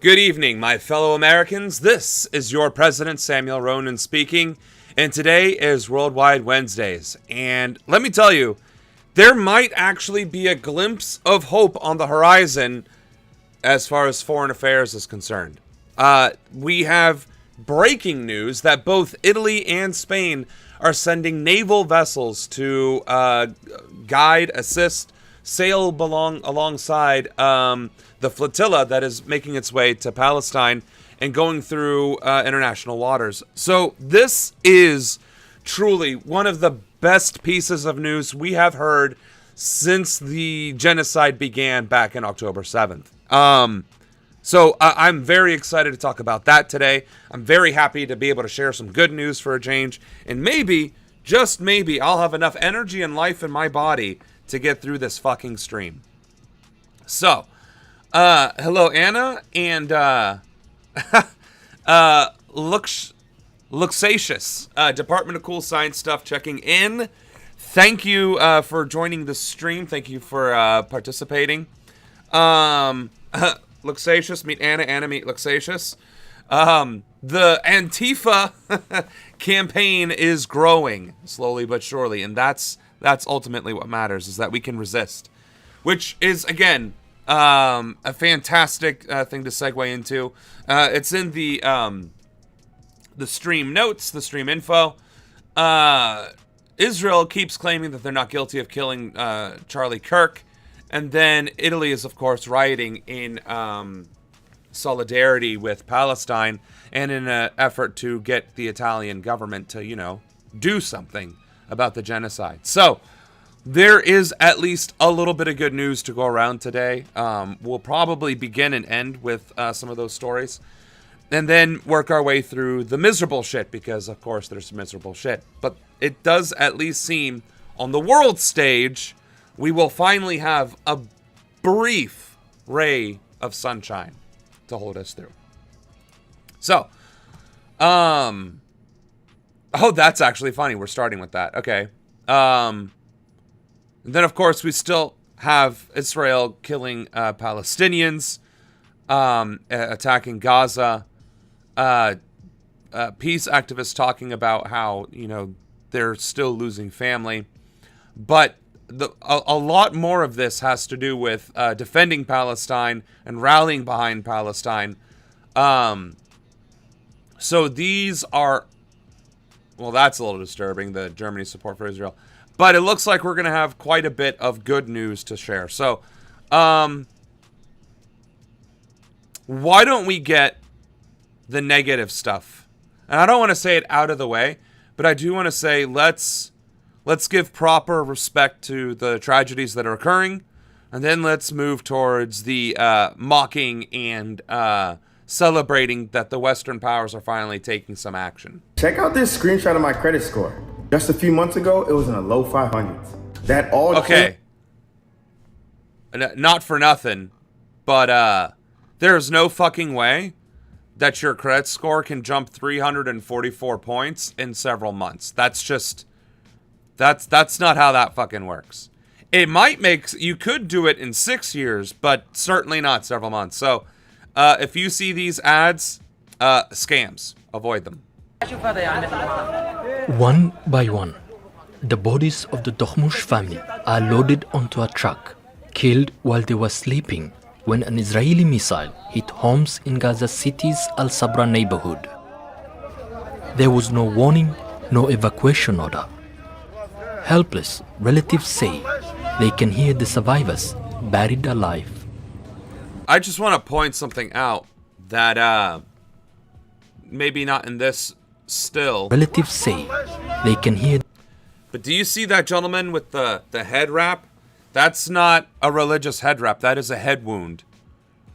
Good evening, my fellow Americans. This is your President Samuel Ronan speaking, and today is Worldwide Wednesdays. And let me tell you, there might actually be a glimpse of hope on the horizon as far as foreign affairs is concerned. We have breaking news that both Italy and Spain are sending naval vessels to guide, assist, sail alongside the flotilla that is making its way to Palestine and going through international waters. So this is truly one of the best pieces of news we have heard since the genocide began back in October 7th. So I'm very excited to talk about that today. I'm very happy to be able to share some good news for a change. And maybe, just maybe, I'll have enough energy and life in my body to get through this fucking stream. So, hello Anna and Luxatious, Department of Cool Science Stuff checking in. Thank you for joining the stream. Thank you for participating. Luxatious, meet Anna. Anna, meet Luxatious. The Antifa campaign is growing slowly but surely, and that's ultimately what matters, is that we can resist, which is, again, a fantastic thing to segue into. It's in the stream notes, the stream info. Israel keeps claiming that they're not guilty of killing Charlie Kirk, and then Italy is, of course, rioting in solidarity with Palestine and in an effort to get the Italian government to, do something about the genocide. So there is at least a little bit of good news to go around today. We'll probably begin and end with some of those stories, and then work our way through the miserable shit, because, of course, there's miserable shit. But it does at least seem, on the world stage, we will finally have a brief ray of sunshine to hold us through. So, oh, that's actually funny. We're starting with that. Okay. Then, of course, we still have Israel killing Palestinians, attacking Gaza, peace activists talking about how, they're still losing family. But a lot more of this has to do with defending Palestine and rallying behind Palestine. So these are, well, that's a little disturbing, the Germany support for Israel. But it looks like we're going to have quite a bit of good news to share. So, why don't we get the negative stuff? And I don't want to say it out of the way, but I do want to say let's give proper respect to the tragedies that are occurring, and then let's move towards the mocking and celebrating that the Western powers are finally taking some action. Check out this screenshot of my credit score. Just a few months ago, it was in the low 500s. That all okay. Not for nothing, but there is no fucking way that your credit score can jump 344 points in several months. That's just, that's not how that fucking works. It might make, you could do it in 6 years, but certainly not several months. So if you see these ads, scams, avoid them. One by one, the bodies of the Dokhmush family are loaded onto a truck, killed while they were sleeping when an Israeli missile hit homes in Gaza City's Al-Sabra neighborhood. There was no warning, no evacuation order. Helpless relatives say they can hear the survivors buried alive. I just want to point something out that maybe not in this still. Relatives say they can hear. But do you see that gentleman with the head wrap? That's not a religious head wrap. That is a head wound.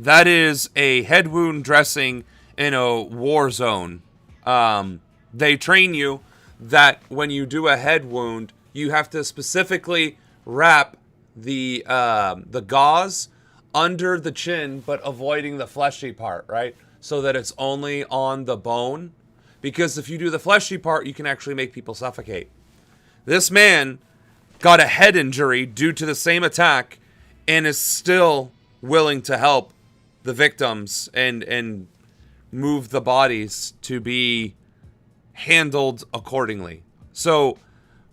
That is a head wound dressing in a war zone. They train you that when you do a head wound, you have to specifically wrap the gauze under the chin, but avoiding the fleshy part, right? So that it's only on the bone. Because if you do the fleshy part, you can actually make people suffocate. This man got a head injury due to the same attack and is still willing to help the victims and move the bodies to be handled accordingly. So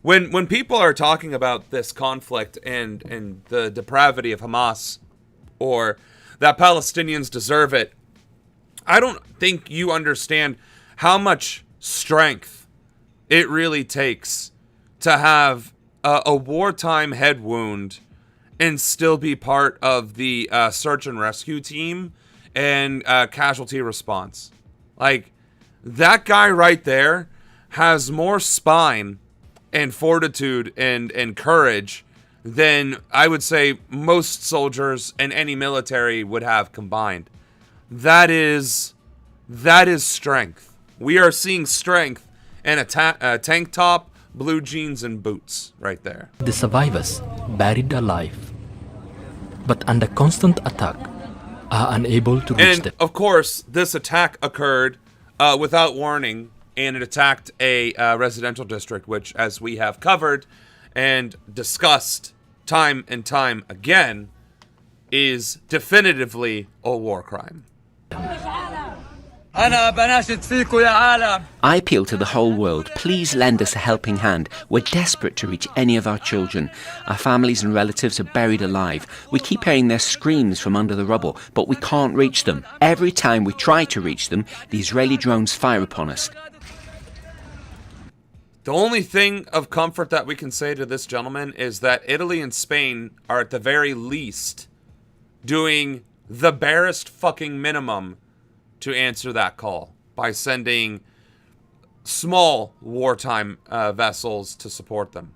when people are talking about this conflict and the depravity of Hamas, or that Palestinians deserve it, I don't think you understand how much strength it really takes to have a wartime head wound and still be part of the search and rescue team and casualty response. Like, that guy right there has more spine and fortitude and courage than I would say most soldiers and any military would have combined. That is strength. We are seeing strength in a tank top, blue jeans, and boots right there. The survivors, buried alive, but under constant attack, are unable to reach them. And of course, this attack occurred without warning, and it attacked a residential district, which, as we have covered and discussed time and time again, is definitively a war crime. I appeal to the whole world. Please lend us a helping hand. We're desperate to reach any of our children. Our families and relatives are buried alive. We keep hearing their screams from under the rubble, but we can't reach them. Every time we try to reach them, the Israeli drones fire upon us. The only thing of comfort that we can say to this gentleman is that Italy and Spain are at the very least doing the barest fucking minimum to answer that call by sending small wartime vessels to support them.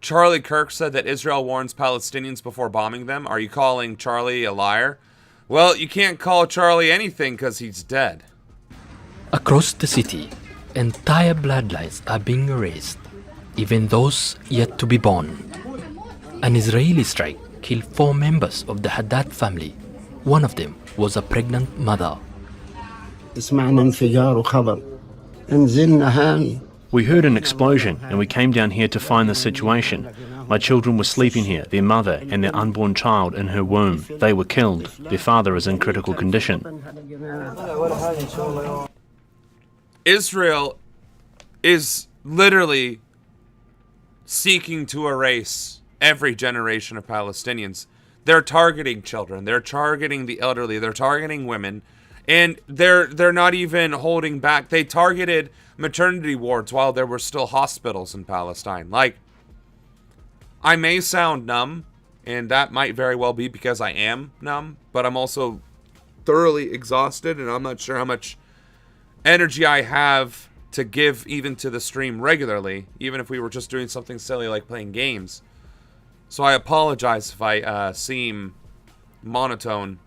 Charlie Kirk said that Israel warns Palestinians before bombing them. Are you calling Charlie a liar? Well, you can't call Charlie anything because he's dead. Across the city, entire bloodlines are being erased, even those yet to be born. An Israeli strike killed 4 members of the Haddad family. One of them was a pregnant mother. We heard an explosion and we came down here to find the situation. My children were sleeping here, their mother and their unborn child in her womb. They were killed. Their father is in critical condition. Israel is literally seeking to erase every generation of Palestinians. They're targeting children, they're targeting the elderly, they're targeting women, and they're not even holding back. They targeted maternity wards while there were still hospitals in Palestine. Like, I may sound numb, and that might very well be because I am numb, but I'm also thoroughly exhausted, and I'm not sure how much energy I have to give even to the stream regularly, even if we were just doing something silly like playing games. So I apologize if I seem monotone.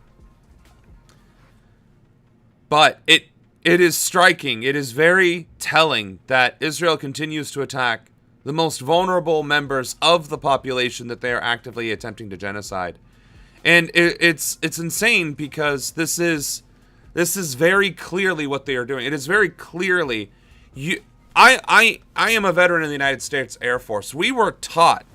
But it is striking, it is very telling that Israel continues to attack the most vulnerable members of the population that they are actively attempting to genocide. And it's insane because this is very clearly what they are doing. It is very clearly I am a veteran in the United States Air Force. We were taught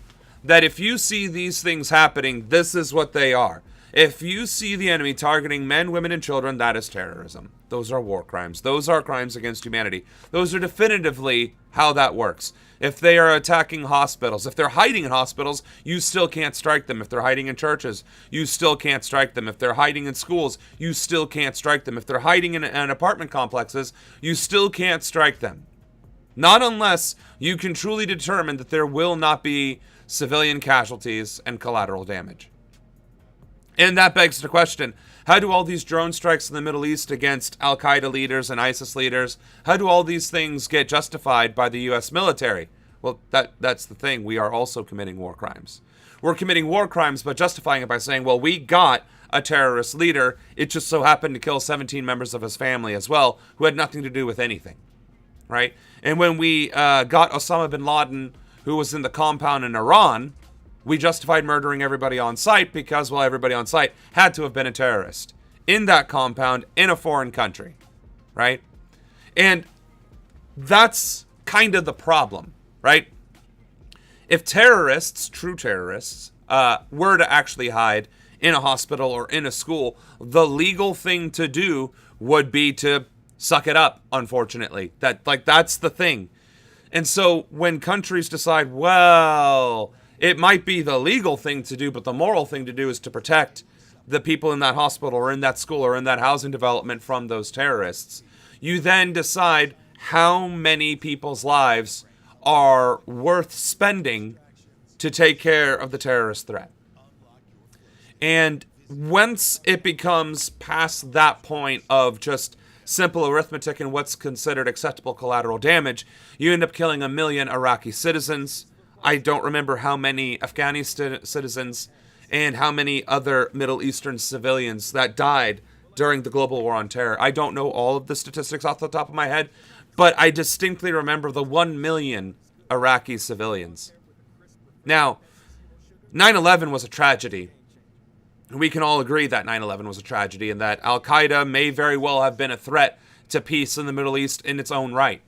that if you see these things happening, this is what they are. If you see the enemy targeting men, women, and children, that is terrorism. Those are war crimes. Those are crimes against humanity. Those are definitively how that works. If they are attacking hospitals, if they're hiding in hospitals, you still can't strike them. If they're hiding in churches, you still can't strike them. If they're hiding in schools, you still can't strike them. If they're hiding in apartment complexes, you still can't strike them. Not unless you can truly determine that there will not be civilian casualties and collateral damage. And that begs the question, how do all these drone strikes in the Middle East against Al-Qaeda leaders and ISIS leaders, how do all these things get justified by the U.S. military? Well, that's the thing. We are also committing war crimes. We're committing war crimes, but justifying it by saying, well, we got a terrorist leader. It just so happened to kill 17 members of his family as well, who had nothing to do with anything, right? And when we got Osama bin Laden, who was in the compound in Iran, we justified murdering everybody on site because, well, everybody on site had to have been a terrorist in that compound in a foreign country, right? And that's kind of the problem, right? If terrorists, true terrorists, were to actually hide in a hospital or in a school, the legal thing to do would be to suck it up, unfortunately. That's the thing. And so when countries decide, well, it might be the legal thing to do, but the moral thing to do is to protect the people in that hospital or in that school or in that housing development from those terrorists, you then decide how many people's lives are worth spending to take care of the terrorist threat. And once it becomes past that point of just simple arithmetic and what's considered acceptable collateral damage, you end up killing 1 million Iraqi citizens. I don't remember how many Afghani citizens and how many other Middle Eastern civilians that died during the global war on terror. I don't know all of the statistics off the top of my head, but I distinctly remember the 1 million Iraqi civilians. Now, 9/11 was a tragedy. We can all agree that 9/11 was a tragedy and that Al-Qaeda may very well have been a threat to peace in the Middle East in its own right.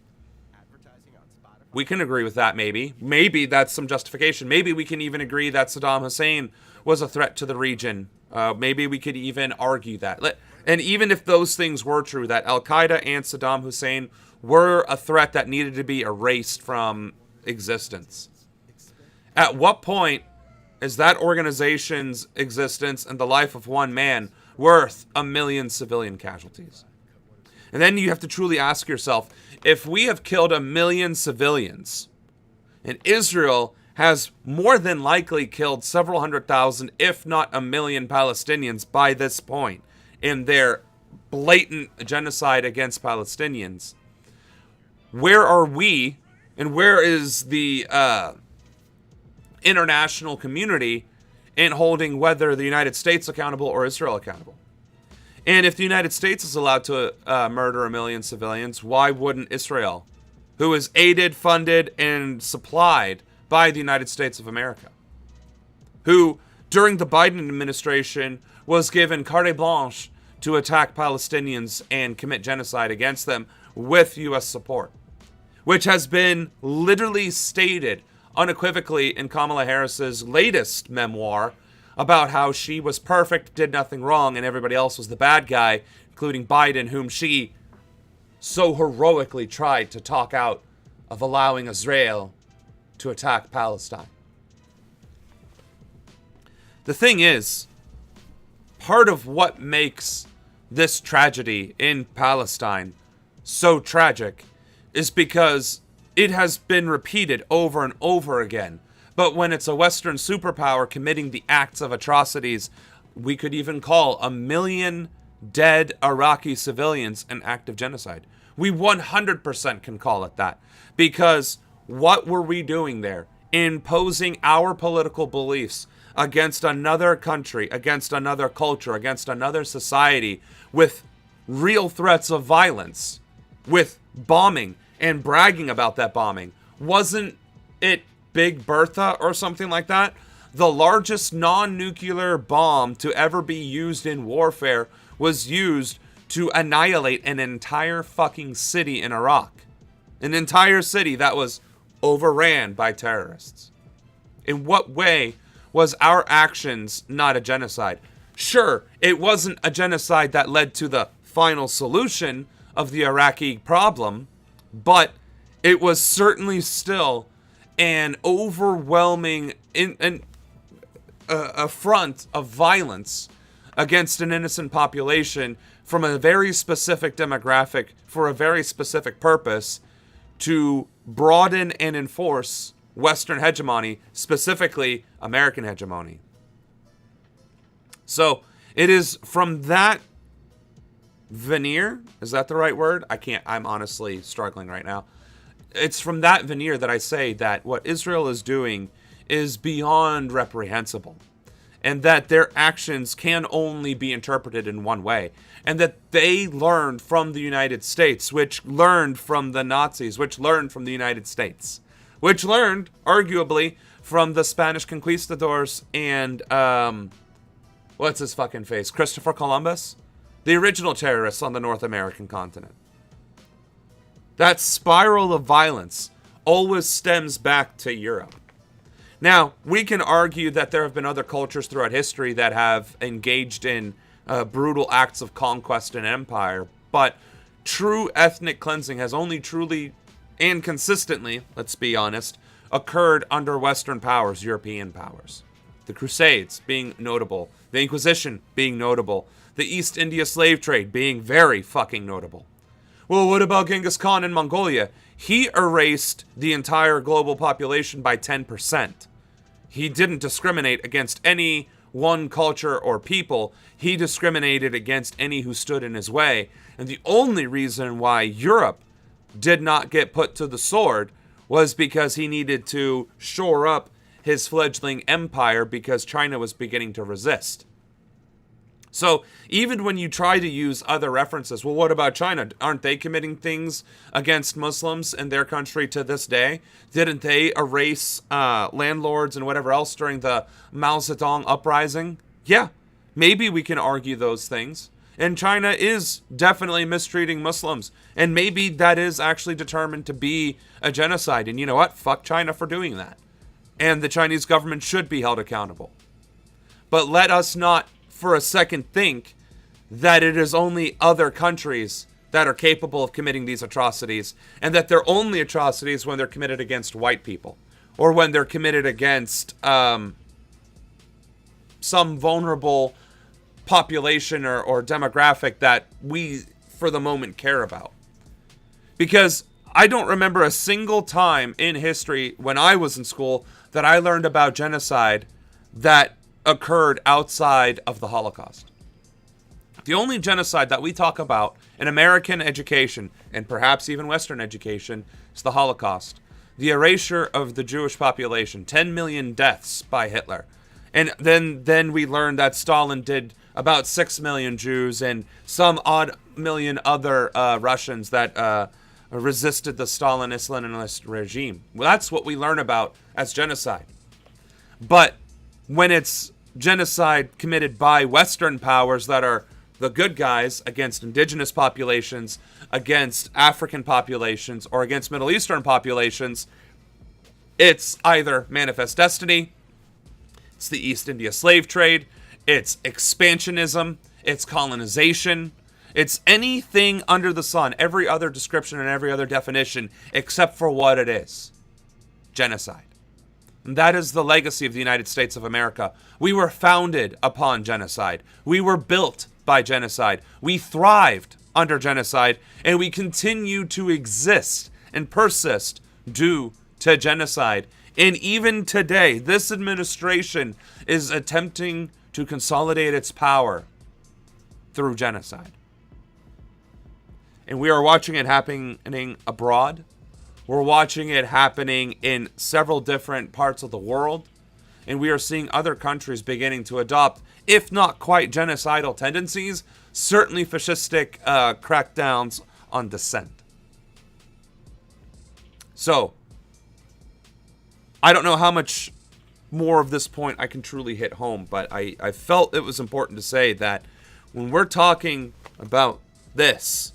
We can agree with that, maybe. Maybe that's some justification. Maybe we can even agree that Saddam Hussein was a threat to the region. Maybe we could even argue that. And even if those things were true, that Al-Qaeda and Saddam Hussein were a threat that needed to be erased from existence. At what point is that organization's existence and the life of one man worth 1 million civilian casualties? And then you have to truly ask yourself, if we have killed 1 million civilians, and Israel has more than likely killed several 100,000, if not 1 million Palestinians by this point in their blatant genocide against Palestinians, where are we and where is the international community in holding whether the United States accountable or Israel accountable? And if the United States is allowed to murder 1 million civilians, why wouldn't Israel, who is aided, funded, and supplied by the United States of America, who during the Biden administration was given carte blanche to attack Palestinians and commit genocide against them with U.S. support, which has been literally stated unequivocally in Kamala Harris's latest memoir about how she was perfect, did nothing wrong, and everybody else was the bad guy, including Biden, whom she so heroically tried to talk out of allowing Israel to attack Palestine. The thing is, part of what makes this tragedy in Palestine so tragic is because it has been repeated over and over again. But when it's a Western superpower committing the acts of atrocities, we could even call 1 million dead Iraqi civilians an act of genocide. We 100% can call it that. Because what were we doing there? Imposing our political beliefs against another country, against another culture, against another society, with real threats of violence, with bombing and bragging about that bombing. Wasn't it Big Bertha or something like that? The largest non-nuclear bomb to ever be used in warfare was used to annihilate an entire fucking city in Iraq. An entire city that was overran by terrorists. In what way was our actions not a genocide? Sure, it wasn't a genocide that led to the final solution of the Iraqi problem, but it was certainly still an overwhelming affront of violence against an innocent population from a very specific demographic for a very specific purpose to broaden and enforce Western hegemony, specifically American hegemony. So it is from that veneer, is that the right word? I'm honestly struggling right now. It's from that veneer that I say that what Israel is doing is beyond reprehensible, and that their actions can only be interpreted in one way, and that they learned from the United States, which learned from the Nazis, which learned from the United States, which learned, arguably, from the Spanish conquistadors and, what's his fucking face? Christopher Columbus? The original terrorists on the North American continent. That spiral of violence always stems back to Europe. Now, we can argue that there have been other cultures throughout history that have engaged in brutal acts of conquest and empire, but true ethnic cleansing has only truly and consistently, let's be honest, occurred under Western powers, European powers. The Crusades being notable, the Inquisition being notable, the East India slave trade being very fucking notable. Well, what about Genghis Khan in Mongolia? He erased the entire global population by 10%. He didn't discriminate against any one culture or people. He discriminated against any who stood in his way. And the only reason why Europe did not get put to the sword was because he needed to shore up his fledgling empire because China was beginning to resist. So even when you try to use other references, well, what about China? Aren't they committing things against Muslims in their country to this day? Didn't they erase landlords and whatever else during the Mao Zedong uprising? Yeah, maybe we can argue those things. And China is definitely mistreating Muslims. And maybe that is actually determined to be a genocide. And you know what? Fuck China for doing that. And the Chinese government should be held accountable. But let us not for a second think that it is only other countries that are capable of committing these atrocities, and that they're only atrocities when they're committed against white people, or when they're committed against some vulnerable population or demographic that we, for the moment, care about. Because I don't remember a single time in history when I was in school that I learned about genocide that occurred outside of the Holocaust. The only genocide that we talk about in American education, and perhaps even Western education, is the Holocaust. The erasure of the Jewish population, 10 million deaths by Hitler. And then we learned that Stalin did about 6 million Jews and some odd million other Russians that resisted the Stalinist regime. Well, that's what we learn about as genocide. But when it's genocide committed by Western powers that are the good guys against indigenous populations, against African populations, or against Middle Eastern populations, it's either manifest destiny, it's the East India slave trade, it's expansionism, it's colonization, it's anything under the sun, every other description and every other definition, except for what it is: genocide. And that is the legacy of the United States of America. We were founded upon genocide. We were built by genocide. We thrived under genocide, and we continue to exist and persist due to genocide. And even today, this administration is attempting to consolidate its power through genocide. And we are watching it happening abroad. We're watching it happening in several different parts of the world. And we are seeing other countries beginning to adopt, if not quite genocidal tendencies, certainly fascistic crackdowns on dissent. So, I don't know how much more of this point I can truly hit home, but I felt it was important to say that when we're talking about this,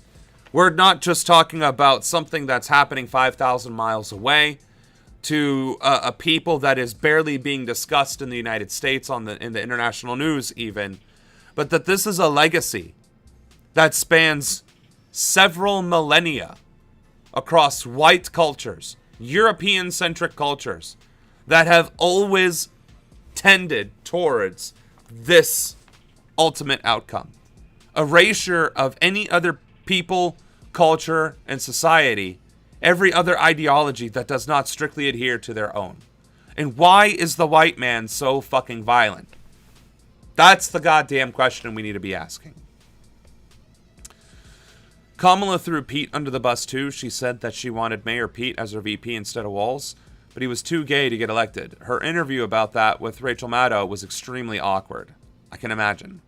we're not just talking about something that's happening 5,000 miles away to a people that is barely being discussed in the United States in the international news even, but that this is a legacy that spans several millennia across white cultures, European-centric cultures, that have always tended towards this ultimate outcome. Erasure of any other people, culture, and society, every other ideology that does not strictly adhere to their own. And why is the white man so fucking violent? That's the goddamn question we need to be asking. Kamala threw Pete under the bus too. She said that she wanted Mayor Pete as her VP instead of Walz, but he was too gay to get elected. Her interview about that with Rachel Maddow was extremely awkward. I can imagine.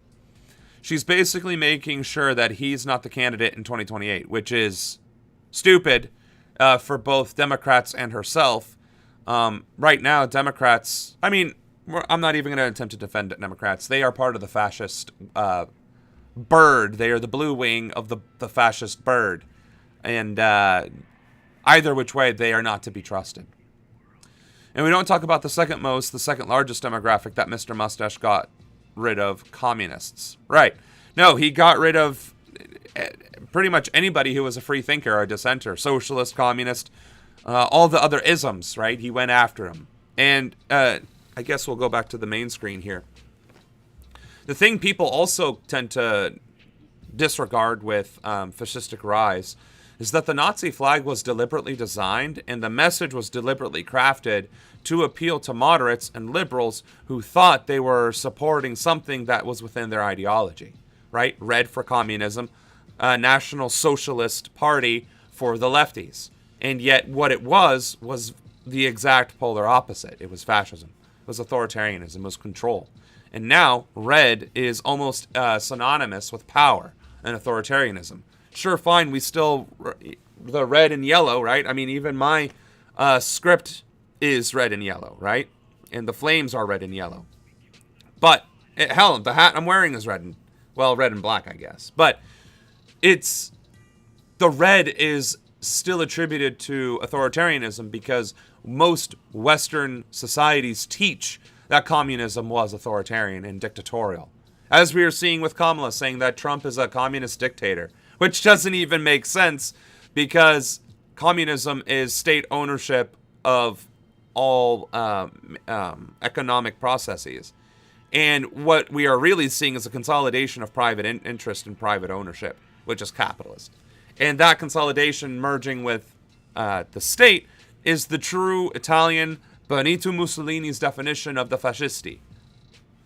She's basically making sure that he's not the candidate in 2028, which is stupid for both Democrats and herself. Right now, Democrats, I mean, I'm not even going to attempt to defend Democrats. They are part of the fascist bird. They are the blue wing of the fascist bird. And either which way, they are not to be trusted. And we don't talk about the second largest demographic that Mr. Mustache got rid of, communists. Right. No, he got rid of pretty much anybody who was a free thinker or a dissenter, socialist, communist, all the other isms, right? He went after them. And I guess we'll go back to the main screen here. The thing people also tend to disregard with fascistic rise is that the Nazi flag was deliberately designed and the message was deliberately crafted to appeal to moderates and liberals who thought they were supporting something that was within their ideology, right? Red for communism, National Socialist Party for the lefties. And yet what it was the exact polar opposite. It was fascism. It was authoritarianism. It was control. And now red is almost synonymous with power and authoritarianism. Sure, fine, we still, the red and yellow, right? I mean, even my script is red and yellow, right? And the flames are red and yellow. But, hell, the hat I'm wearing is red and black, I guess. But the red is still attributed to authoritarianism because most Western societies teach that communism was authoritarian and dictatorial. As we are seeing with Kamala saying that Trump is a communist dictator, which doesn't even make sense because communism is state ownership of all economic processes. And what we are really seeing is a consolidation of private interest and private ownership, which is capitalist. And that consolidation merging with the state is the true Italian Benito Mussolini's definition of the fascisti.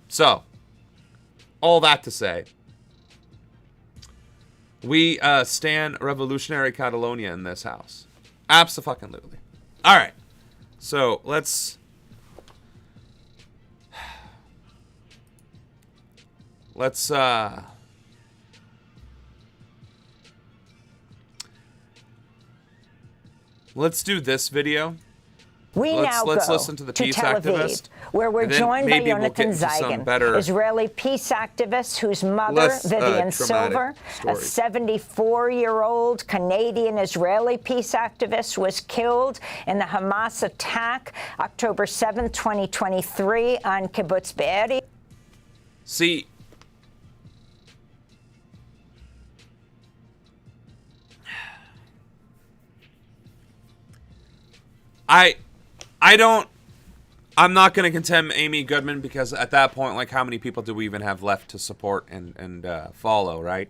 So, all that to say, we stand revolutionary Catalonia in this house. Abso-fucking-lutely. All right. So, let's do this video. Let's listen to the peace Tel Aviv, activist, where we're joined by Jonathan Zeigen, Israeli peace activist whose mother, Vivian Silver, a 74-year-old Canadian-Israeli peace activist, was killed in the Hamas attack October 7, 2023 on Kibbutz Be'eri. See, I'm not going to condemn Amy Goodman because at that point, like, how many people do we even have left to support and follow, right?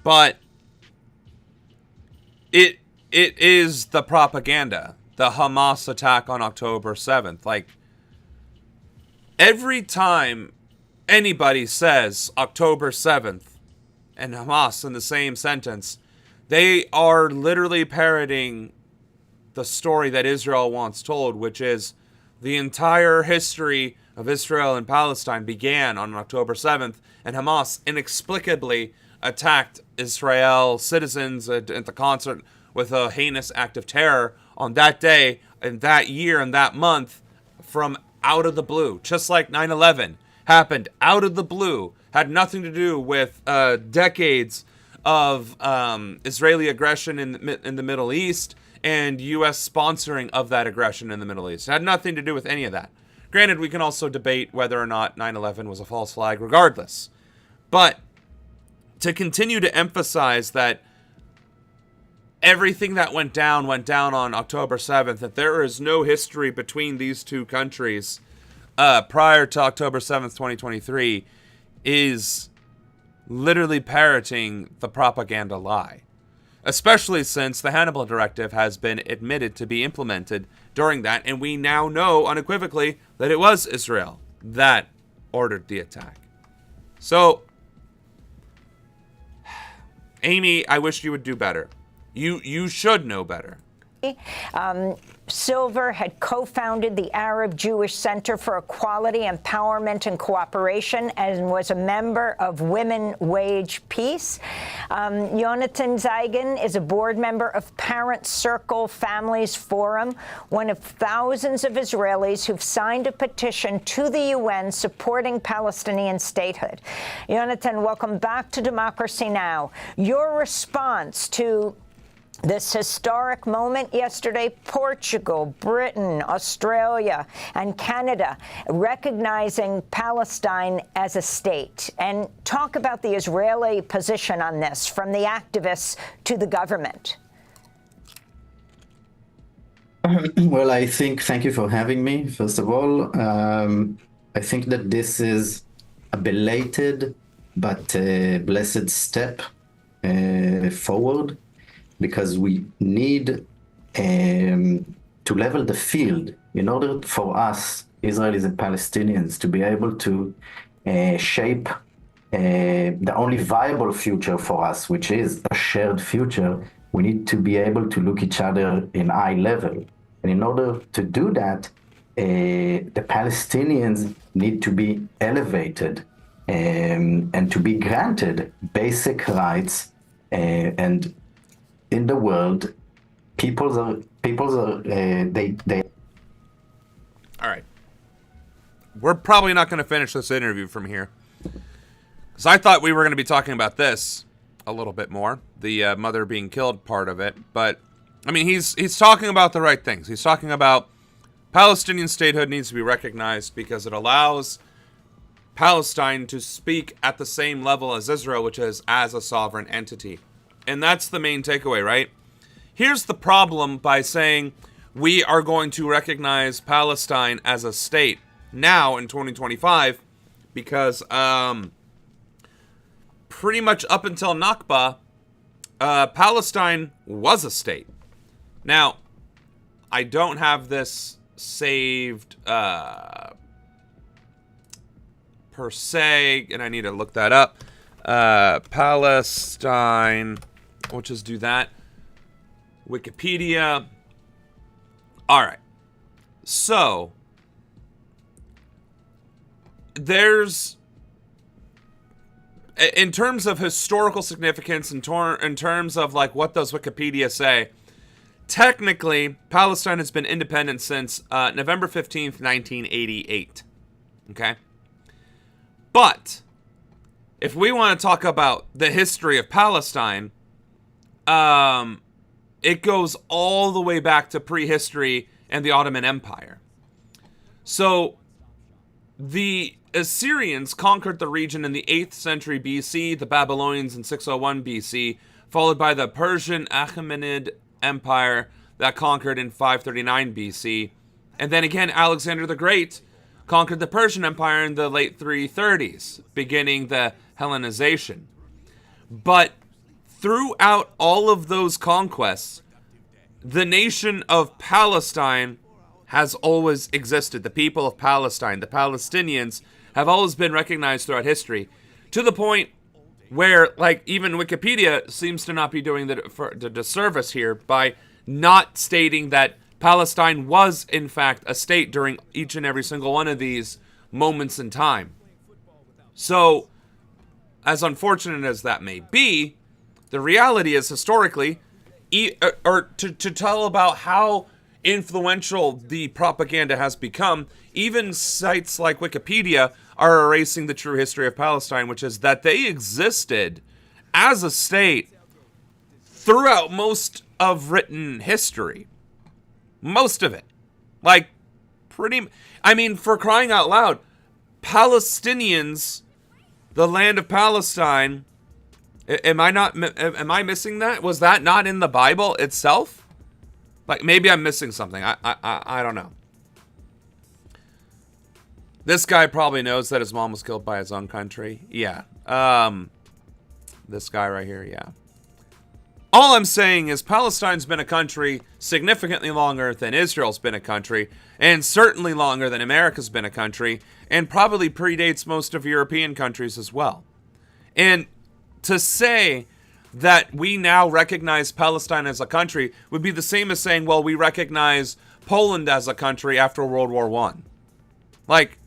But it is the propaganda, the Hamas attack on October 7th. Like, every time anybody says October 7th and Hamas in the same sentence, they are literally parroting the story that Israel once told, which is the entire history of Israel and Palestine began on October 7th, and Hamas inexplicably attacked Israel citizens at the concert with a heinous act of terror on that day, and that year, and that month, from out of the blue. Just like 9/11 happened out of the blue, had nothing to do with decades of Israeli aggression in the Middle East, and U.S. sponsoring of that aggression in the Middle East. It had nothing to do with any of that. Granted, we can also debate whether or not 9/11 was a false flag regardless. But to continue to emphasize that everything that went down on October 7th, that there is no history between these two countries prior to October 7th, 2023, is literally parroting the propaganda lie. Especially since the Hannibal Directive has been admitted to be implemented during that, and we now know unequivocally that it was Israel that ordered the attack. So, Amy, I wish you would do better. You should know better. Silver had co-founded the Arab-Jewish Center for Equality, Empowerment, and Cooperation and was a member of Women Wage Peace. Jonathan Zeigen is a board member of Parent Circle Families Forum, one of thousands of Israelis who've signed a petition to the UN supporting Palestinian statehood. Jonathan, welcome back to Democracy Now! Your response to This historic moment yesterday, Portugal, Britain, Australia, and Canada recognizing Palestine as a state. And talk about the Israeli position on this, from the activists to the government. Well, thank you for having me, first of all. I think that this is a belated but blessed step forward, because we need to level the field in order for us, Israelis and Palestinians, to be able to shape the only viable future for us, which is a shared future. We need to be able to look each other in eye level. And in order to do that, the Palestinians need to be elevated and to be granted basic rights. And in the world, they. All right. We're probably not going to finish this interview from here, because I thought we were going to be talking about this a little bit more, the mother being killed part of it. But I mean, he's talking about the right things. He's talking about Palestinian statehood needs to be recognized because it allows Palestine to speak at the same level as Israel, which is as a sovereign entity. And that's the main takeaway, right? Here's the problem by saying we are going to recognize Palestine as a state now in 2025, because pretty much up until Nakba, Palestine was a state. Now, I don't have this saved per se, and I need to look that up. Palestine, we'll just do that. Wikipedia. All right. So, there's, in terms of historical significance, in terms of like what does Wikipedia say, technically, Palestine has been independent since November 15th, 1988. Okay? But if we want to talk about the history of Palestine, it goes all the way back to prehistory and the Ottoman Empire. So, the Assyrians conquered the region in the 8th century BC, the Babylonians in 601 BC, followed by the Persian Achaemenid Empire that conquered in 539 BC. And then again, Alexander the Great conquered the Persian Empire in the late 330s, beginning the Hellenization. But throughout all of those conquests, the nation of Palestine has always existed. The people of Palestine, the Palestinians, have always been recognized throughout history, to the point where, like, even Wikipedia seems to not be doing the disservice here by not stating that Palestine was, in fact, a state during each and every single one of these moments in time. So, as unfortunate as that may be, the reality is, historically, to tell about how influential the propaganda has become, even sites like Wikipedia are erasing the true history of Palestine, which is that they existed as a state throughout most of written history. Most of it. Like, I mean, for crying out loud, Palestinians, the land of Palestine, am I missing that? Was that not in the Bible itself? Like, maybe I'm missing something. I don't know. This guy probably knows that his mom was killed by his own country. Yeah. This guy right here, yeah. All I'm saying is Palestine's been a country significantly longer than Israel's been a country, and certainly longer than America's been a country, and probably predates most of European countries as well. And to say that we now recognize Palestine as a country would be the same as saying, well, we recognize Poland as a country after World War I. Like,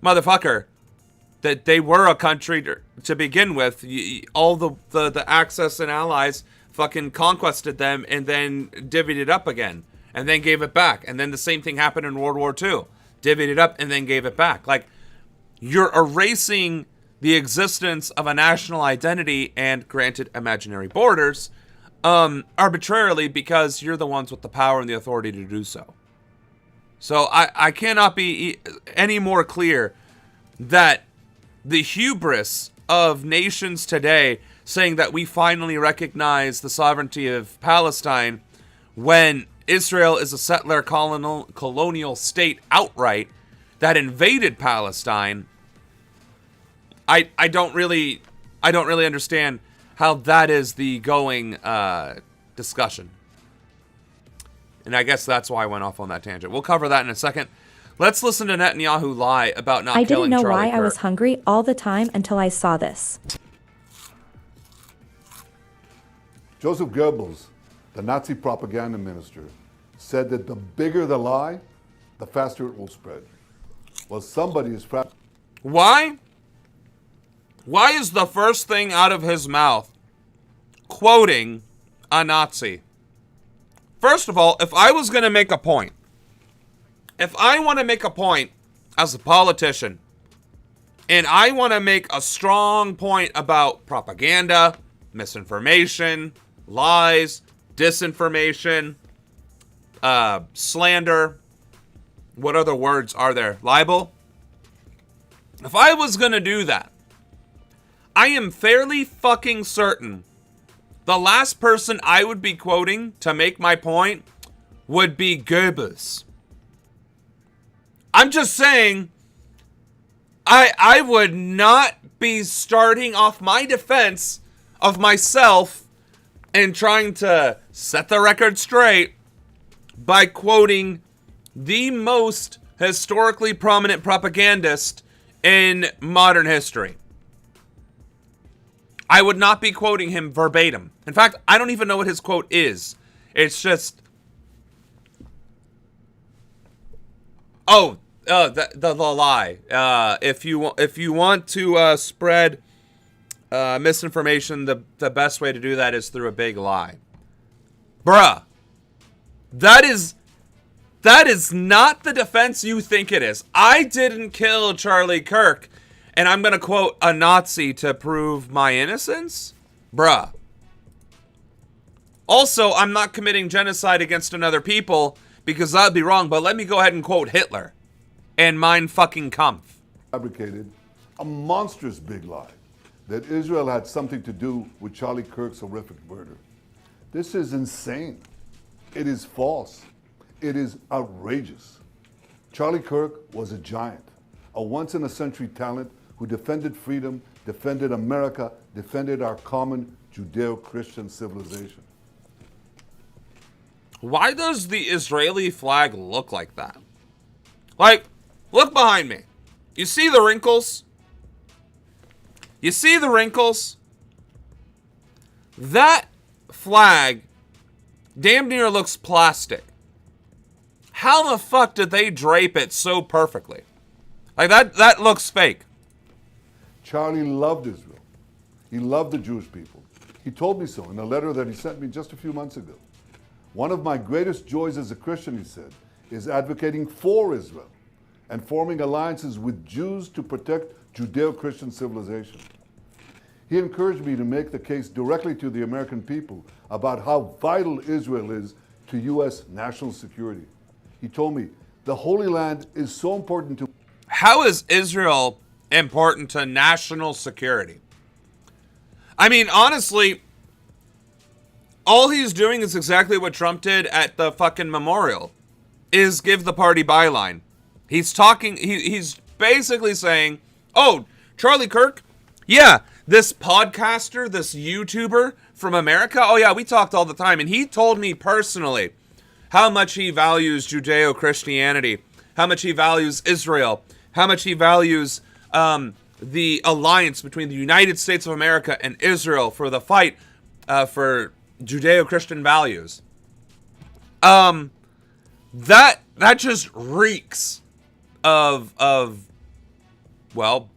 motherfucker, that they were a country to begin with. All the Axis and allies fucking conquested them and then divvied it up again and then gave it back. And then the same thing happened in World War II. Divvied it up and then gave it back. Like, you're erasing the existence of a national identity and, granted, imaginary borders arbitrarily because you're the ones with the power and the authority to do so. So I cannot be any more clear that the hubris of nations today saying that we finally recognize the sovereignty of Palestine when Israel is a settler colonial state outright that invaded Palestine, I don't really understand how that is the going discussion. And I guess that's why I went off on that tangent. We'll cover that in a second. Let's listen to Netanyahu lie about not killing Charlie Kirk. I didn't know why I was hungry all the time until I saw this. Joseph Goebbels, the Nazi propaganda minister, said that the bigger the lie, the faster it will spread. Well, somebody is... Why? Why is the first thing out of his mouth quoting a Nazi? First of all, if I was going to make a point, if I want to make a point as a politician, and I want to make a strong point about propaganda, misinformation, lies, disinformation, slander, what other words are there? Libel? If I was going to do that, I am fairly fucking certain the last person I would be quoting to make my point would be Goebbels. I'm just saying, I would not be starting off my defense of myself and trying to set the record straight by quoting the most historically prominent propagandist in modern history. I would not be quoting him verbatim. In fact, I don't even know what his quote is. It's just... the lie. If you want to spread misinformation, the best way to do that is through a big lie. Bruh. That is not the defense you think it is. I didn't kill Charlie Kirk, and I'm going to quote a Nazi to prove my innocence? Bruh. Also, I'm not committing genocide against another people, because that'd be wrong, but let me go ahead and quote Hitler. And Mein fucking Kampf. Fabricated a monstrous big lie that Israel had something to do with Charlie Kirk's horrific murder. This is insane. It is false. It is outrageous. Charlie Kirk was a giant, a once-in-a-century talent who defended freedom, defended America, defended our common Judeo-Christian civilization. Why does the Israeli flag look like that? Like, look behind me. You see the wrinkles? You see the wrinkles? That flag damn near looks plastic. How the fuck did they drape it so perfectly? Like, that looks fake. Charlie loved Israel. He loved the Jewish people. He told me so in a letter that he sent me just a few months ago. One of my greatest joys as a Christian, he said, is advocating for Israel and forming alliances with Jews to protect Judeo-Christian civilization. He encouraged me to make the case directly to the American people about how vital Israel is to U.S. national security. He told me, the Holy Land is so important to... How is Israel important to national security? I mean, honestly, all he's doing is exactly what Trump did at the fucking memorial, is give the party byline. He's talking, he's basically saying, oh, Charlie Kirk? Yeah, this podcaster, this YouTuber from America? Oh yeah, we talked all the time, and he told me personally how much he values Judeo-Christianity, how much he values Israel, how much he values the alliance between the United States of America and Israel for the fight for Judeo-Christian values. That just reeks of well,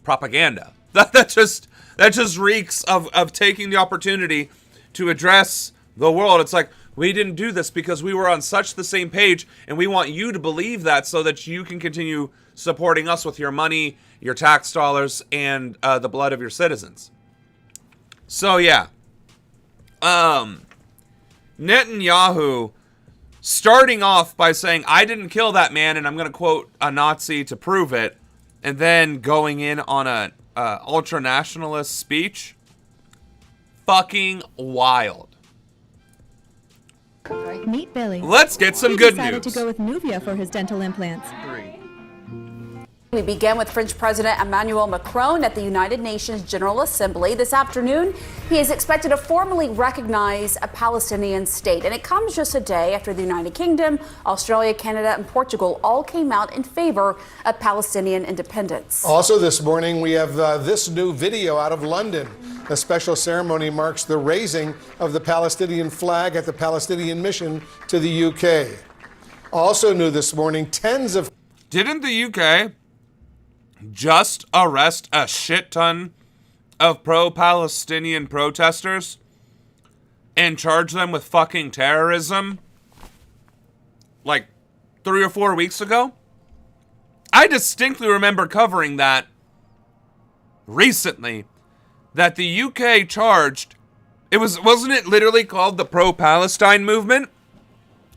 propaganda. That just reeks of taking the opportunity to address the world. It's like, we didn't do this because we were on such the same page, and we want you to believe that so that you can continue supporting us with your money, your tax dollars, and the blood of your citizens. So yeah, Netanyahu starting off by saying, I didn't kill that man, and I'm going to quote a Nazi to prove it, and then going in on a ultra-nationalist speech. Fucking wild. Meet Billy. Let's get some good news. He decided to go with Nuvia for his dental implants. We begin with French President Emmanuel Macron at the United Nations General Assembly. This afternoon, he is expected to formally recognize a Palestinian state. And it comes just a day after the United Kingdom, Australia, Canada, and Portugal all came out in favor of Palestinian independence. Also this morning, we have this new video out of London. A special ceremony marks the raising of the Palestinian flag at the Palestinian mission to the UK. Also new this morning, tens of... Didn't the UK just arrest a shit ton of pro-Palestinian protesters and charge them with fucking terrorism like 3 or 4 weeks ago? I distinctly remember covering that recently, that the UK charged, wasn't it literally called the Pro-Palestine Movement,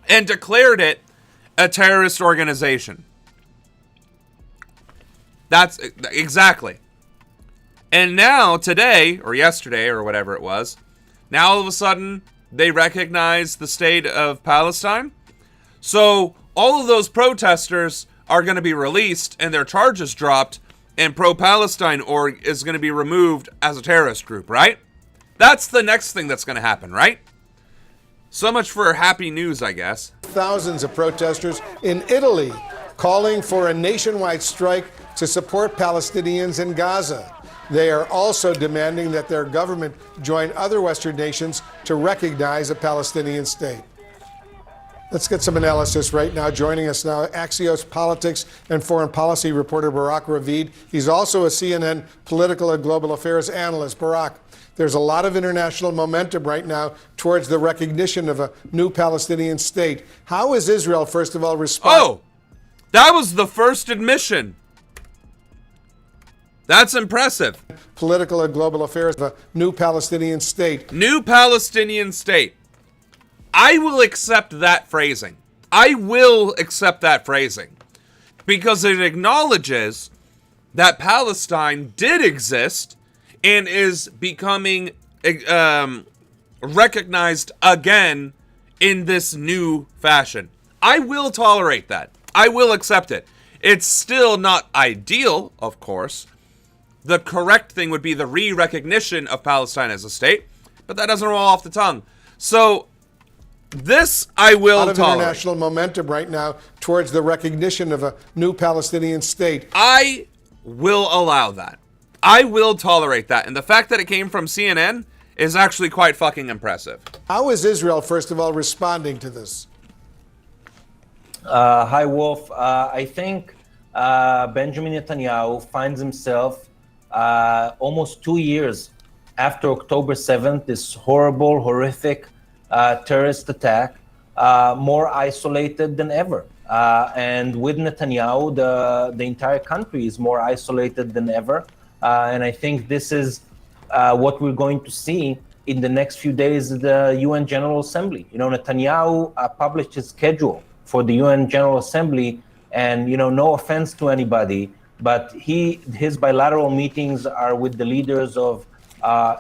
and declared it a terrorist organization. That's exactly. And now, today, or yesterday, or whatever it was, now all of a sudden, they recognize the state of Palestine. So, all of those protesters are going to be released, and their charges dropped, and Pro-Palestine org is going to be removed as a terrorist group, right? That's the next thing that's going to happen, right? So much for happy news, I guess. Thousands of protesters in Italy calling for a nationwide strike to support Palestinians in Gaza. They are also demanding that their government join other Western nations to recognize a Palestinian state. Let's get some analysis right now. Joining us now, Axios politics and foreign policy reporter Barak Ravid. He's also a CNN political and global affairs analyst. Barak, there's a lot of international momentum right now towards the recognition of a new Palestinian state. How is Israel, first of all, responding? Oh, that was the first admission. That's impressive. Political and global affairs of a new Palestinian state. New Palestinian state. I will accept that phrasing. I will accept that phrasing. Because it acknowledges that Palestine did exist and is becoming recognized again in this new fashion. I will tolerate that. I will accept it. It's still not ideal, of course. The correct thing would be the re-recognition of Palestine as a state, but that doesn't roll off the tongue. So, this I will tolerate. A lot of international momentum right now towards the recognition of a new Palestinian state. I will allow that. I will tolerate that. And the fact that it came from CNN is actually quite fucking impressive. How is Israel, first of all, responding to this? Hi, Wolf. I think Benjamin Netanyahu finds himself almost 2 years after October 7th, this horrible, horrific terrorist attack, more isolated than ever. And with Netanyahu, the entire country is more isolated than ever. And I think this is what we're going to see in the next few days at the UN General Assembly. You know, Netanyahu published his schedule for the UN General Assembly, and, you know, no offense to anybody, but his bilateral meetings are with the leaders of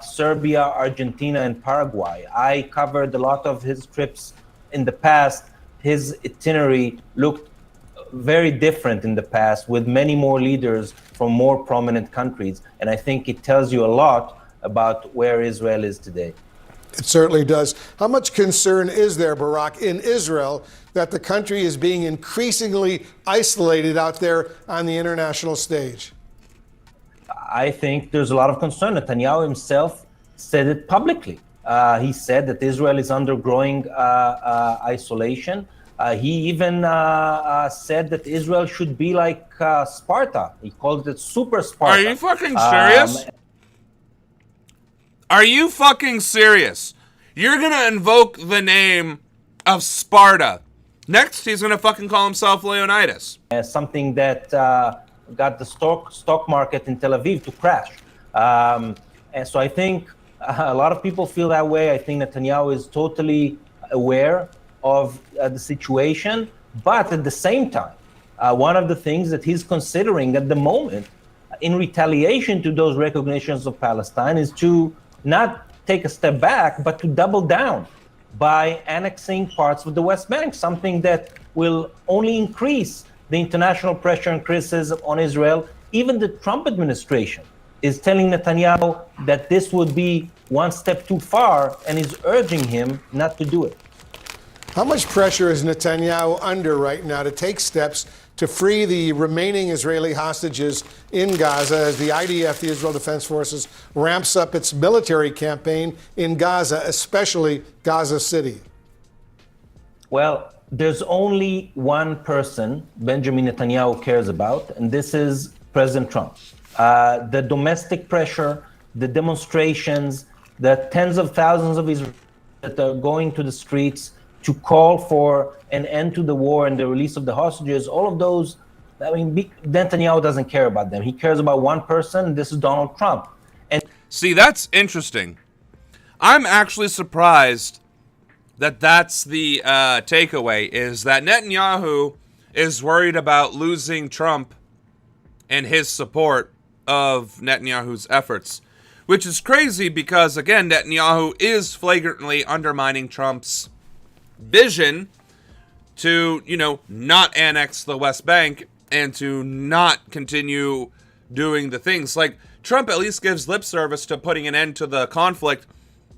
Serbia, Argentina, and Paraguay. I covered a lot of his trips in the past. His itinerary looked very different in the past, with many more leaders from more prominent countries. And I think it tells you a lot about where Israel is today. It certainly does. How much concern is there, Barak, in Israel that the country is being increasingly isolated out there on the international stage? I think there's a lot of concern. Netanyahu himself said it publicly. He said that Israel is undergoing isolation. He even said that Israel should be like Sparta. He called it Super Sparta. Are you fucking serious? Are you fucking serious? You're gonna invoke the name of Sparta. Next, he's gonna fucking call himself Leonidas. Something that got the stock market in Tel Aviv to crash. And so I think a lot of people feel that way. I think Netanyahu is totally aware of the situation, but at the same time, one of the things that he's considering at the moment in retaliation to those recognitions of Palestine is to not take a step back, but to double down by annexing parts of the West Bank, something that will only increase the international pressure and criticism on Israel. Even the Trump administration is telling Netanyahu that this would be one step too far and is urging him not to do it. How much pressure is Netanyahu under right now to take steps to free the remaining Israeli hostages in Gaza as the IDF, the Israel Defense Forces, ramps up its military campaign in Gaza, especially Gaza City? Well, there's only one person Benjamin Netanyahu cares about, and this is President Trump. The domestic pressure, the demonstrations, the tens of thousands of Israelis that are going to the streets to call for an end to the war and the release of the hostages, all of those, I mean, Netanyahu doesn't care about them. He cares about one person, and this is Donald Trump. And see, that's interesting. I'm actually surprised that that's the takeaway, is that Netanyahu is worried about losing Trump and his support of Netanyahu's efforts, which is crazy because, again, Netanyahu is flagrantly undermining Trump's vision to, not annex the West Bank and to not continue doing the things. Like, Trump at least gives lip service to putting an end to the conflict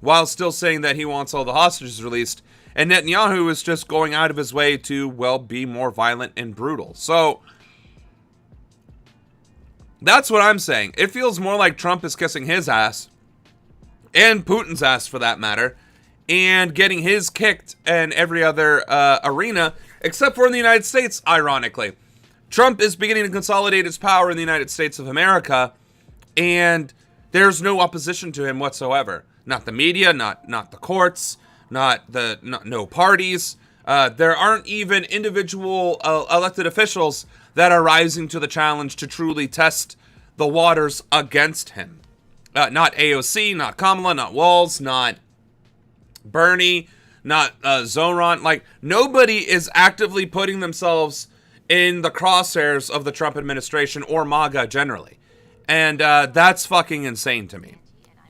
while still saying that he wants all the hostages released. And Netanyahu is just going out of his way to, well, be more violent and brutal. So that's what I'm saying. It feels more like Trump is kissing his ass, and Putin's ass for that matter, and getting his kicked in every other arena, except for in the United States, ironically. Trump is beginning to consolidate his power in the United States of America, and there's no opposition to him whatsoever. Not the media, not the courts, no parties. There aren't even individual elected officials that are rising to the challenge to truly test the waters against him. Not AOC, not Kamala, not Walz, not Bernie, not Zoran. Like, nobody is actively putting themselves in the crosshairs of the Trump administration or MAGA generally. And that's fucking insane to me.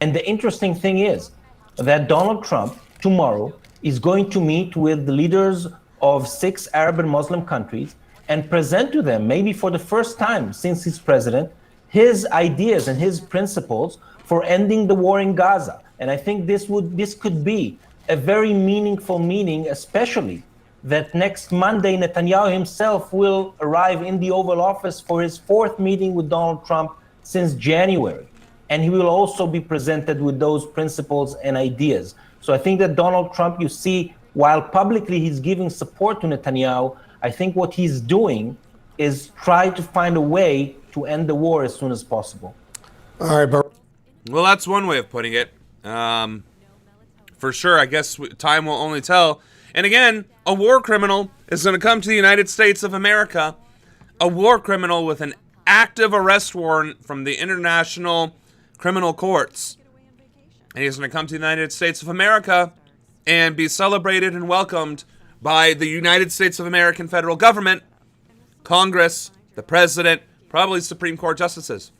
And the interesting thing is that Donald Trump tomorrow is going to meet with the leaders of 6 Arab and Muslim countries and present to them, maybe for the first time since he's president, his ideas and his principles for ending the war in Gaza. And I think this could be a very meaningful meeting, especially that next Monday Netanyahu himself will arrive in the Oval Office for his 4th meeting with Donald Trump since January. And he will also be presented with those principles and ideas. So I think that Donald Trump, you see, while publicly he's giving support to Netanyahu, I think what he's doing is try to find a way to end the war as soon as possible. All right, well, that's one way of putting it. For sure, I guess time will only tell. And again, a war criminal is going to come to the United States of America. A war criminal with an active arrest warrant from the International Criminal Courts. And he's going to come to the United States of America and be celebrated and welcomed by the United States of American federal government, Congress, the president, probably Supreme Court justices.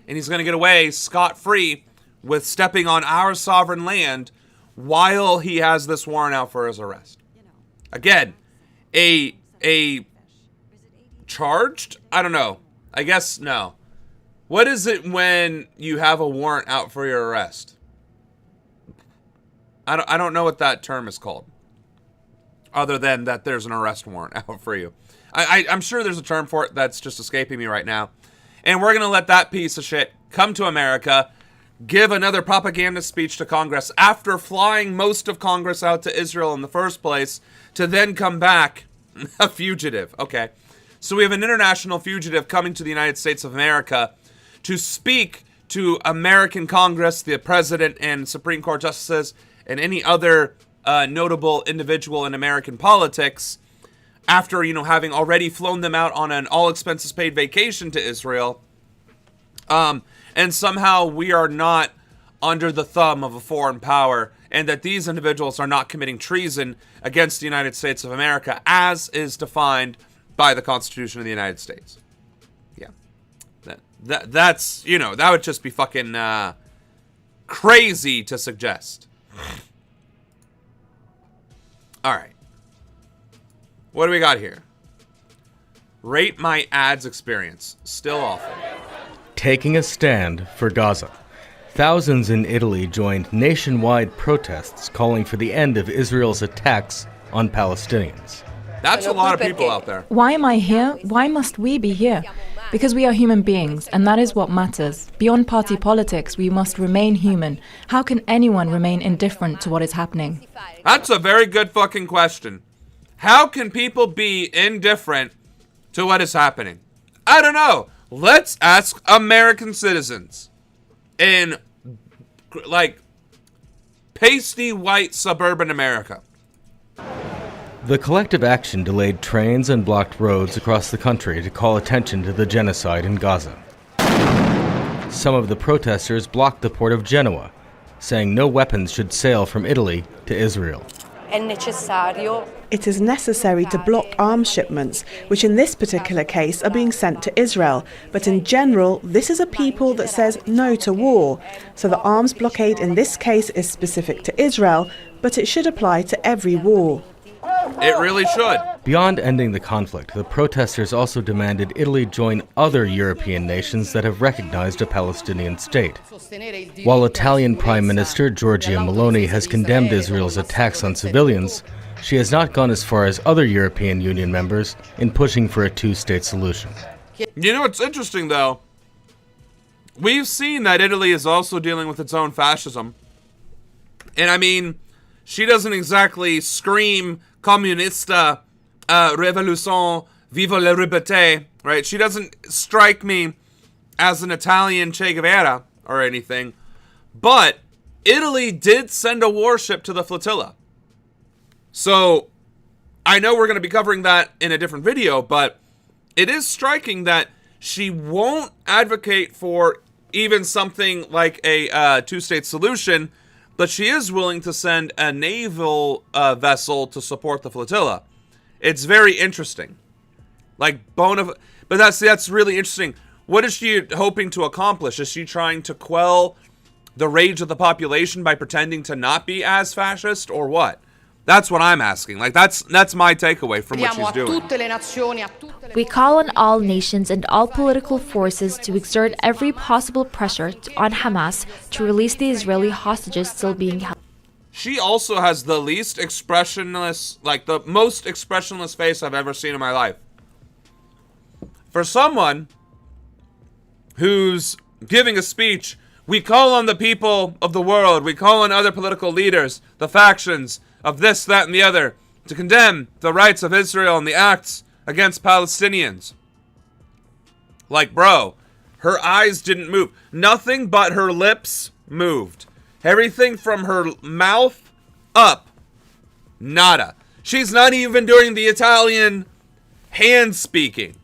And he's going to get away scot-free with stepping on our sovereign land while he has this warrant out for his arrest. Again, a charged? I don't know. I guess no. What is it when you have a warrant out for your arrest? I don't know what that term is called, other than that there's an arrest warrant out for you. I'm sure there's a term for it that's just escaping me right now. And we're going to let that piece of shit come to America, give another propaganda speech to Congress after flying most of Congress out to Israel in the first place, to then come back a fugitive. Okay. So we have an international fugitive coming to the United States of America to speak to American Congress, the president and Supreme Court justices, and any other notable individual in American politics after, having already flown them out on an all-expenses-paid vacation to Israel. And somehow we are not under the thumb of a foreign power and that these individuals are not committing treason against the United States of America as is defined by the Constitution of the United States. Yeah. That's, you know, that would just be fucking crazy to suggest. All right. What do we got here? Rate my ads experience. Still awful. Taking a stand for Gaza. Thousands in Italy joined nationwide protests calling for the end of Israel's attacks on Palestinians. That's a lot of people out there. Why am I here? Why must we be here? Because we are human beings, and that is what matters. Beyond party politics, we must remain human. How can anyone remain indifferent to what is happening? That's a very good fucking question. How can people be indifferent to what is happening? I don't know. Let's ask American citizens in, like, pasty white suburban America. The collective action delayed trains and blocked roads across the country to call attention to the genocide in Gaza. Some of the protesters blocked the port of Genoa, saying no weapons should sail from Italy to Israel. It is necessary to block arms shipments, which in this particular case are being sent to Israel. But in general, this is a people that says no to war. So the arms blockade in this case is specific to Israel, but it should apply to every war. It really should. Beyond ending the conflict, the protesters also demanded Italy join other European nations that have recognized a Palestinian state. While Italian Prime Minister Giorgia Meloni has condemned Israel's attacks on civilians, she has not gone as far as other European Union members in pushing for a two-state solution. You know what's interesting, though? We've seen that Italy is also dealing with its own fascism. And I mean, she doesn't exactly scream Comunista, Revolution, Viva la Liberté, right? She doesn't strike me as an Italian Che Guevara or anything. But Italy did send a warship to the flotilla. So I know we're going to be covering that in a different video, but it is striking that she won't advocate for even something like a two-state solution, but she is willing to send a naval vessel to support the flotilla. It's very interesting. Like, but that's really interesting. What is she hoping to accomplish? Is she trying to quell the rage of the population by pretending to not be as fascist, or what? That's what I'm asking. Like, that's my takeaway from what she's doing. We call on all nations and all political forces to exert every possible pressure on Hamas to release the Israeli hostages still being held. She also has the least expressionless, like the most expressionless face I've ever seen in my life. For someone who's giving a speech, we call on the people of the world, we call on other political leaders, the factions of this, that, and the other, to condemn the rights of Israel and the acts against Palestinians. Like, bro, her eyes didn't move. Nothing but her lips moved. Everything from her mouth up, nada. She's not even doing the Italian hand speaking.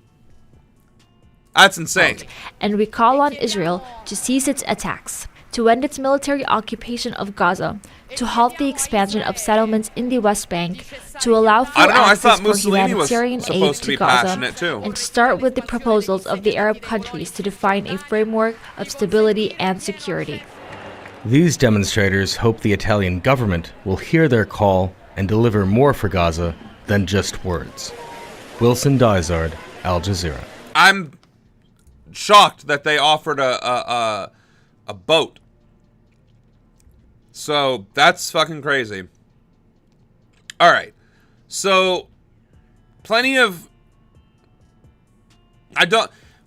That's insane. And we call on Israel to cease its attacks, to end its military occupation of Gaza, to halt the expansion of settlements in the West Bank, to allow full access for humanitarian aid to Gaza, and to start with the proposals of the Arab countries to define a framework of stability and security. These demonstrators hope the Italian government will hear their call and deliver more for Gaza than just words. Wilson Dysart, Al Jazeera. I'm shocked that they offered a boat. So that's fucking crazy. All right. So plenty of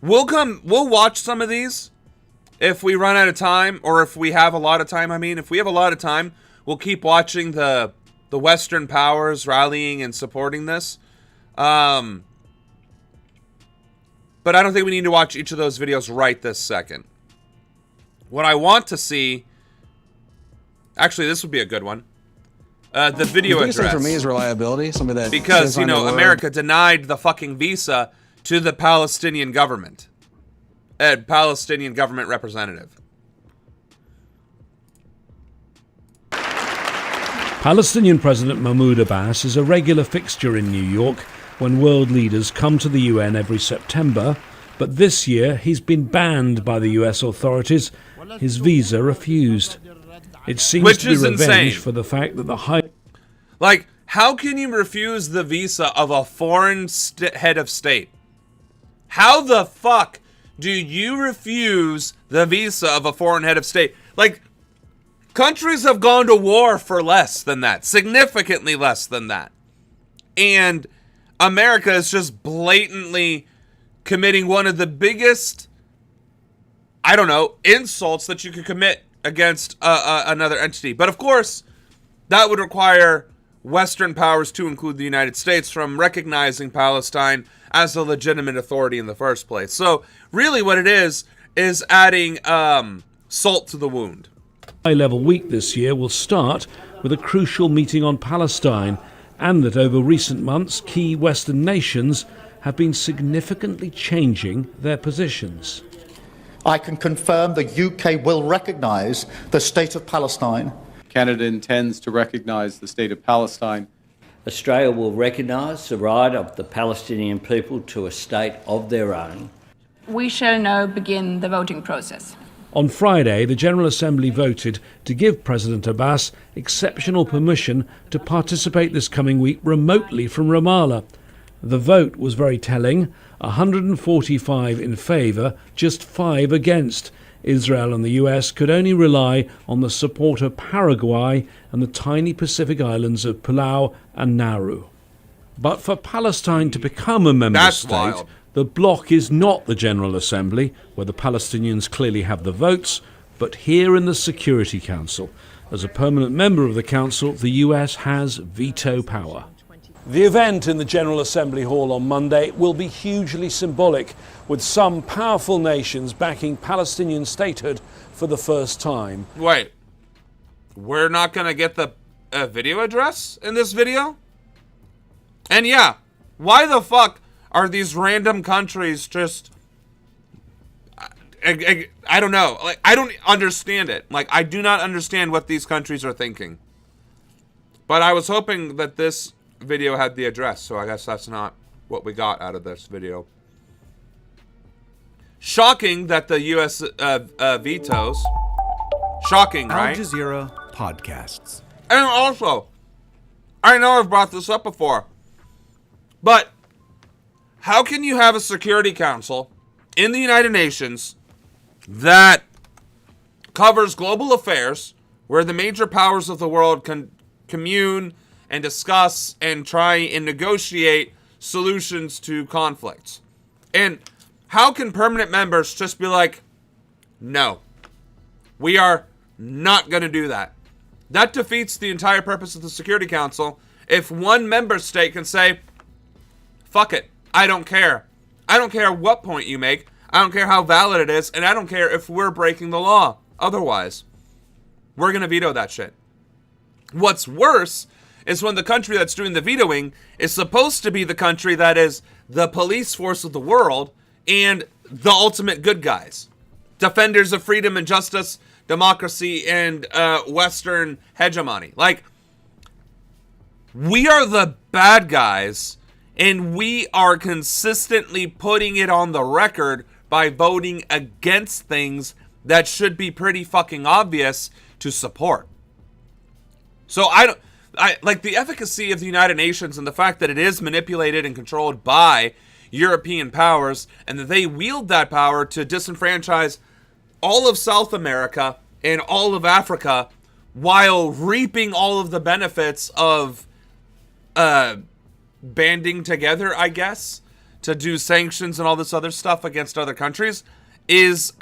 we'll watch some of these if we run out of time, or if we have a lot of time. I mean, if we have a lot of time, we'll keep watching the Western powers rallying and supporting this. But I don't think we need to watch each of those videos right this second. What I want to see, actually, this would be a good one. The video address. The biggest thing for me is reliability. Something that because, you know, America denied the fucking visa to the Palestinian government. Palestinian government representative. Palestinian President Mahmoud Abbas is a regular fixture in New York when world leaders come to the UN every September, but this year he's been banned by the US authorities, his visa refused. It seems to be revenge for the fact that the high... Like, how can you refuse the visa of a foreign head of state? How the fuck do you refuse the visa of a foreign head of state? Like, countries have gone to war for less than that, significantly less than that. And America is just blatantly committing one of the biggest, I don't know, insults that you could commit against another entity. But of course, that would require Western powers, to include the United States, from recognizing Palestine as a legitimate authority in the first place. So really what it is adding salt to the wound. High-level week this year will start with a crucial meeting on Palestine, and that over recent months, key Western nations have been significantly changing their positions. I can confirm the UK will recognise the state of Palestine. Canada intends to recognise the state of Palestine. Australia will recognise the right of the Palestinian people to a state of their own. We shall now begin the voting process. On Friday, the General Assembly voted to give President Abbas exceptional permission to participate this coming week remotely from Ramallah. The vote was very telling, 145 in favour, just 5 against. Israel and the US could only rely on the support of Paraguay and the tiny Pacific islands of Palau and Nauru. But for Palestine to become a member state, the bloc is not the General Assembly, where the Palestinians clearly have the votes, but here in the Security Council. As a permanent member of the Council, the US has veto power. The event in the General Assembly Hall on Monday will be hugely symbolic, with some powerful nations backing Palestinian statehood for the first time. Wait, we're not going to get the video address in this video? And yeah, why the fuck are these random countries just... I don't know. Like, I don't understand it. Like, I do not understand what these countries are thinking. But I was hoping that this video had the address, so I guess that's not what we got out of this video. Shocking that the U.S. vetoes. Shocking, right? Al Jazeera podcasts. And also, I know I've brought this up before, but how can you have a Security Council in the United Nations that covers global affairs, where the major powers of the world can commune and discuss and try and negotiate solutions to conflicts? And how can permanent members just be like, no, we are not going to do that? That defeats the entire purpose of the Security Council if one member state can say, fuck it, I don't care. I don't care what point you make. I don't care how valid it is, and I don't care if we're breaking the law. Otherwise, we're going to veto that shit. What's worse is when the country that's doing the vetoing is supposed to be the country that is the police force of the world and the ultimate good guys. Defenders of freedom and justice, democracy, and Western hegemony. Like, we are the bad guys, and we are consistently putting it on the record by voting against things that should be pretty fucking obvious to support. So I like the efficacy of the United Nations and the fact that it is manipulated and controlled by European powers, and that they wield that power to disenfranchise all of South America and all of Africa while reaping all of the benefits of banding together, I guess, to do sanctions and all this other stuff against other countries, is,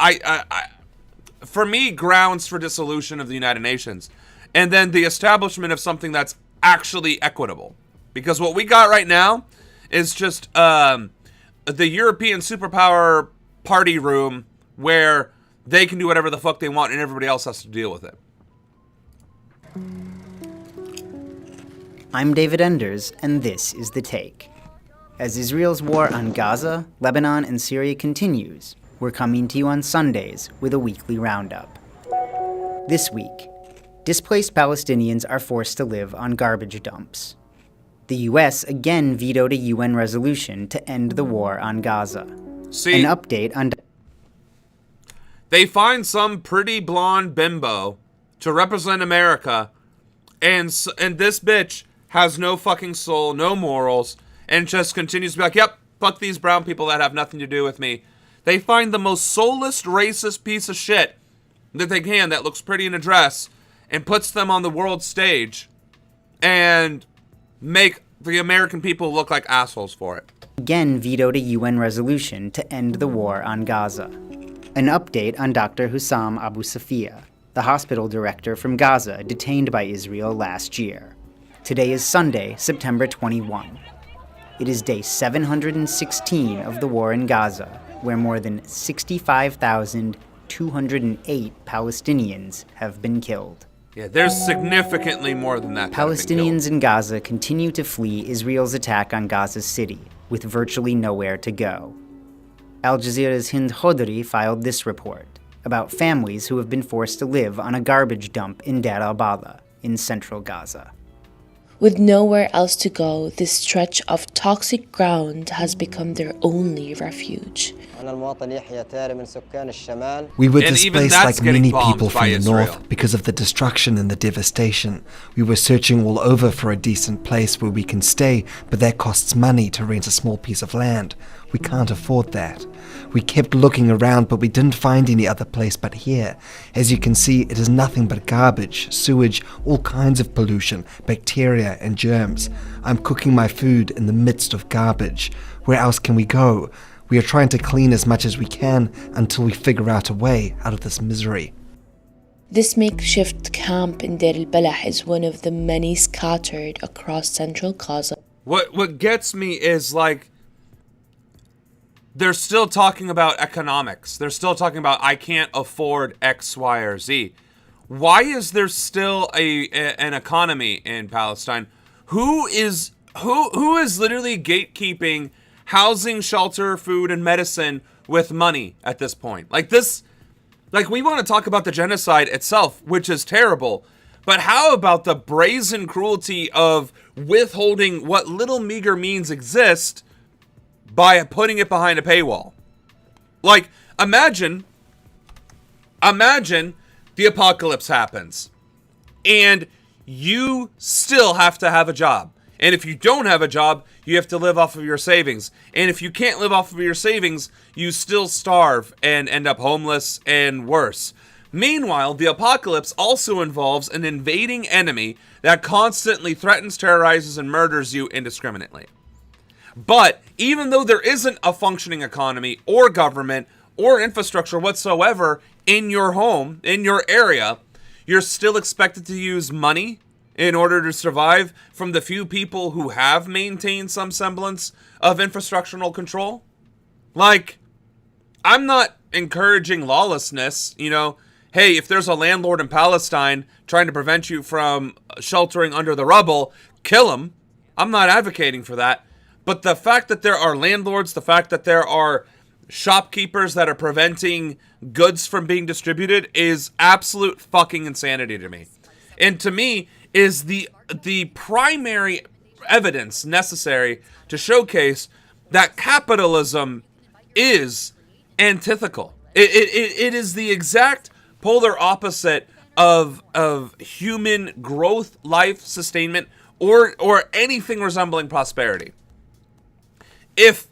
for me, grounds for dissolution of the United Nations. And then the establishment of something that's actually equitable. Because what we got right now is just the European superpower party room where they can do whatever the fuck they want and everybody else has to deal with it. I'm David Enders, and this is The Take. As Israel's war on Gaza, Lebanon, and Syria continues, we're coming to you on Sundays with a weekly roundup. This week, displaced Palestinians are forced to live on garbage dumps. The U.S. again vetoed a UN resolution to end the war on Gaza. See, an update on... They find some pretty blonde bimbo to represent America, and this bitch has no fucking soul, no morals, and just continues to be like, yep, fuck these brown people that have nothing to do with me. They find the most soulless, racist piece of shit that they can that looks pretty in a dress and puts them on the world stage and make the American people look like assholes for it. Again vetoed a UN resolution to end the war on Gaza. An update on Dr. Hussam Abu Safia, the hospital director from Gaza detained by Israel last year. Today is Sunday, September 21. It is day 716 of the war in Gaza, where more than 65,208 Palestinians have been killed. Yeah, there's significantly more than that. Palestinians in Gaza continue to flee Israel's attack on Gaza City, with virtually nowhere to go. Al Jazeera's Hind Khodri filed this report about families who have been forced to live on a garbage dump in Deir al-Balah in central Gaza. With nowhere else to go, this stretch of toxic ground has become their only refuge. We were displaced like many people from the north because of the destruction and the devastation. We were searching all over for a decent place where we can stay, but that costs money to rent a small piece of land. We can't afford that. We kept looking around, but we didn't find any other place but here. As you can see, it is nothing but garbage, sewage, all kinds of pollution, bacteria and germs. I'm cooking my food in the midst of garbage. Where else can we go? We are trying to clean as much as we can until we figure out a way out of this misery. This makeshift camp in Deir al-Balah is one of the many scattered across central Gaza. What gets me is, like, they're still talking about economics. They're still talking about, I can't afford X, Y, or Z. Why is there still an economy in Palestine? Who is literally gatekeeping housing, shelter, food, and medicine with money at this point? Like this, like, we want to talk about the genocide itself, which is terrible. But how about the brazen cruelty of withholding what little meager means exist by putting it behind a paywall? Like, imagine the apocalypse happens and you still have to have a job. And if you don't have a job, you have to live off of your savings. And if you can't live off of your savings, you still starve and end up homeless and worse. Meanwhile, the apocalypse also involves an invading enemy that constantly threatens, terrorizes, and murders you indiscriminately. But even though there isn't a functioning economy or government or infrastructure whatsoever in your home, in your area, you're still expected to use money in order to survive from the few people who have maintained some semblance of infrastructural control. Like, I'm not encouraging lawlessness, you know. Hey, if there's a landlord in Palestine trying to prevent you from sheltering under the rubble, kill him. I'm not advocating for that. But the fact that there are landlords, the fact that there are shopkeepers that are preventing goods from being distributed is absolute fucking insanity to me. And to me, is the primary evidence necessary to showcase that capitalism is antithetical. It is the exact polar opposite of human growth, life, sustainment, or anything resembling prosperity. If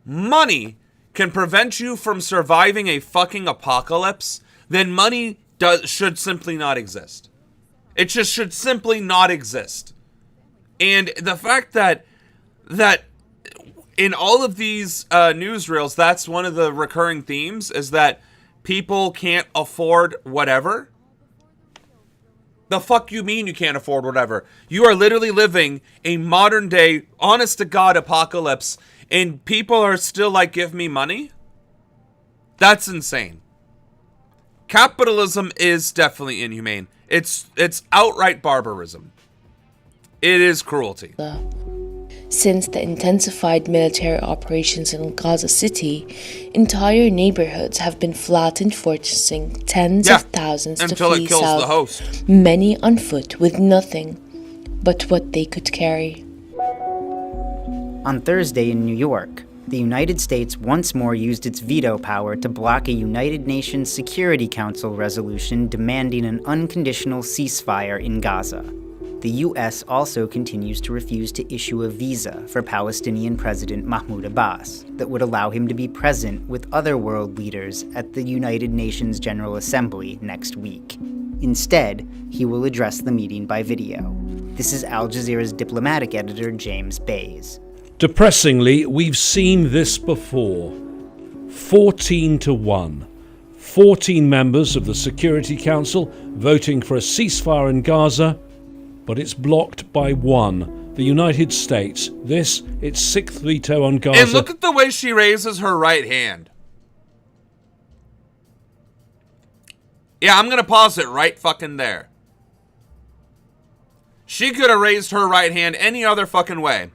money can prevent you from surviving a fucking apocalypse, then money should simply not exist. It just should simply not exist. And the fact that in all of these newsreels, that's one of the recurring themes, is that people can't afford whatever. The fuck you mean you can't afford whatever? You are literally living a modern day, honest to God apocalypse, and people are still like, give me money? That's insane. Capitalism is definitely inhumane. It's outright barbarism. It is cruelty. Since the intensified military operations in Gaza City, entire neighborhoods have been flattened, forcing tens of thousands thousands until to flee it kills south, the host. many on foot with nothing but what they could carry. On Thursday in New York, the United States once more used its veto power to block a United Nations Security Council resolution demanding an unconditional ceasefire in Gaza. The U.S. also continues to refuse to issue a visa for Palestinian President Mahmoud Abbas that would allow him to be present with other world leaders at the United Nations General Assembly next week. Instead, he will address the meeting by video. This is Al Jazeera's diplomatic editor, James Bays. Depressingly, we've seen this before. 14-1. 14 members of the Security Council voting for a ceasefire in Gaza, but it's blocked by one, the United States. This, its sixth veto on Gaza. And look at the way she raises her right hand. Yeah, I'm going to pause it right fucking there. She could have raised her right hand any other fucking way.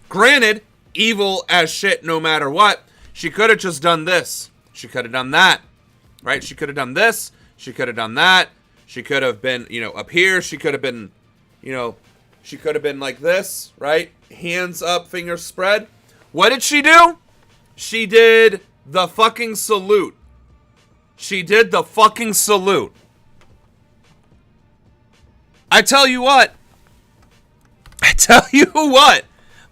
Granted, evil as shit no matter what. She could have just done this. She could have done that. Right? She could have done this. She could have done that. She could have been, up here. She could have been, she could have been like this, right? Hands up, fingers spread. What did she do? She did the fucking salute. She did the fucking salute. I tell you what.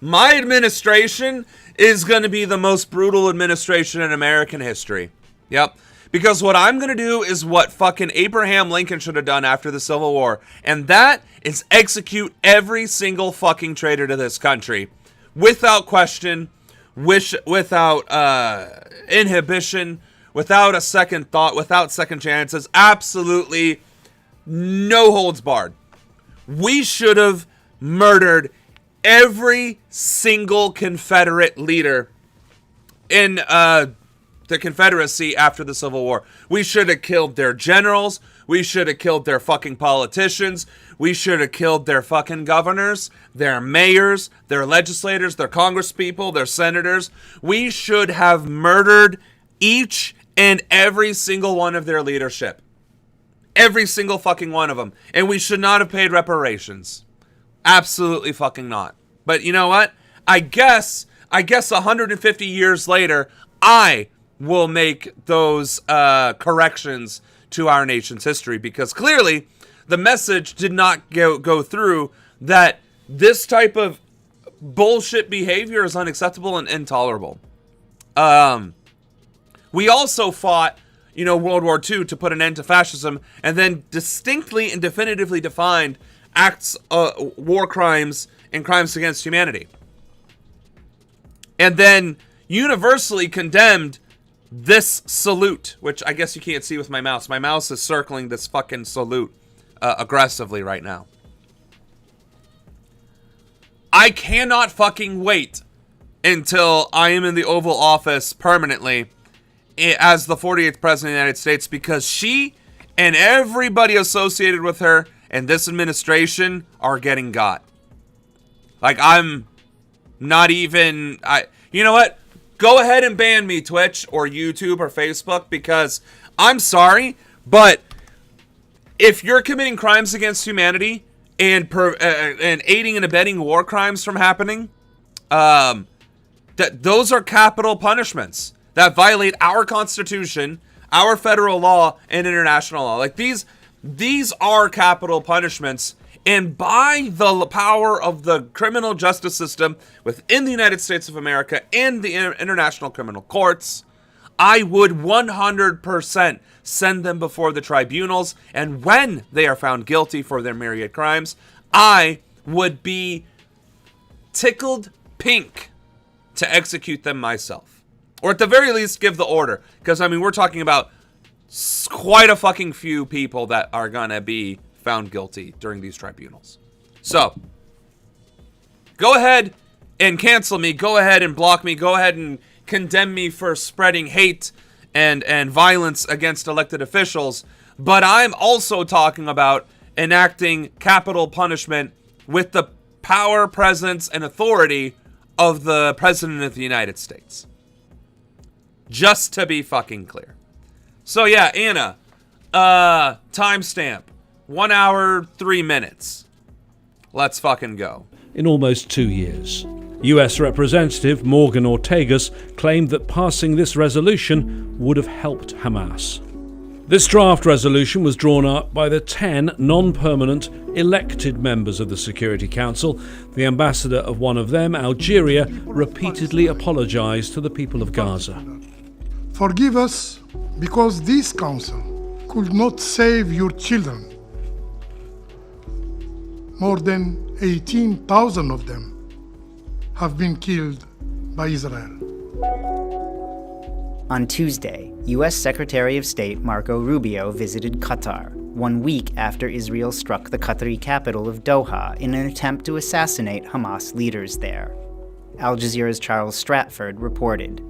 My administration is going to be the most brutal administration in American history. Yep. Because what I'm going to do is what fucking Abraham Lincoln should have done after the Civil War. And that is execute every single fucking traitor to this country. Without question, without inhibition, without a second thought, without second chances. Absolutely no holds barred. We should have murdered every single Confederate leader in the Confederacy after the Civil War. We should have killed their generals. We should have killed their fucking politicians. We should have killed their fucking governors, their mayors, their legislators, their congresspeople, their senators. We should have murdered each and every single one of their leadership. Every single fucking one of them. And we should not have paid reparations. Absolutely fucking not. But you know what? I guess 150 years later, I will make those corrections to our nation's history, because clearly the message did not go through that this type of bullshit behavior is unacceptable and intolerable. We also fought, World War II to put an end to fascism, and then distinctly and definitively defined acts, war crimes, and crimes against humanity. And then universally condemned this salute, which I guess you can't see with my mouse. My mouse is circling this fucking salute aggressively right now. I cannot fucking wait until I am in the Oval Office permanently as the 48th President of the United States, because she and everybody associated with her and this administration are getting got. Like, I'm not even... You know what? Go ahead and ban me, Twitch or YouTube or Facebook, because I'm sorry, but if you're committing crimes against humanity and aiding and abetting war crimes from happening, those are capital punishments that violate our Constitution, our federal law, and international law. Like, these are capital punishments. And by the power of the criminal justice system within the United States of America and the international criminal courts, I would 100% send them before the tribunals. And when they are found guilty for their myriad crimes, I would be tickled pink to execute them myself. Or at the very least, give the order. Because, we're talking about quite a fucking few people that are going to be found guilty during these tribunals. So, go ahead and cancel me. Go ahead and block me. Go ahead and condemn me for spreading hate and violence against elected officials. But I'm also talking about enacting capital punishment with the power, presence, and authority of the President of the United States. Just to be fucking clear. So yeah, Anna, Timestamp. 1 hour, 3 minutes. Let's fucking go. In almost 2 years. US Representative Morgan Ortagus claimed that passing this resolution would have helped Hamas. This draft resolution was drawn up by the 10 non-permanent elected members of the Security Council. The ambassador of one of them, Algeria, repeatedly apologized to the people of Gaza. Forgive us because this council could not save your children. More than 18,000 of them have been killed by Israel. On Tuesday, U.S. Secretary of State Marco Rubio visited Qatar, 1 week after Israel struck the Qatari capital of Doha in an attempt to assassinate Hamas leaders there. Al Jazeera's Charles Stratford reported.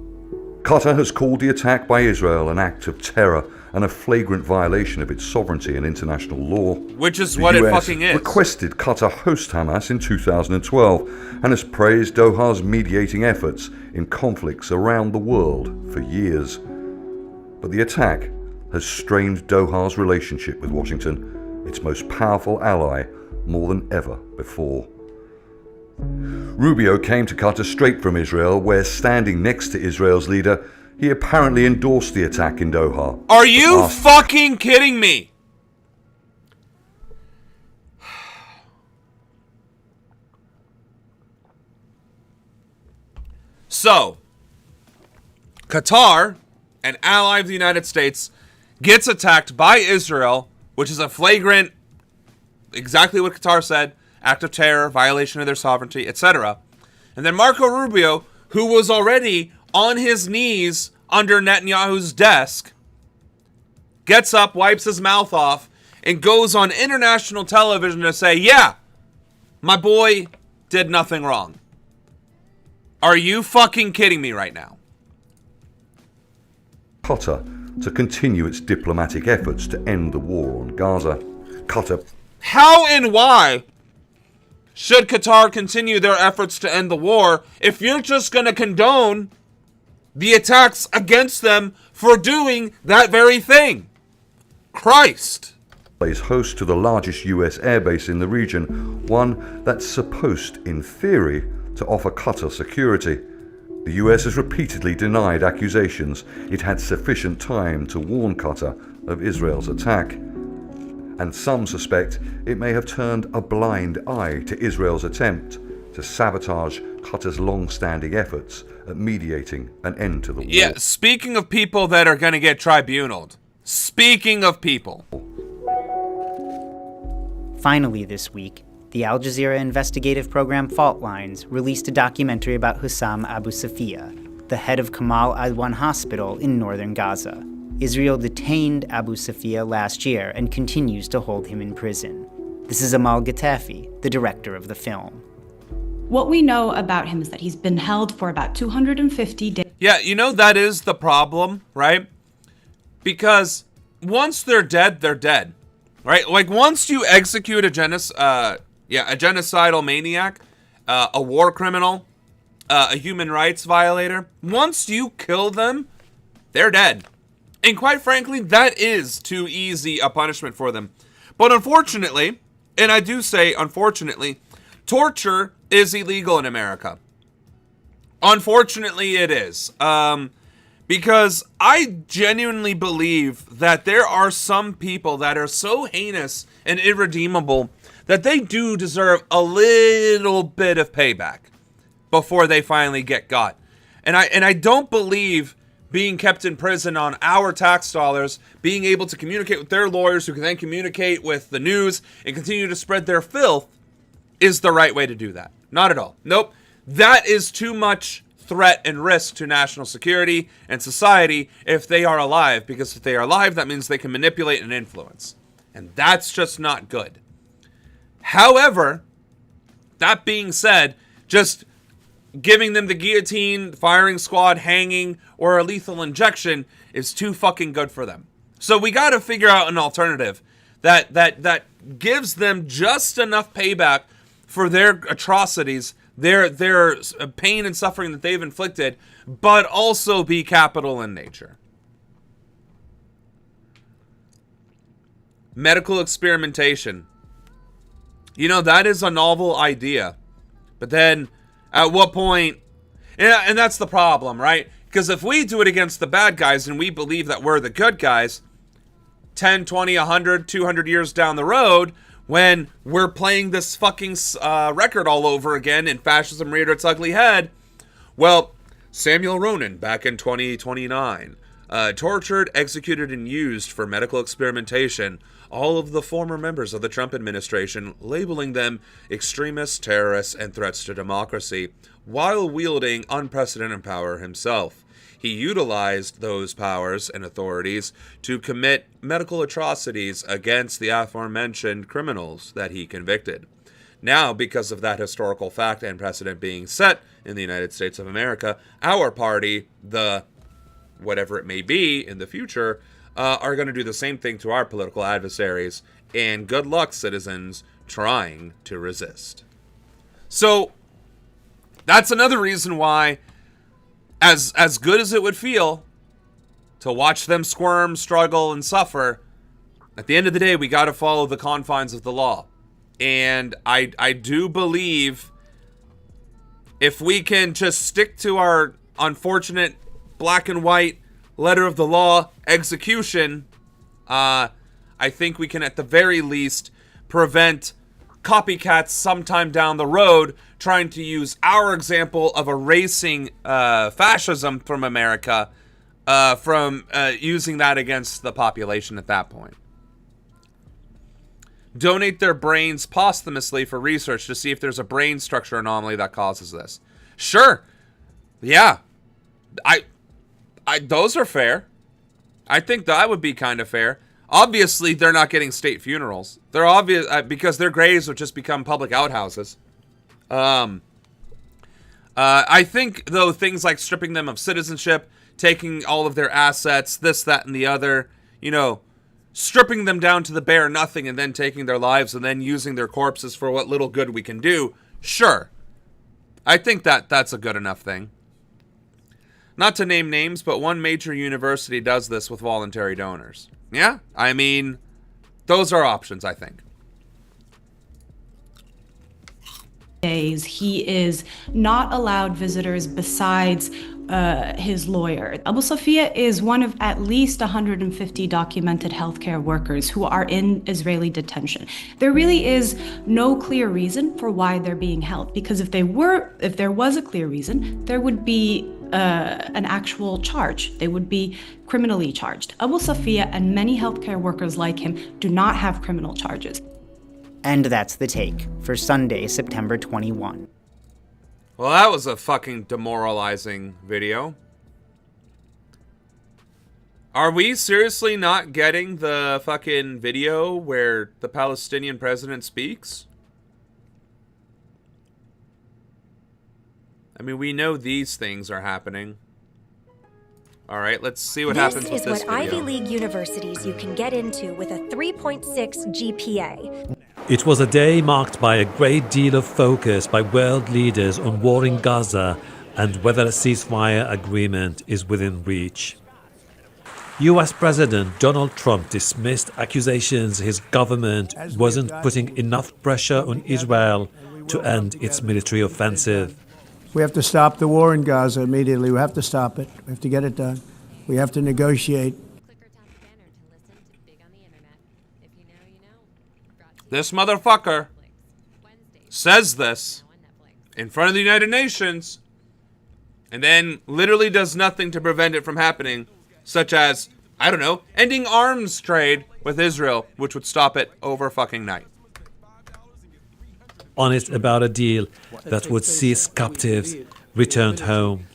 Qatar has called the attack by Israel an act of terror and a flagrant violation of its sovereignty and international law. Which is what it fucking is. Requested Qatar host Hamas in 2012 and has praised Doha's mediating efforts in conflicts around the world for years. But the attack has strained Doha's relationship with Washington, its most powerful ally, more than ever before. Rubio came to Qatar straight from Israel, where standing next to Israel's leader, he apparently endorsed the attack in Doha. Are you fucking kidding me? So, Qatar, an ally of the United States, gets attacked by Israel, which is a flagrant, exactly what Qatar said, act of terror, violation of their sovereignty, etc. And then Marco Rubio, who was already on his knees under Netanyahu's desk, gets up, wipes his mouth off, and goes on international television to say, yeah, my boy did nothing wrong. Are you fucking kidding me right now? Qatar to continue its diplomatic efforts to end the war on Gaza. Qatar. How and why should Qatar continue their efforts to end the war if you're just going to condone the attacks against them for doing that very thing? Christ. Plays host to the largest US airbase in the region, one that's supposed, in theory, to offer Qatar security. The US has repeatedly denied accusations it had sufficient time to warn Qatar of Israel's attack. And some suspect it may have turned a blind eye to Israel's attempt to sabotage Qatar's long-standing efforts at mediating an end to the war. Yeah, speaking of people that are going to get tribunaled. Speaking of people. Finally this week, the Al Jazeera investigative program Fault Lines released a documentary about Hussam Abu Safia, the head of Kamal Adwan Hospital in northern Gaza. Israel detained Abu Safia last year and continues to hold him in prison. This is Amal Gatafi, the director of the film. What we know about him is that he's been held for about 250 days. Yeah, you know that is the problem, right? Because once they're dead, right? Like once you execute a genocidal maniac, a war criminal, a human rights violator, once you kill them, they're dead. And quite frankly, that is too easy a punishment for them. But unfortunately, and I do say unfortunately, torture is illegal in America. Unfortunately, it is. Because I genuinely believe that there are some people that are so heinous and irredeemable that they do deserve a little bit of payback before they finally get got. And I don't believe being kept in prison on our tax dollars, being able to communicate with their lawyers who can then communicate with the news and continue to spread their filth is the right way to do that. Not at all. Nope. That is too much threat and risk to national security and society if they are alive, because if they are alive, that means they can manipulate and influence. And that's just not good. However, that being said, just giving them the guillotine, firing squad, hanging, or a lethal injection is too fucking good for them. So we got to figure out an alternative that gives them just enough payback for their atrocities, their pain and suffering that they've inflicted, but also be capital in nature. medical experimentation. You know, that is a novel idea. But then, at what point... And that's the problem, right? Because if we do it against the bad guys and we believe that we're the good guys, 10, 20, 100, 200 years down the road, when we're playing this fucking record all over again and fascism reared its ugly head, well, Samuel Ronan, back in 2029, tortured, executed, and used for medical experimentation all of the former members of the Trump administration, labeling them extremists, terrorists, and threats to democracy, while wielding unprecedented power himself. He utilized those powers and authorities to commit medical atrocities against the aforementioned criminals that he convicted. Now, because of that historical fact and precedent being set in the United States of America, our party, the whatever it may be in the future, are going to do the same thing to our political adversaries. And good luck, citizens, trying to resist. So, that's another reason why, as good as it would feel to watch them squirm, struggle, and suffer, at the end of the day, we got to follow the confines of the law. And I do believe if we can just stick to our unfortunate black and white letter of the law execution, I think we can at the very least prevent copycats sometime down the road trying to use our example of erasing fascism from America from using that against the population at that point. Donate their brains posthumously for research to see if there's a brain structure anomaly that causes this. Sure. Yeah. I those are fair. I think that would be kind of fair. Obviously, they're not getting state funerals. They're obvious because their graves would just become public outhouses. I think, though, things like stripping them of citizenship, taking all of their assets, this, that, and the other, you know, stripping them down to the bare nothing and then taking their lives and then using their corpses for what little good we can do, sure. I think that's a good enough thing. Not to name names, but one major university does this with voluntary donors. Yeah, I mean, those are options, I think. He is not allowed visitors besides his lawyer. Abu Safia is one of at least 150 documented healthcare workers who are in Israeli detention. There really is no clear reason for why they're being held, because if there was a clear reason, there would be an actual charge. They would be criminally charged. Abu Safia and many healthcare workers like him do not have criminal charges. And that's The Take for Sunday, September 21. Well, that was a fucking demoralizing video. Are we seriously not getting the fucking video where the Palestinian president speaks? I mean, we know these things are happening. All right, let's see what happens with this video. This is what Ivy League universities you can get into with a 3.6 GPA. It was a day marked by a great deal of focus by world leaders on war in Gaza and whether a ceasefire agreement is within reach. US President Donald Trump dismissed accusations his government wasn't putting enough pressure on Israel to end its military offensive. We have to stop the war in Gaza immediately. We have to stop it. We have to get it done. We have to negotiate. This motherfucker says this in front of the United Nations and then literally does nothing to prevent it from happening, such as, I don't know, ending arms trade with Israel, which would stop it over fucking night. Honest about a deal that would see its captives returned home.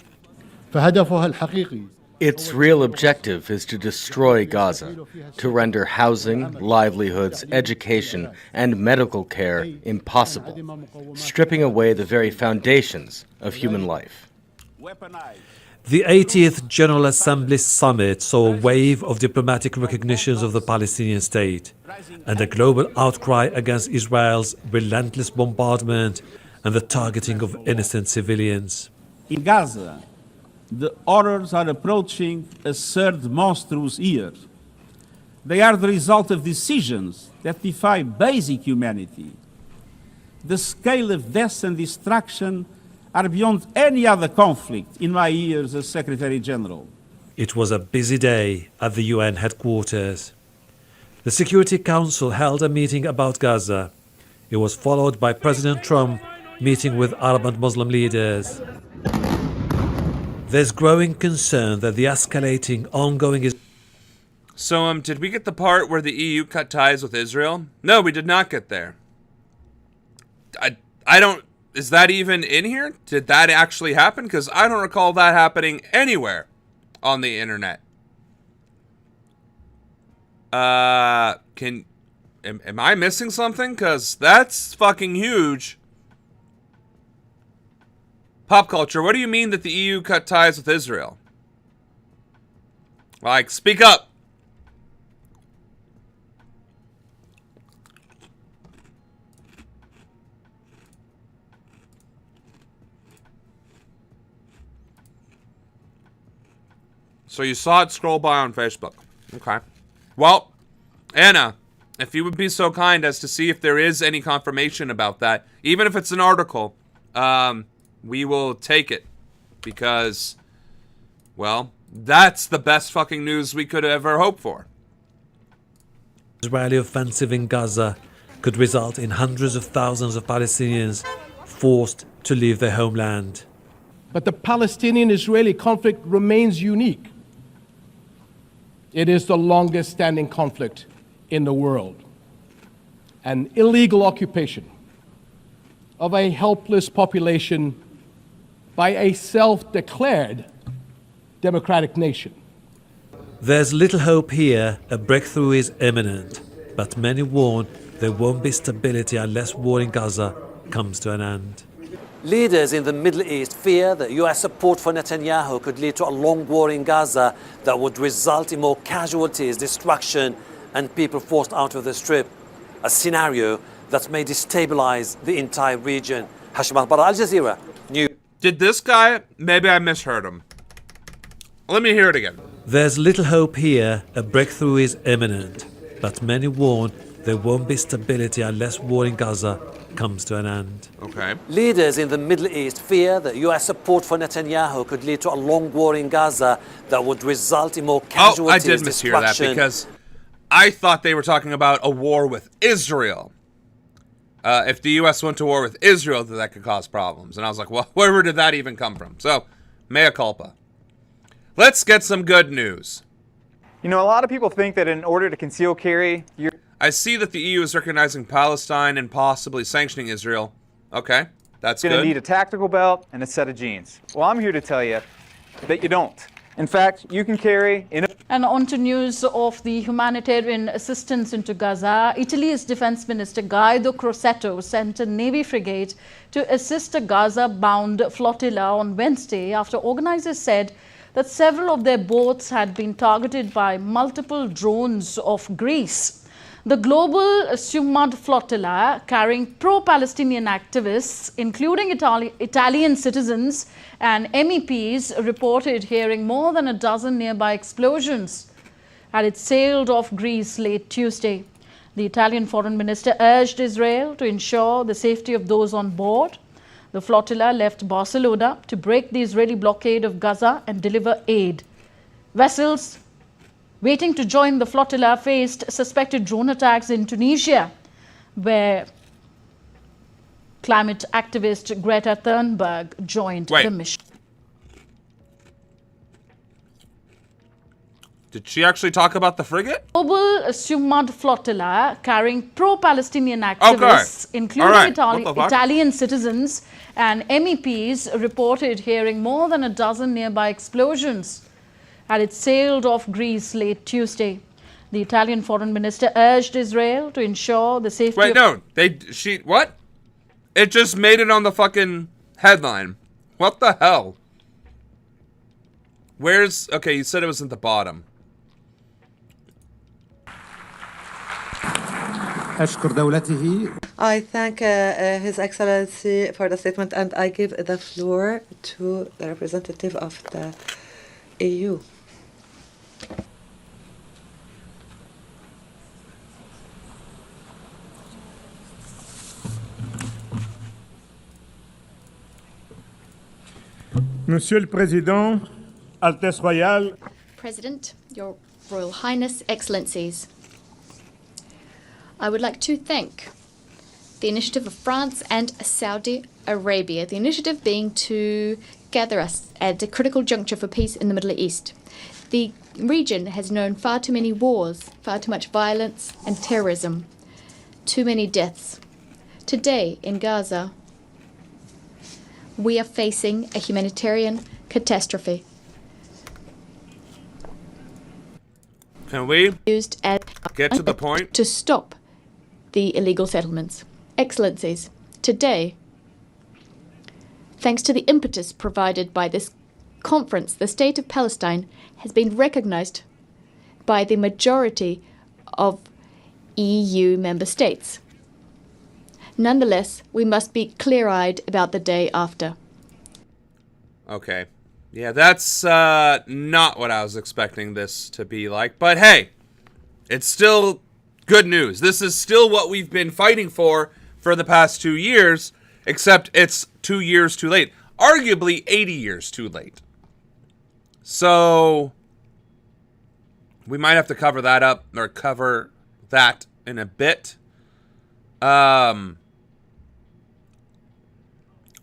Its real objective is to destroy Gaza, to render housing, livelihoods, education, and medical care impossible, stripping away the very foundations of human life. The 80th General Assembly Summit saw a wave of diplomatic recognitions of the Palestinian state and a global outcry against Israel's relentless bombardment and the targeting of innocent civilians. In Gaza, the horrors are approaching a third monstrous year. They are the result of decisions that defy basic humanity. The scale of deaths and destruction are beyond any other conflict in my years as Secretary General. It was a busy day at the UN headquarters. The Security Council held a meeting about Gaza. It was followed by President Trump meeting with Arab and Muslim leaders. There's growing concern that the escalating, ongoing... So, did we get the part where the EU cut ties with Israel? No, we did not get there. I don't... Is that even in here? Did that actually happen? Because I don't recall that happening anywhere on the internet. Am I missing something? Because that's fucking huge. Pop culture, what do you mean that the EU cut ties with Israel? Like, speak up. So you saw it scroll by on Facebook. Okay. Well, Anna, if you would be so kind as to see if there is any confirmation about that, even if it's an article, we will take it. Because, well, that's the best fucking news we could ever hope for. Israeli offensive in Gaza could result in hundreds of thousands of Palestinians forced to leave their homeland. But the Palestinian-Israeli conflict remains unique. It is the longest standing conflict in the world. An illegal occupation of a helpless population by a self-declared democratic nation. There's little hope here. A breakthrough is imminent, but many warn there won't be stability unless war in Gaza comes to an end. Leaders in the Middle East fear that US support for Netanyahu could lead to a long war in Gaza that would result in more casualties, destruction, and people forced out of the Strip. A scenario that may destabilize the entire region. Hashim Al-Bara, Al Jazeera. Did this guy? Maybe I misheard him. Let me hear it again. There's little hope here. A breakthrough is imminent, but many warn there won't be stability unless war in Gaza comes to an end. Okay. Leaders in the Middle East fear that US support for Netanyahu could lead to a long war in Gaza that would result in more casualties. I did mishear that because I thought they were talking about a war with Israel. If the US went to war with Israel, that could cause problems. And I was like, well, where did that even come from? So, mea culpa. Let's get some good news. You know, a lot of people think that in order to conceal carry, I see that the EU is recognizing Palestine and possibly sanctioning Israel. Okay, that's good. You're going to need a tactical belt and a set of jeans. Well, I'm here to tell you that you don't. In fact, you can carry... And on to news of the humanitarian assistance into Gaza. Italy's Defense Minister Guido Crosetto sent a Navy frigate to assist a Gaza-bound flotilla on Wednesday after organizers said that several of their boats had been targeted by multiple drones of Greece. The global Sumud flotilla, carrying pro-Palestinian activists, including Italian citizens and MEPs, reported hearing more than a dozen nearby explosions. Had it sailed off Greece late Tuesday. The Italian foreign minister urged Israel to ensure the safety of those on board. The flotilla left Barcelona to break the Israeli blockade of Gaza and deliver aid. Vessels waiting to join the flotilla faced suspected drone attacks in Tunisia, where climate activist Greta Thunberg joined the mission. Did she actually talk about the frigate? Global Sumud flotilla, carrying pro-Palestinian activists, including Italian citizens and MEPs, reported hearing more than a dozen nearby explosions. Had it sailed off Greece late Tuesday. The Italian foreign minister urged Israel to ensure the safety what? It just made it on the fucking headline. What the hell? Okay, you said it was at the bottom. I thank His Excellency for the statement, and I give the floor to the representative of the EU. Monsieur le Président, Altesse Royale. President, Your Royal Highness, Excellencies. I would like to thank the initiative of France and Saudi Arabia, the initiative being to gather us at a critical juncture for peace in the Middle East. The region has known far too many wars, far too much violence and terrorism, too many deaths. Today in Gaza, we are facing a humanitarian catastrophe. Can we used as get to the point? To stop the illegal settlements. Excellencies, today, thanks to the impetus provided by this conference, the State of Palestine has been recognized by the majority of EU member states. Nonetheless, we must be clear-eyed about the day after. Okay. Yeah, that's not what I was expecting this to be like. But hey, it's still good news. This is still what we've been fighting for the past 2 years, except it's 2 years too late. Arguably 80 years too late. So we might have to cover that up, or cover that in a bit.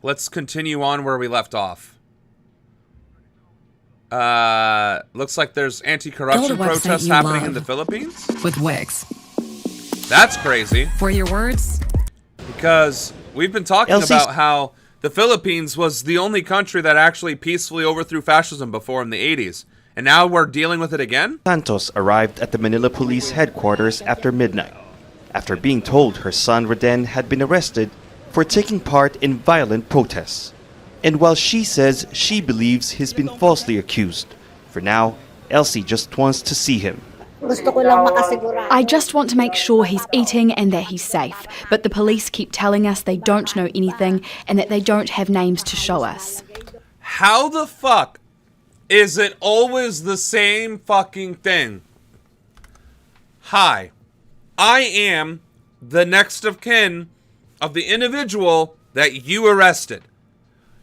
Let's continue on where we left off. Looks like there's anti-corruption protests happening in the Philippines. With Wix. That's crazy. For your words? Because we've been talking about how the Philippines was the only country that actually peacefully overthrew fascism before in the 80s. And now we're dealing with it again? Santos arrived at the Manila Police headquarters after midnight, after being told her son Roden had been arrested for taking part in violent protests. And while she says she believes he's been falsely accused, for now, Elsie just wants to see him. I just want to make sure he's eating and that he's safe, but the police keep telling us they don't know anything and that they don't have names to show us. How the fuck is it always the same fucking thing? Hi, I am the next of kin of the individual that you arrested.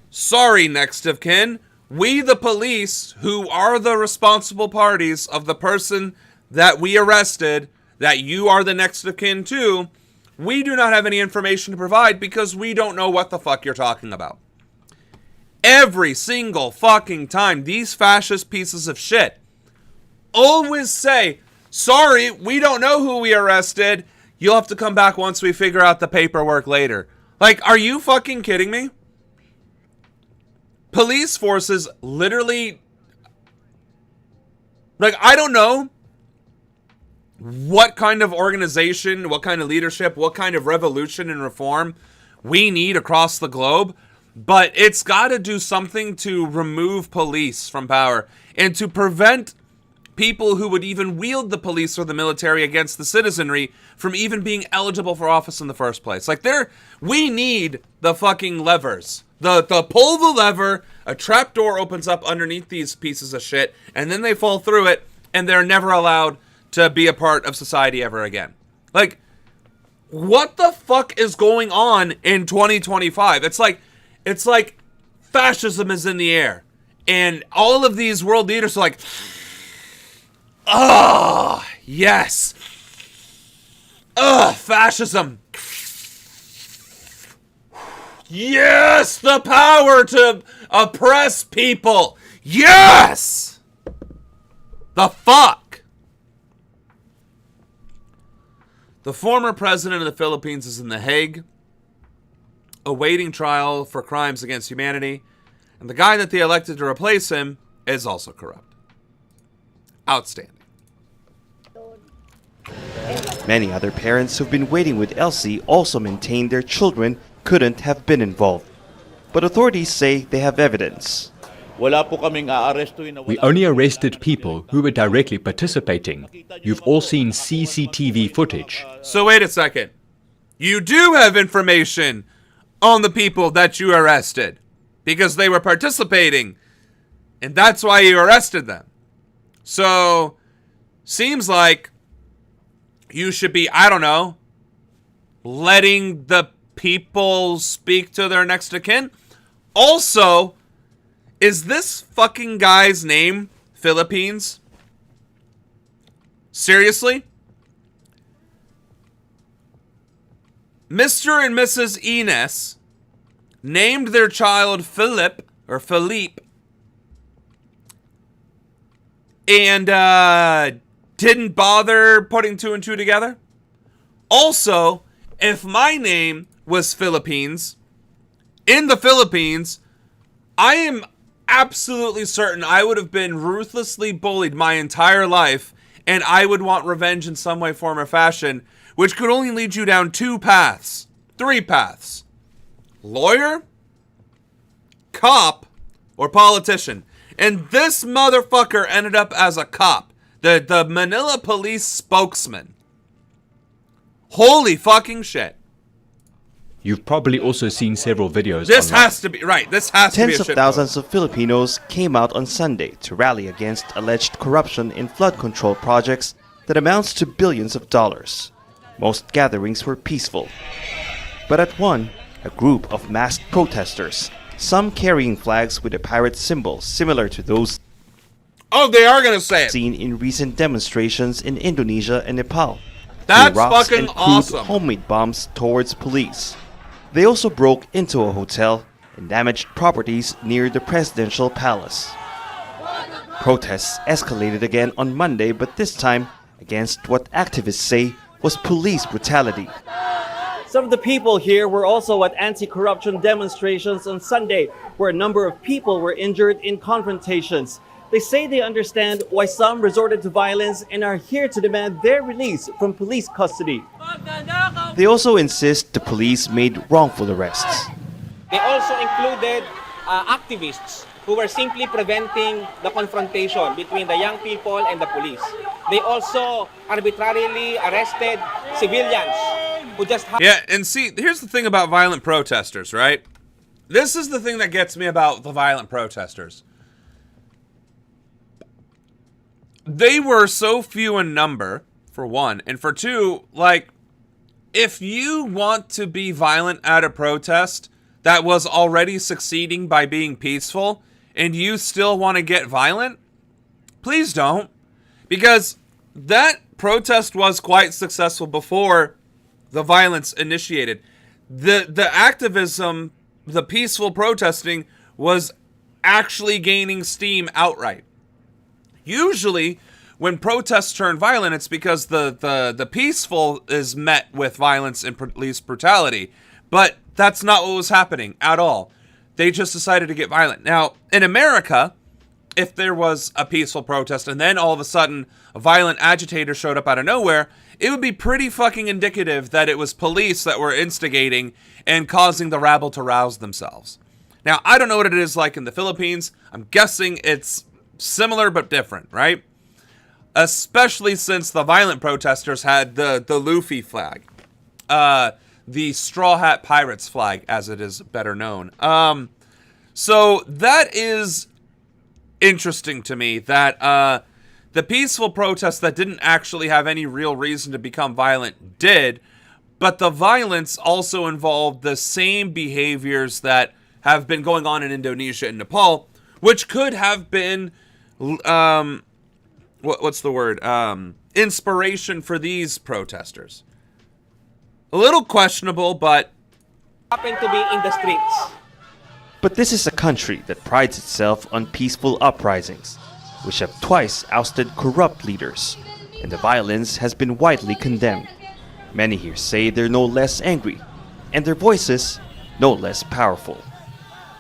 Sorry, next of kin. We, the police, who are the responsible parties of the person that we arrested, that you are the next of kin to, we do not have any information to provide because we don't know what the fuck you're talking about. Every single fucking time, these fascist pieces of shit always say, sorry, we don't know who we arrested. You'll have to come back once we figure out the paperwork later. Like, are you fucking kidding me? Police forces literally, like, I don't know what kind of organization, what kind of leadership, what kind of revolution and reform we need across the globe, but it's got to do something to remove police from power and to prevent people who would even wield the police or the military against the citizenry from even being eligible for office in the first place. Like, we need the fucking levers. The pull the lever, a trapdoor opens up underneath these pieces of shit, and then they fall through it, and they're never allowed to be a part of society ever again. Like, what the fuck is going on in 2025? It's like fascism is in the air, and all of these world leaders are like, oh, yes. Ugh, fascism. Yes, the power to oppress people. Yes! The fuck? The former president of the Philippines is in The Hague, awaiting trial for crimes against humanity, and the guy that they elected to replace him is also corrupt. Outstanding. Many other parents who've been waiting with Elsie also maintain their children couldn't have been involved. But authorities say they have evidence. We only arrested people who were directly participating. You've all seen CCTV footage. So wait a second. You do have information on the people that you arrested because they were participating, and that's why you arrested them. So, seems like you should be, I don't know, letting the people speak to their next of kin. Also, Is this fucking guy's name Philippines? Seriously? Mr. and Mrs. Ines named their child Philip, or Philippe, and didn't bother putting two and two together? Also, if my name was Philippines, in the Philippines, I am absolutely certain I would have been ruthlessly bullied my entire life, and I would want revenge in some way, form, or fashion, which could only lead you down two paths. Three paths. Lawyer, cop, or politician. And this motherfucker ended up as a cop. The Manila police spokesman. Holy fucking shit. You've probably also seen several videos This online. has to be, right, this has to be a Tens of shit thousands of Filipinos came out on Sunday to rally against alleged corruption in flood control projects that amounts to billions of dollars. Most gatherings were peaceful. But at one, a group of masked protesters, some carrying flags with a pirate symbol similar to those they are gonna say it. Seen in recent demonstrations in Indonesia and Nepal. That's threw rocks fucking and crude awesome. homemade bombs towards police. They also broke into a hotel and damaged properties near the presidential palace. Protests escalated again on Monday, but this time against what activists say was police brutality. Some of the people here were also at anti-corruption demonstrations on Sunday, where a number of people were injured in confrontations. They say they understand why some resorted to violence and are here to demand their release from police custody. They also insist the police made wrongful arrests. They also included activists who were simply preventing the confrontation between the young people and the police. They also arbitrarily arrested civilians who just Yeah, and see, here's the thing about violent protesters, right? This is the thing that gets me about the violent protesters. They were so few in number, for one, and for two, like, if you want to be violent at a protest that was already succeeding by being peaceful, and you still want to get violent, please don't. Because that protest was quite successful before the violence initiated. The activism, the peaceful protesting, was actually gaining steam outright. Usually, when protests turn violent, it's because the peaceful is met with violence and police brutality. But that's not what was happening at all. They just decided to get violent. Now, in America, if there was a peaceful protest and then all of a sudden a violent agitator showed up out of nowhere, it would be pretty fucking indicative that it was police that were instigating and causing the rabble to rouse themselves. Now, I don't know what it is like in the Philippines. I'm guessing it's similar but different, right? Especially since the violent protesters had the Luffy flag. The Straw Hat Pirates flag, as it is better known. So that is interesting to me, that the peaceful protests that didn't actually have any real reason to become violent did, but the violence also involved the same behaviors that have been going on in Indonesia and Nepal, which could have been, what's the word? Inspiration for these protesters. A little questionable, but happen to be in the streets. But this is a country that prides itself on peaceful uprisings, which have twice ousted corrupt leaders, and the violence has been widely condemned. Many here say they're no less angry, and their voices no less powerful.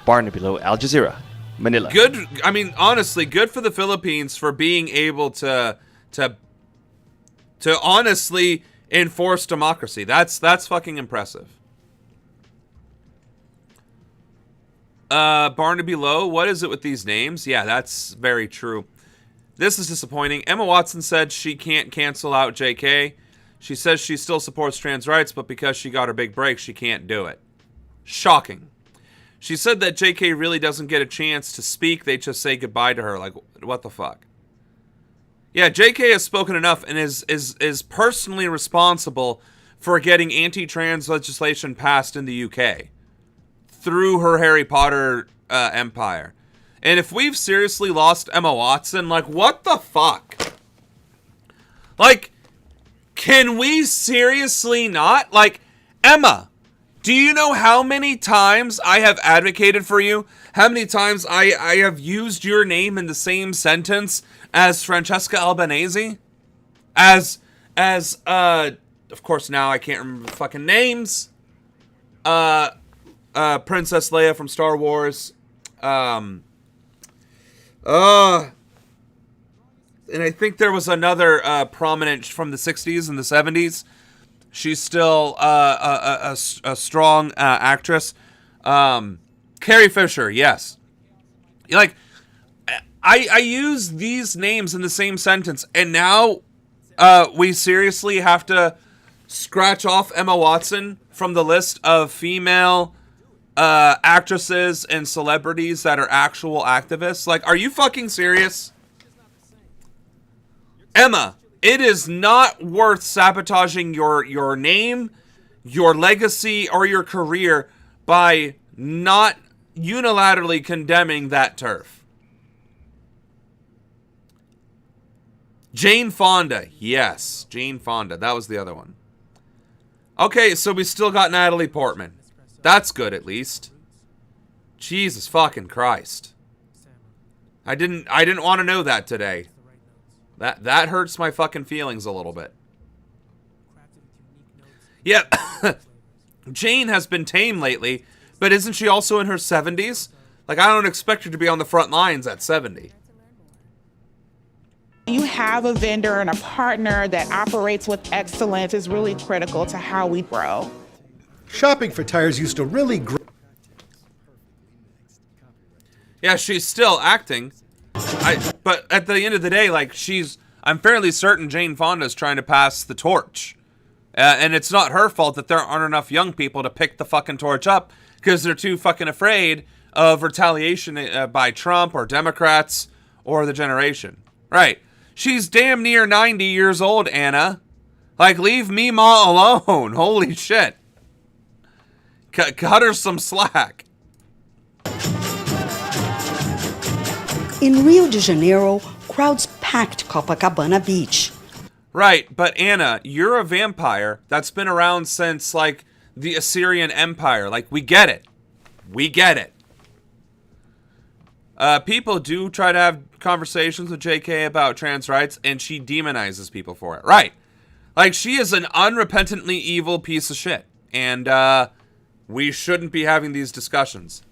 Barnaby Lowe, Al Jazeera, Manila. Good, I mean, honestly, good for the Philippines for being able to honestly enforce democracy. That's fucking impressive. Barnaby Lowe, what is it with these names? Yeah, that's very true. This is disappointing. Emma Watson said she can't cancel out JK. She says she still supports trans rights, but because she got her big break, she can't do it. Shocking. She said that JK really doesn't get a chance to speak. They just say goodbye to her. Like, what the fuck? Yeah, JK has spoken enough and is personally responsible for getting anti-trans legislation passed in the UK through her Harry Potter empire. And if we've seriously lost Emma Watson, like, what the fuck? Like, can we seriously not? Like, Emma, do you know how many times I have advocated for you? How many times I have used your name in the same sentence as Francesca Albanese? As of course now I can't remember the fucking names. Princess Leia from Star Wars. And I think there was another prominent from the 60s and the 70s. She's still a strong actress. Carrie Fisher, yes. Like, I use these names in the same sentence, and now we seriously have to scratch off Emma Watson from the list of female actresses and celebrities that are actual activists. Like, are you fucking serious? Emma, it is not worth sabotaging your name, your legacy, or your career by not unilaterally condemning that turf. Jane Fonda. Yes, Jane Fonda. That was the other one. Okay, so we still got Natalie Portman. That's good, at least. Jesus fucking Christ. I didn't want to know that today. That hurts my fucking feelings a little bit. Yeah, Jane has been tame lately, but isn't she also in her 70s? Like, I don't expect her to be on the front lines at 70. You have a vendor and a partner that operates with excellence is really critical to how we grow. Shopping for tires used to really grow. Yeah, she's still acting. But at the end of the day, like, I'm fairly certain Jane Fonda is trying to pass the torch. And it's not her fault that there aren't enough young people to pick the fucking torch up because they're too fucking afraid of retaliation by Trump or Democrats or the generation. Right. She's damn near 90 years old, Anna. Like, leave Mima alone. Holy shit. Cut her some slack. In Rio de Janeiro, crowds packed Copacabana Beach. Right, but Anna, you're a vampire that's been around since, like, the Assyrian Empire. Like, we get it. We get it. People do try to have conversations with JK about trans rights, and she demonizes people for it. Right. Like, she is an unrepentantly evil piece of shit. And, we shouldn't be having these discussions.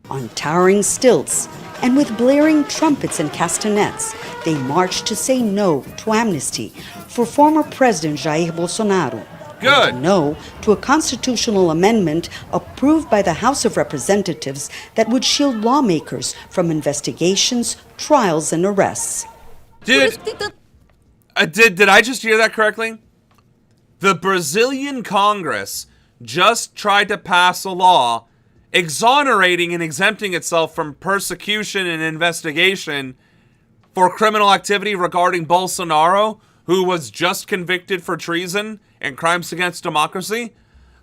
On towering stilts and with blaring trumpets and castanets, they marched to say no to amnesty for former President Jair Bolsonaro. Good. And no to a constitutional amendment approved by the House of Representatives that would shield lawmakers from investigations, trials, and arrests. Did I just hear that correctly? The Brazilian Congress just tried to pass a law exonerating and exempting itself from persecution and investigation for criminal activity regarding Bolsonaro, who was just convicted for treason and crimes against democracy.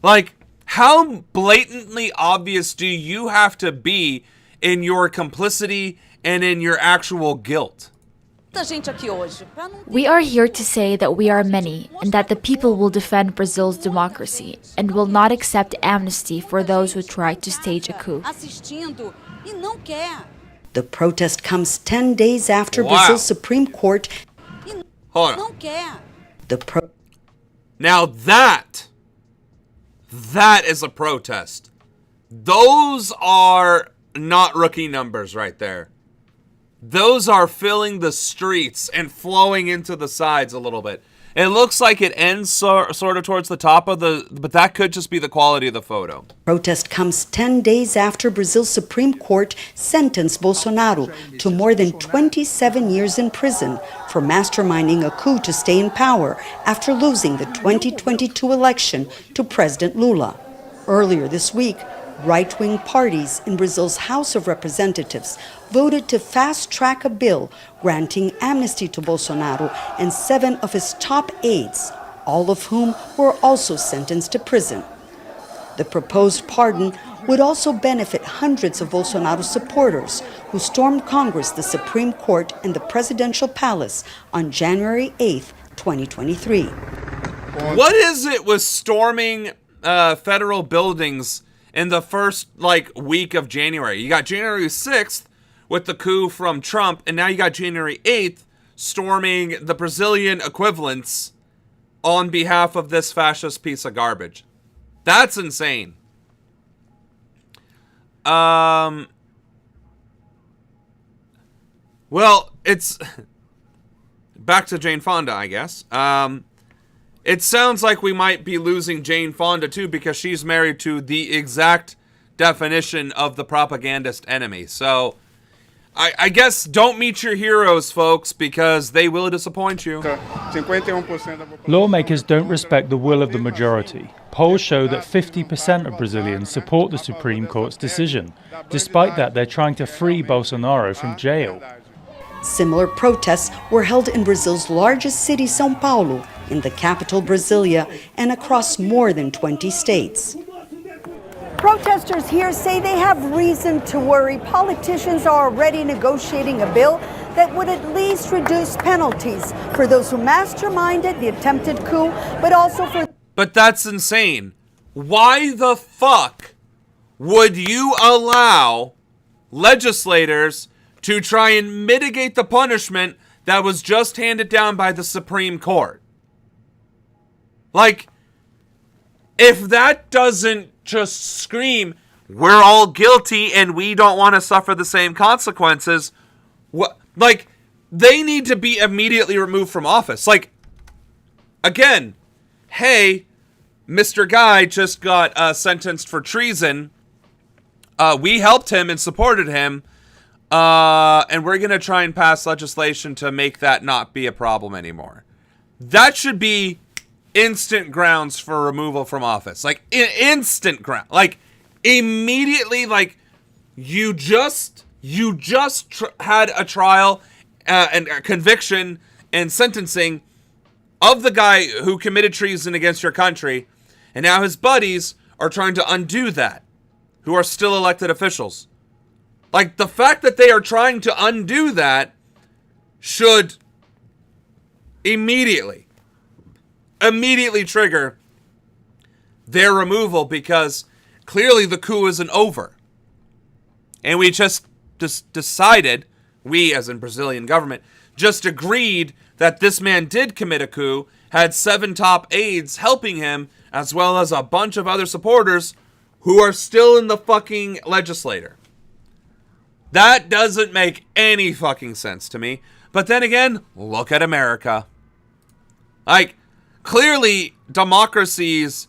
Like, how blatantly obvious do you have to be in your complicity and in your actual guilt? We are here to say that we are many and that the people will defend Brazil's democracy and will not accept amnesty for those who try to stage a coup. The protest comes 10 days after Brazil's Supreme Court. Hold on. Now that is a protest. Those are not rookie numbers right there. Those are filling the streets and flowing into the sides a little bit. It looks like it ends sort of towards the top of but that could just be the quality of the photo. Protest comes 10 days after Brazil's Supreme Court sentenced Bolsonaro to more than 27 years in prison for masterminding a coup to stay in power after losing the 2022 election to President Lula. Earlier this week, right-wing parties in Brazil's House of Representatives voted to fast-track a bill granting amnesty to Bolsonaro and 7 of his top aides, all of whom were also sentenced to prison. The proposed pardon would also benefit hundreds of Bolsonaro supporters who stormed Congress, the Supreme Court, and the presidential palace on January 8th, 2023. What is it with storming federal buildings in the first week of January? You got January 6th with the coup from Trump, and now you got January 8th storming the Brazilian equivalents on behalf of this fascist piece of garbage. That's insane. Well, it's back to Jane Fonda, I guess. It sounds like we might be losing Jane Fonda too, because she's married to the exact definition of the propagandist enemy. So I guess don't meet your heroes, folks, because they will disappoint you. Lawmakers don't respect the will of the majority. Polls show that 50% of Brazilians support the Supreme Court's decision. Despite that, they're trying to free Bolsonaro from jail. Similar protests were held in Brazil's largest city, São Paulo, in the capital, Brasilia, and across more than 20 states. Protesters here say they have reason to worry. Politicians are already negotiating a bill that would at least reduce penalties for those who masterminded the attempted coup, but also for... But that's insane. Why the fuck would you allow legislators to try and mitigate the punishment that was just handed down by the Supreme Court? If that doesn't just scream, we're all guilty and we don't want to suffer the same consequences, they need to be immediately removed from office. Again, hey, Mr. Guy just got sentenced for treason. We helped him and supported him. And we're going to try and pass legislation to make that not be a problem anymore. That should be instant grounds for removal from office. Instant ground. Immediately, you just had a trial and a conviction and sentencing of the guy who committed treason against your country, and now his buddies are trying to undo that, who are still elected officials. The fact that they are trying to undo that should immediately trigger their removal, because clearly the coup isn't over. And we just decided, we as in Brazilian government, just agreed that this man did commit a coup, had 7 top aides helping him, as well as a bunch of other supporters who are still in the fucking legislature. That doesn't make any fucking sense to me. But then again, look at America. Clearly, democracies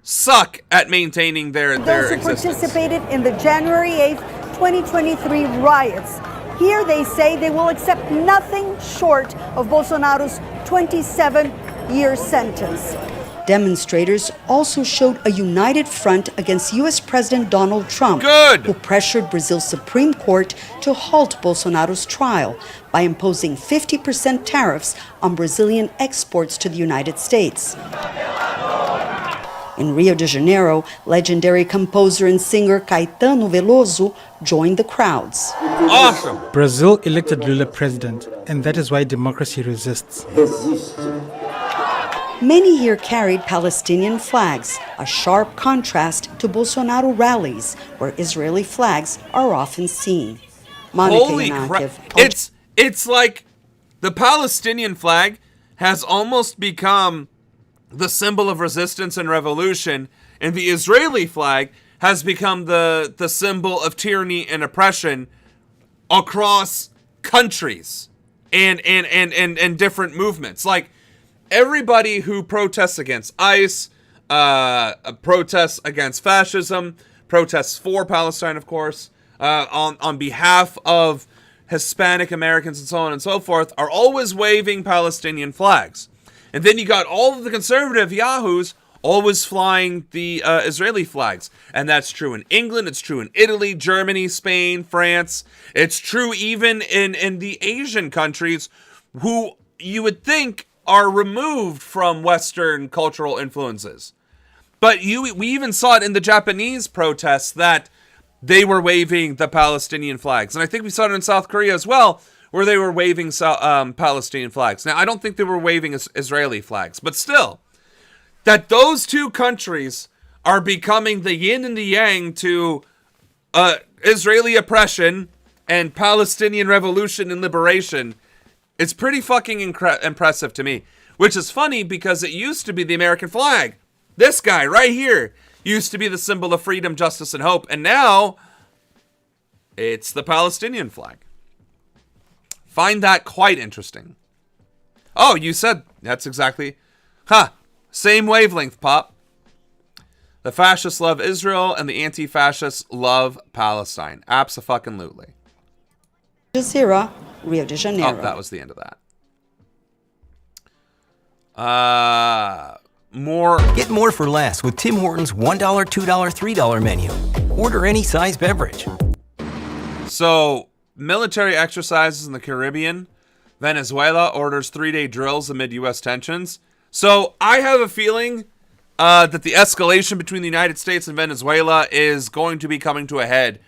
suck at maintaining their those who existence. participated in the January 8th, 2023 riots. Here they say they will accept nothing short of Bolsonaro's 27-year sentence. Demonstrators also showed a united front against U.S. President Donald Trump, who pressured Brazil's Supreme Court to halt Bolsonaro's trial by imposing 50% tariffs on Brazilian exports to the United States. In Rio de Janeiro, legendary composer and singer Caetano Veloso joined the crowds. Awesome! Brazil elected Lula president, and that is why democracy resists. Many here carried Palestinian flags, a sharp contrast to Bolsonaro rallies, where Israeli flags are often seen. Holy crap! It's like the Palestinian flag has almost become the symbol of resistance and revolution, and the Israeli flag has become the symbol of tyranny and oppression across countries and different movements. Everybody who protests against ICE, protests against fascism, protests for Palestine, of course, on behalf of Hispanic Americans and so on and so forth, are always waving Palestinian flags. And then you got all of the conservative yahoos always flying the Israeli flags. And that's true in England, it's true in Italy, Germany, Spain, France. It's true even in the Asian countries, who you would think are removed from Western cultural influences. But we even saw it in the Japanese protests that they were waving the Palestinian flags. And I think we saw it in South Korea as well, where they were waving Palestinian flags. Now, I don't think they were waving Israeli flags, but still, that those two countries are becoming the yin and the yang to Israeli oppression and Palestinian revolution and liberation, it's pretty fucking impressive to me. Which is funny because it used to be the American flag. This guy right here used to be the symbol of freedom, justice, and hope. And now it's the Palestinian flag. Find that quite interesting. Oh, you said that's exactly... Same wavelength, Pop. The fascists love Israel and the anti-fascists love Palestine. Abso-fucking-lutely. Jazeera, Rio de Janeiro. Oh, that was the end of that. Get more for less with Tim Hortons $1, $2, $3 menu. Order any size beverage. So, military exercises in the Caribbean. Venezuela orders 3-day drills amid U.S. tensions. So, I have a feeling that the escalation between the United States and Venezuela is going to be coming to a head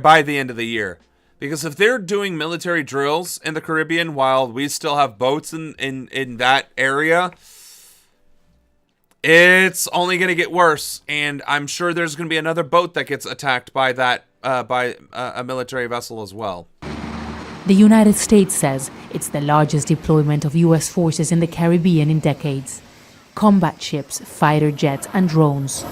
by the end of the year. Because if they're doing military drills in the Caribbean while we still have boats in that area, it's only going to get worse. And I'm sure there's going to be another boat that gets attacked by that by a military vessel as well. The United States says it's the largest deployment of U.S. forces in the Caribbean in decades. Combat ships, fighter jets, and drones.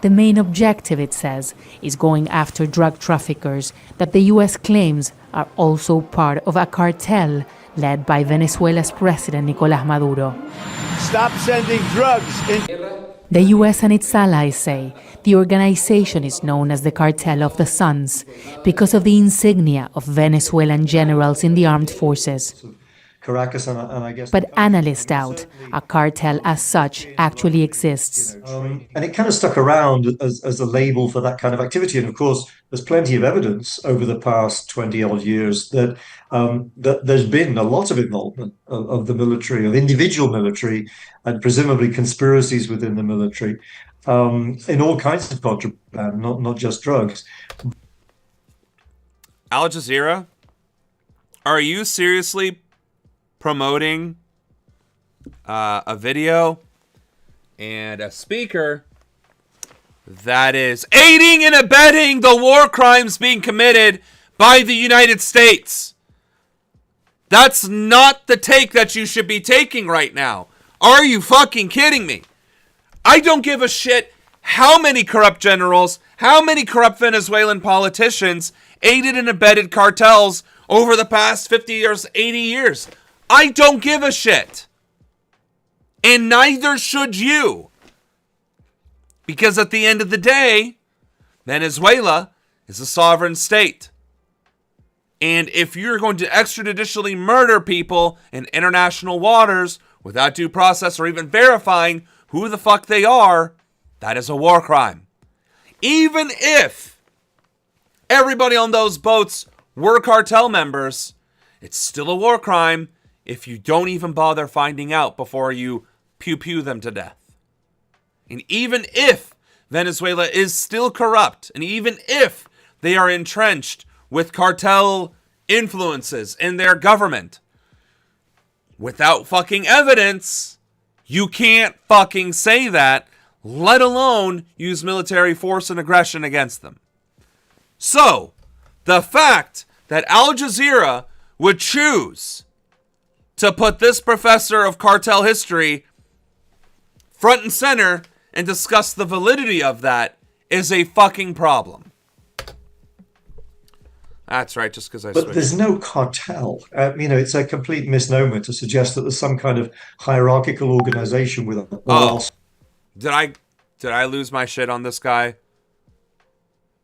The main objective, it says, is going after drug traffickers that the U.S. claims are also part of a cartel led by Venezuela's President Nicolás Maduro. Stop sending drugs in. The U.S. and its allies say the organization is known as the Cartel of the Suns because of the insignia of Venezuelan generals in the armed forces. Caracas and I guess... But analysts doubt a cartel as such actually exists. And it kind of stuck around as a label for that kind of activity. And of course, there's plenty of evidence over the past 20-odd years that there's been a lot of involvement of the military, of individual military, and presumably conspiracies within the military in all kinds of contraband, not just drugs. Al Jazeera, are you seriously promoting a video and a speaker that is aiding and abetting the war crimes being committed by the United States? That's not the take that you should be taking right now. Are you fucking kidding me? I don't give a shit how many corrupt generals, how many corrupt Venezuelan politicians aided and abetted cartels over the past 50 years, 80 years. I don't give a shit. And neither should you. Because at the end of the day, Venezuela is a sovereign state. And if you're going to extrajudicially murder people in international waters without due process or even verifying who the fuck they are, that is a war crime. Even if everybody on those boats were cartel members, it's still a war crime if you don't even bother finding out before you pew-pew them to death. And even if Venezuela is still corrupt, and even if they are entrenched with cartel influences in their government, without fucking evidence, you can't fucking say that, let alone use military force and aggression against them. So, the fact that Al Jazeera would choose to put this professor of cartel history front and center and discuss the validity of that is a fucking problem. That's right, just because I switched. But there's no cartel. It's a complete misnomer to suggest that there's some kind of hierarchical organization with a... Did I lose my shit on this guy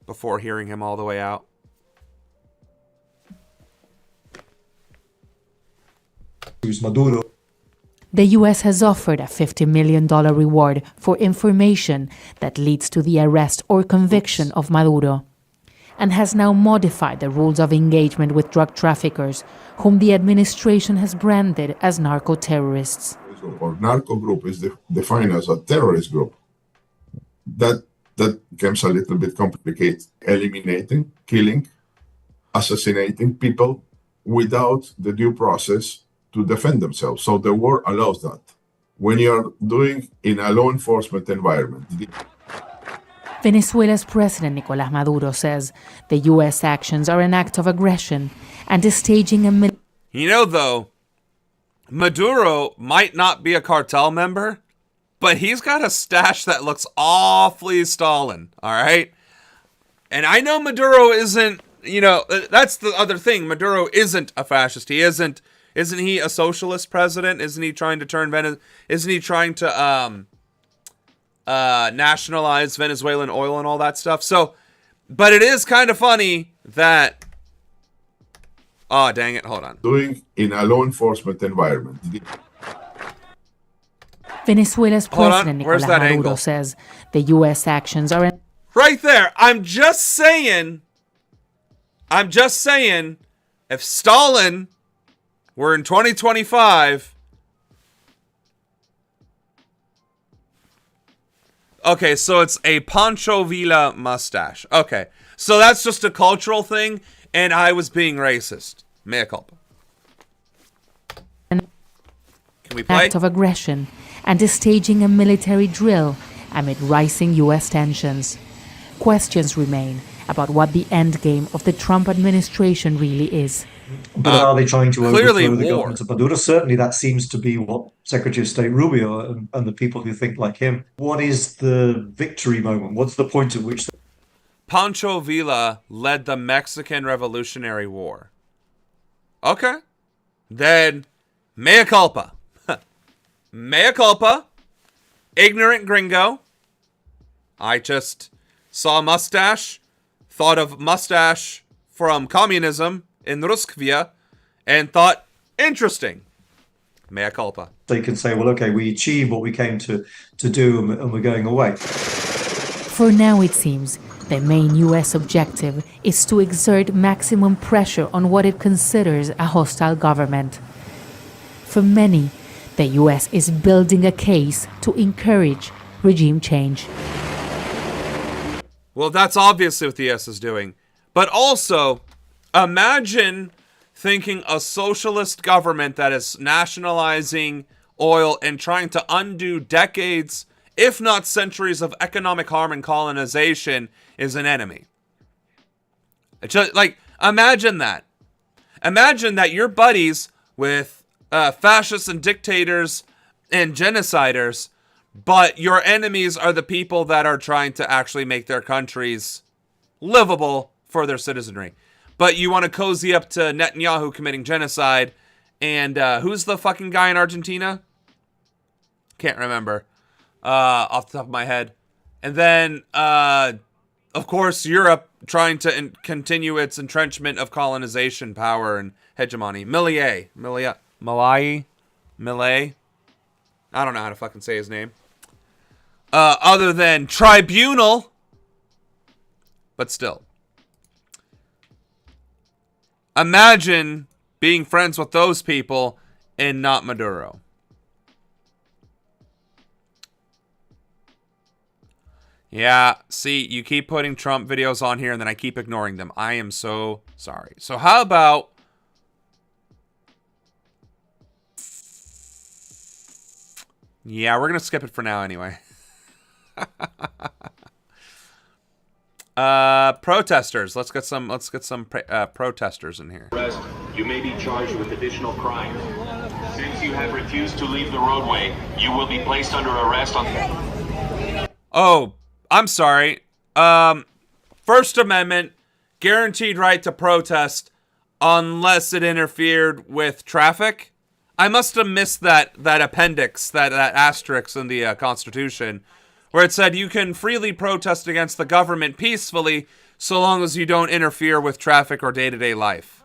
before hearing him all the way out? Maduro. The U.S. has offered a $50 million reward for information that leads to the arrest or conviction of Maduro, and has now modified the rules of engagement with drug traffickers, whom the administration has branded as narco-terrorists. Or narco group is defined as a terrorist group. that becomes a little bit complicated. Eliminating, killing, assassinating people without the due process to defend themselves. So the war allows that. When you're doing in a law enforcement environment. Venezuela's President Nicolás Maduro says the U.S. actions are an act of aggression and is staging a You know, though, Maduro might not be a cartel member, but he's got a stash that looks awfully Stalin, all right? And I know Maduro isn't, you know, that's the other thing. Maduro isn't a fascist. He isn't he a socialist president? Isn't he trying to turn isn't he trying to nationalize Venezuelan oil and all that stuff? So, but it is kind of funny that, oh, dang it, hold on. Doing in a law enforcement environment. Venezuela's President Nicolás Maduro says the U.S. actions are right there. I'm just saying, if Stalin were in 2025, okay, so it's a Pancho Villa mustache. Okay, so that's just a cultural thing, and I was being racist. Mea culpa. Can we play? Act of aggression and is staging a military drill amid rising U.S. tensions. Questions remain about what the endgame of the Trump administration really is. But are they trying to overthrow the war. government of Maduro? Certainly that seems to be what Secretary of State Rubio and the people who think like him. What is the victory moment? What's the point at which... Pancho Villa led the Mexican Revolutionary War. Okay. Then, mea culpa. Mea culpa. Ignorant gringo. I just saw a mustache, thought of mustache from communism in Ruskvia, and thought, interesting. Mea culpa. They can say, well, okay, we achieved what we came to do and we're going away. For now, it seems, the main U.S. objective is to exert maximum pressure on what it considers a hostile government. For many, the U.S. is building a case to encourage regime change. Well, that's obviously what the U.S. is doing. But also, imagine thinking a socialist government that is nationalizing oil and trying to undo decades, if not centuries, of economic harm and colonization is an enemy. It's just, like, imagine that. Imagine that you're buddies with fascists and dictators and genociders, but your enemies are the people that are trying to actually make their countries livable for their citizenry. But you want to cozy up to Netanyahu committing genocide, and who's the fucking guy in Argentina? Can't remember off the top of my head. And then, of course, Europe trying to continue its entrenchment of colonization power and hegemony. Milei. I don't know how to fucking say his name. Other than tribunal. But still. Imagine being friends with those people and not Maduro. Yeah, see, you keep putting Trump videos on here and then I keep ignoring them. I am so sorry. So how about... Yeah, we're going to skip it for now anyway. Protesters. Let's get some protesters in here. You may be charged with additional crimes. Since you have refused to leave the roadway, you will be placed under arrest on... Oh, I'm sorry. First Amendment, guaranteed right to protest unless it interfered with traffic. I must have missed that appendix, that asterisk in the Constitution, where it said you can freely protest against the government peacefully so long as you don't interfere with traffic or day-to-day life.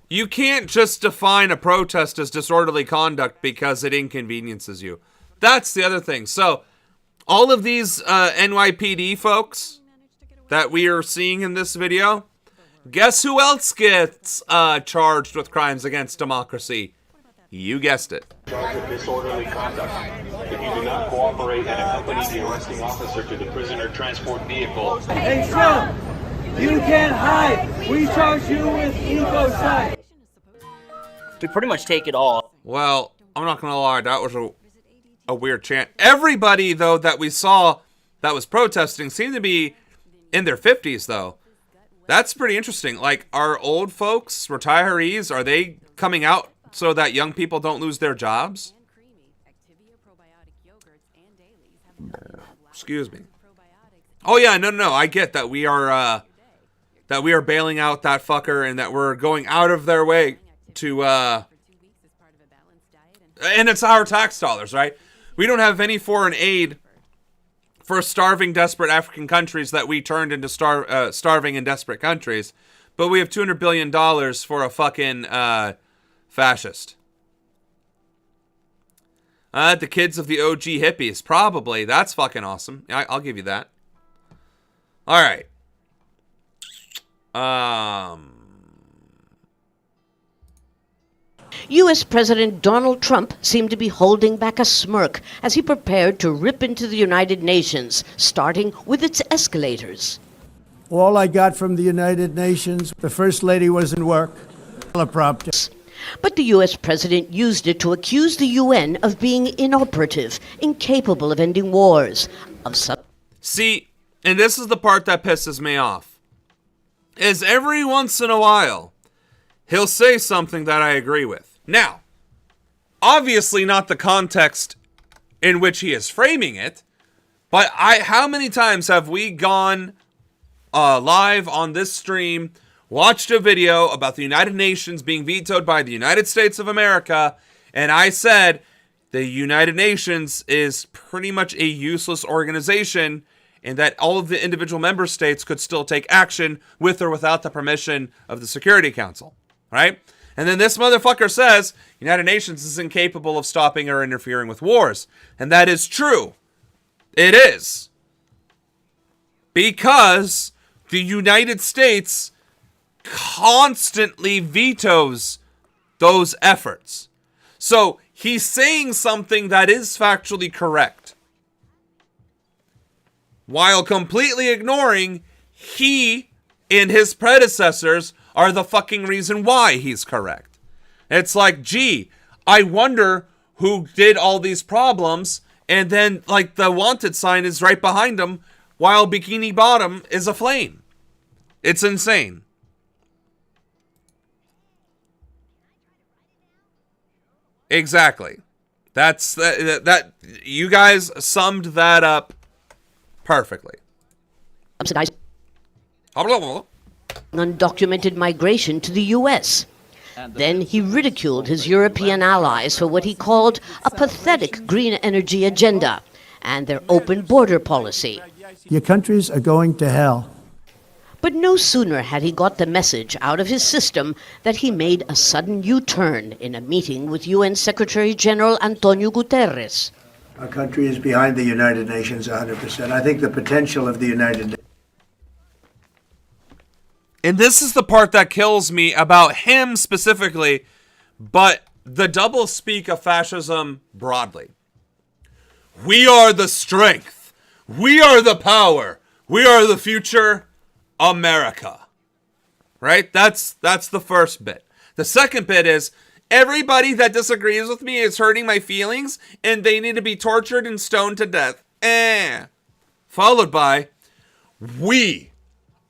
You can't just define a protest as disorderly conduct because it inconveniences you. That's the other thing. So, all of these NYPD folks, that we are seeing in this video, guess who else gets charged with crimes against democracy? You guessed it. Charge of disorderly conduct. If you do not cooperate and accompany the arresting officer to the prisoner transport vehicle. Hey, Trump, you can't hide. We charge you with ecocide. We pretty much take it all. Well, I'm not gonna lie, that was a weird chant. Everybody, though, that we saw that was protesting seemed to be in their 50s, though. That's pretty interesting. Like, are old folks, retirees, are they coming out so that young people don't lose their jobs? Excuse me. Oh yeah, no. I get that we are bailing out that fucker and that we're going out of their way to and it's our tax dollars, right? We don't have any foreign aid for starving, desperate African countries that we turned into starving and desperate countries, but we have $200 billion for a fucking fascist. The kids of the OG hippies, probably. That's fucking awesome. I'll give you that. All right. U.S. President Donald Trump seemed to be holding back a smirk as he prepared to rip into the United Nations, starting with its escalators. All I got from the United Nations, the First Lady was in work. Teleprompter. But the U.S. president used it to accuse the UN of being inoperative, incapable of ending wars. See, and this is the part that pisses me off, is every once in a while, he'll say something that I agree with. Now, obviously not the context in which he is framing it, but how many times have we gone live on this stream, watched a video about the United Nations being vetoed by the United States of America, and I said the United Nations is pretty much a useless organization and that all of the individual member states could still take action with or without the permission of the Security Council, right? And then this motherfucker says United Nations is incapable of stopping or interfering with wars. And that is true. It is. Because the United States constantly vetoes those efforts. So he's saying something that is factually correct, while completely ignoring he and his predecessors are the fucking reason why he's correct. It's like, gee, I wonder who did all these problems, and then, like, the wanted sign is right behind him, while Bikini Bottom is aflame. It's insane. Exactly. That's that you guys summed that up perfectly. Subsidized undocumented migration to the U.S. Then he ridiculed his European allies for what he called a pathetic green energy agenda and their open border policy. Your countries are going to hell. But no sooner had he got the message out of his system that he made a sudden U-turn in a meeting with UN Secretary General Antonio Guterres. Our country is behind the United Nations 100%. I think the potential of the United Nations. And this is the part that kills me about him specifically, but the double speak of fascism broadly. We are the strength. We are the power. We are the future. America. Right? That's the first bit. The second bit is everybody that disagrees with me is hurting my feelings and they need to be tortured and stoned to death. Followed by, we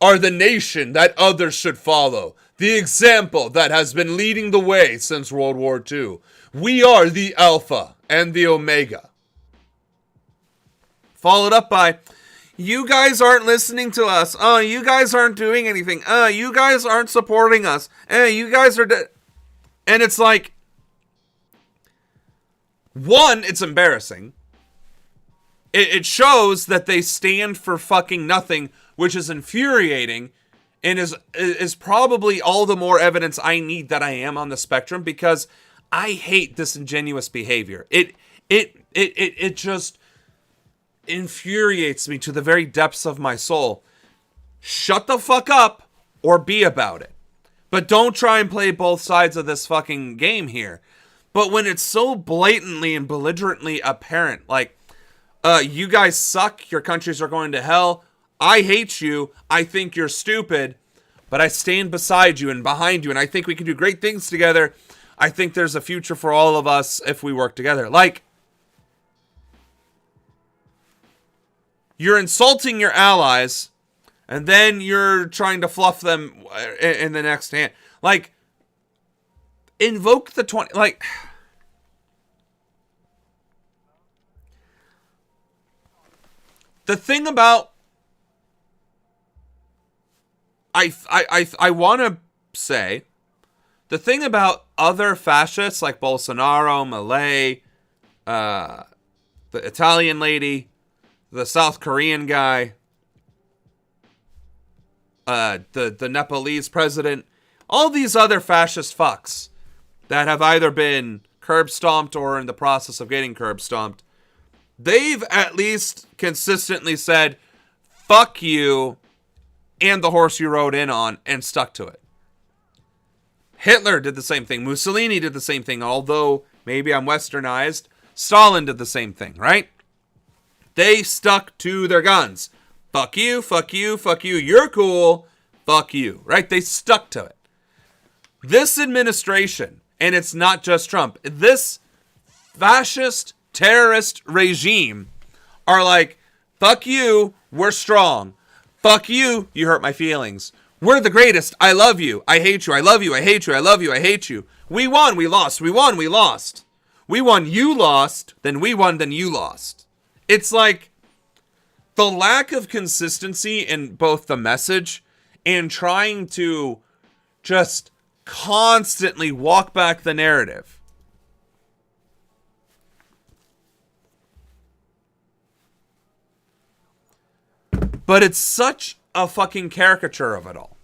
are the nation that others should follow. The example that has been leading the way since World War II. We are the Alpha and the Omega. Followed up by, you guys aren't listening to us. Oh, you guys aren't doing anything. You guys aren't supporting us. You guys are dead. And it's like, one, it's embarrassing. It shows that they stand for fucking nothing, which is infuriating, and is probably all the more evidence I need that I am on the spectrum, because I hate disingenuous behavior. It just infuriates me to the very depths of my soul. shut the fuck up or be about it. But don't try and play both sides of this fucking game here. But when it's so blatantly and belligerently apparent, like, you guys suck, your countries are going to hell, I hate you, I think you're stupid, but I stand beside you and behind you, and I think we can do great things together. I think there's a future for all of us if we work together. Like, you're insulting your allies, and then you're trying to fluff them in the next hand. Like, invoke the 20... Like... The thing about... I want to say... The thing about other fascists like Bolsonaro, Milei, the Italian lady, the South Korean guy, the Nepalese president, all these other fascist fucks that have either been curb stomped or in the process of getting curb stomped, they've at least consistently said, fuck you and the horse you rode in on, and stuck to it. Hitler did the same thing. Mussolini did the same thing, although maybe I'm westernized. Stalin did the same thing, right? They stuck to their guns. Fuck you, fuck you, fuck you, you're cool, fuck you, right? They stuck to it. This administration, and it's not just Trump, this fascist terrorist regime are like, fuck you, we're strong. Fuck you, you hurt my feelings. We're the greatest, I love you, I hate you, I love you, I hate you, I love you, I hate you. We won, we lost, we won, we lost. We won, you lost, then we won, then you lost. It's like the lack of consistency in both the message and trying to just constantly walk back the narrative. But it's such a fucking caricature of it all.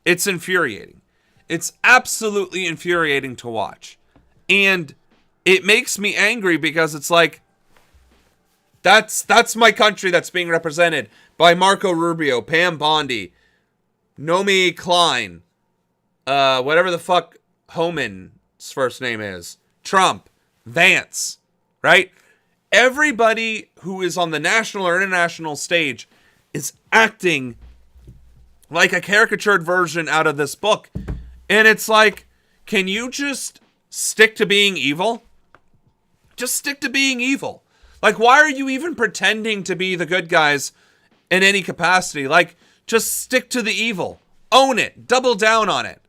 It's infuriating. It's absolutely infuriating to watch. And it makes me angry because it's like, that's my country that's being represented by Marco Rubio, Pam Bondi, Naomi Klein, whatever the fuck Homan's first name is, Trump, Vance, right? Everybody who is on the national or international stage is acting like a caricatured version out of this book. And it's like, can you just stick to being evil? Just stick to being evil. Like, why are you even pretending to be the good guys in any capacity? Like, just stick to the evil. Own it. Double down on it.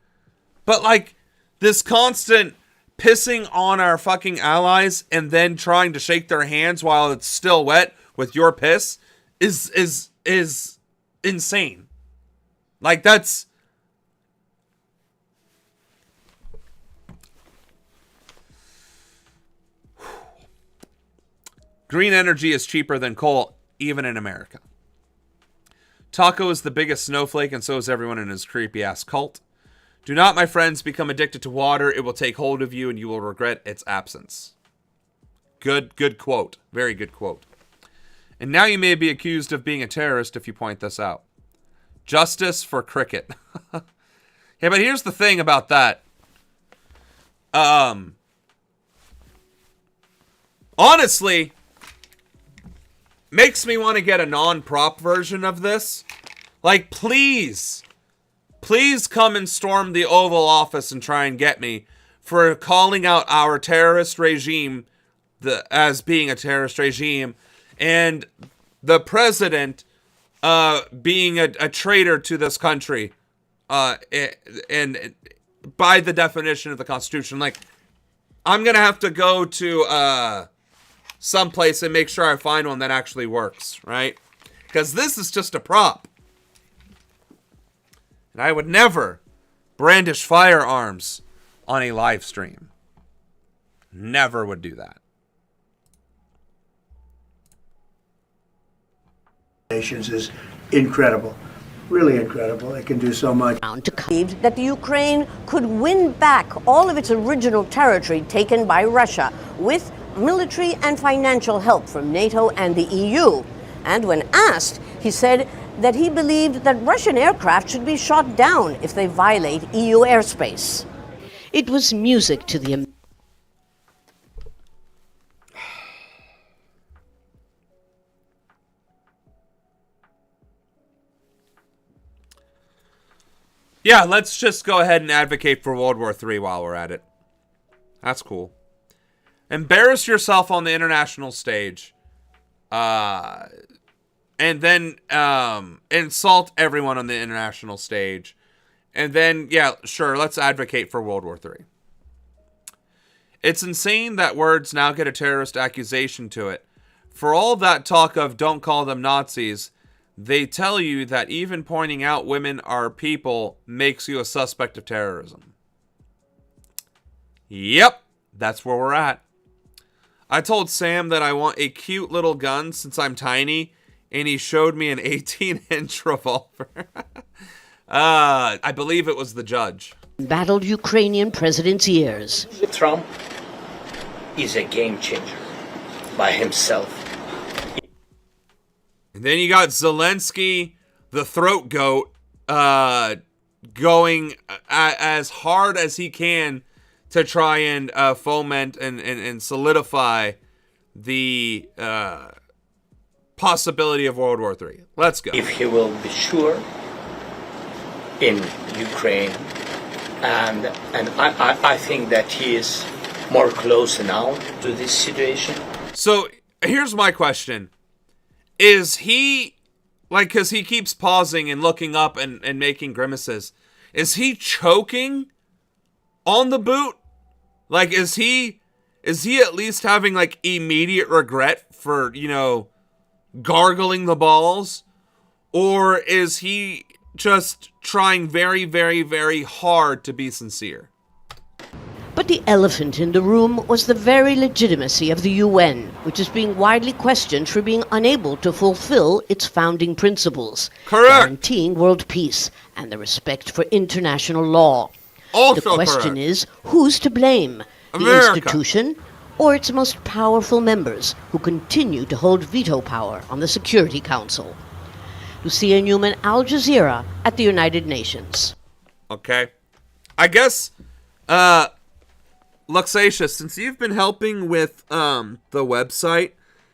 But, like, this constant pissing on our fucking allies and then trying to shake their hands while it's still wet with your piss is insane. Like, that's... Green energy is cheaper than coal, even in America. Taco is the biggest snowflake, and so is everyone in his creepy-ass cult. Do not, my friends, become addicted to water. It will take hold of you, and you will regret its absence. Good quote. Very good quote. And now you may be accused of being a terrorist if you point this out. Justice for cricket. Yeah, but here's the thing about that. Honestly, makes me want to get a non-prop version of this. Like, please come and storm the Oval Office and try and get me for calling out our terrorist regime as being a terrorist regime, and the president being a traitor to this country, and by the definition of the Constitution. Like, I'm gonna have to go to someplace and make sure I find one that actually works, right? Because this is just a prop. And I would never brandish firearms on a live stream. Never would do that. Nations is incredible. Really incredible. It can do so much. That the Ukraine could win back all of its original territory taken by Russia with military and financial help from NATO and the EU. And when asked, he said that he believed that Russian aircraft should be shot down if they violate EU airspace. It was music to the Yeah, let's just go ahead and advocate for World War III while we're at it. That's cool. Embarrass yourself on the international stage. And then insult everyone on the international stage. And then, yeah, sure, let's advocate for World War III. It's insane that words now get a terrorist accusation to it. For all that talk of don't call them Nazis, they tell you that even pointing out women are people makes you a suspect of terrorism. Yep, that's where we're at. I told Sam that I want a cute little gun since I'm tiny, and he showed me an 18-inch revolver. I believe it was the judge. Battled Ukrainian president's ears. Trump is a game changer by himself. And then you got Zelensky, the throat goat, going as hard as he can to try and foment and solidify the possibility of World War III. Let's go. If he will be sure in Ukraine, and I think that he is more close now to this situation. So here's my question. Is he, like, because he keeps pausing and looking up and making grimaces, is he choking on the boot? Like, is he at least having, like, immediate regret for, you know, gargling the balls? Or is he just trying very, very, very hard to be sincere? But the elephant in the room was the very legitimacy of the UN, which is being widely questioned for being unable to fulfill its founding principles, guaranteeing world peace and the respect for international law. Also the question correct. is, who's to blame? America. The institution or its most powerful members who continue to hold veto power on the Security Council? Lucia Newman, Al Jazeera at the United Nations. Okay. I guess, Luxacious, since you've been helping with the website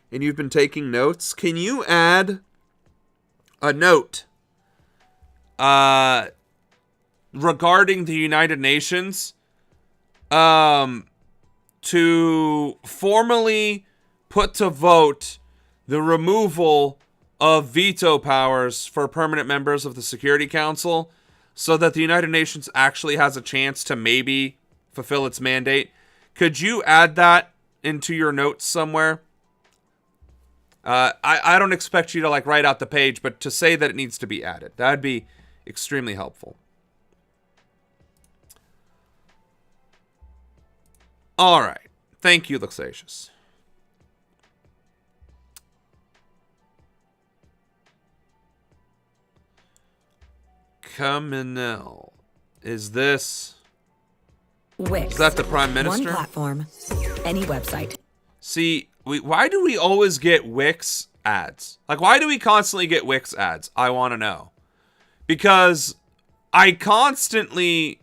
and you've been taking notes, can you add a note regarding the United Nations to formally put to vote the removal of veto powers for permanent members of the Security Council so that the United Nations actually has a chance to maybe fulfill its mandate? Could you add that into your notes somewhere? I don't expect you to like write out the page, but to say that it needs to be added, that'd be extremely helpful. All right. Thank you, Luxacious. Kaminel. Is this... Wix. Is that the Prime Minister? One platform, any website. See, why do we always get Wix ads? Like, why do we constantly get Wix ads? I want to know. Because I constantly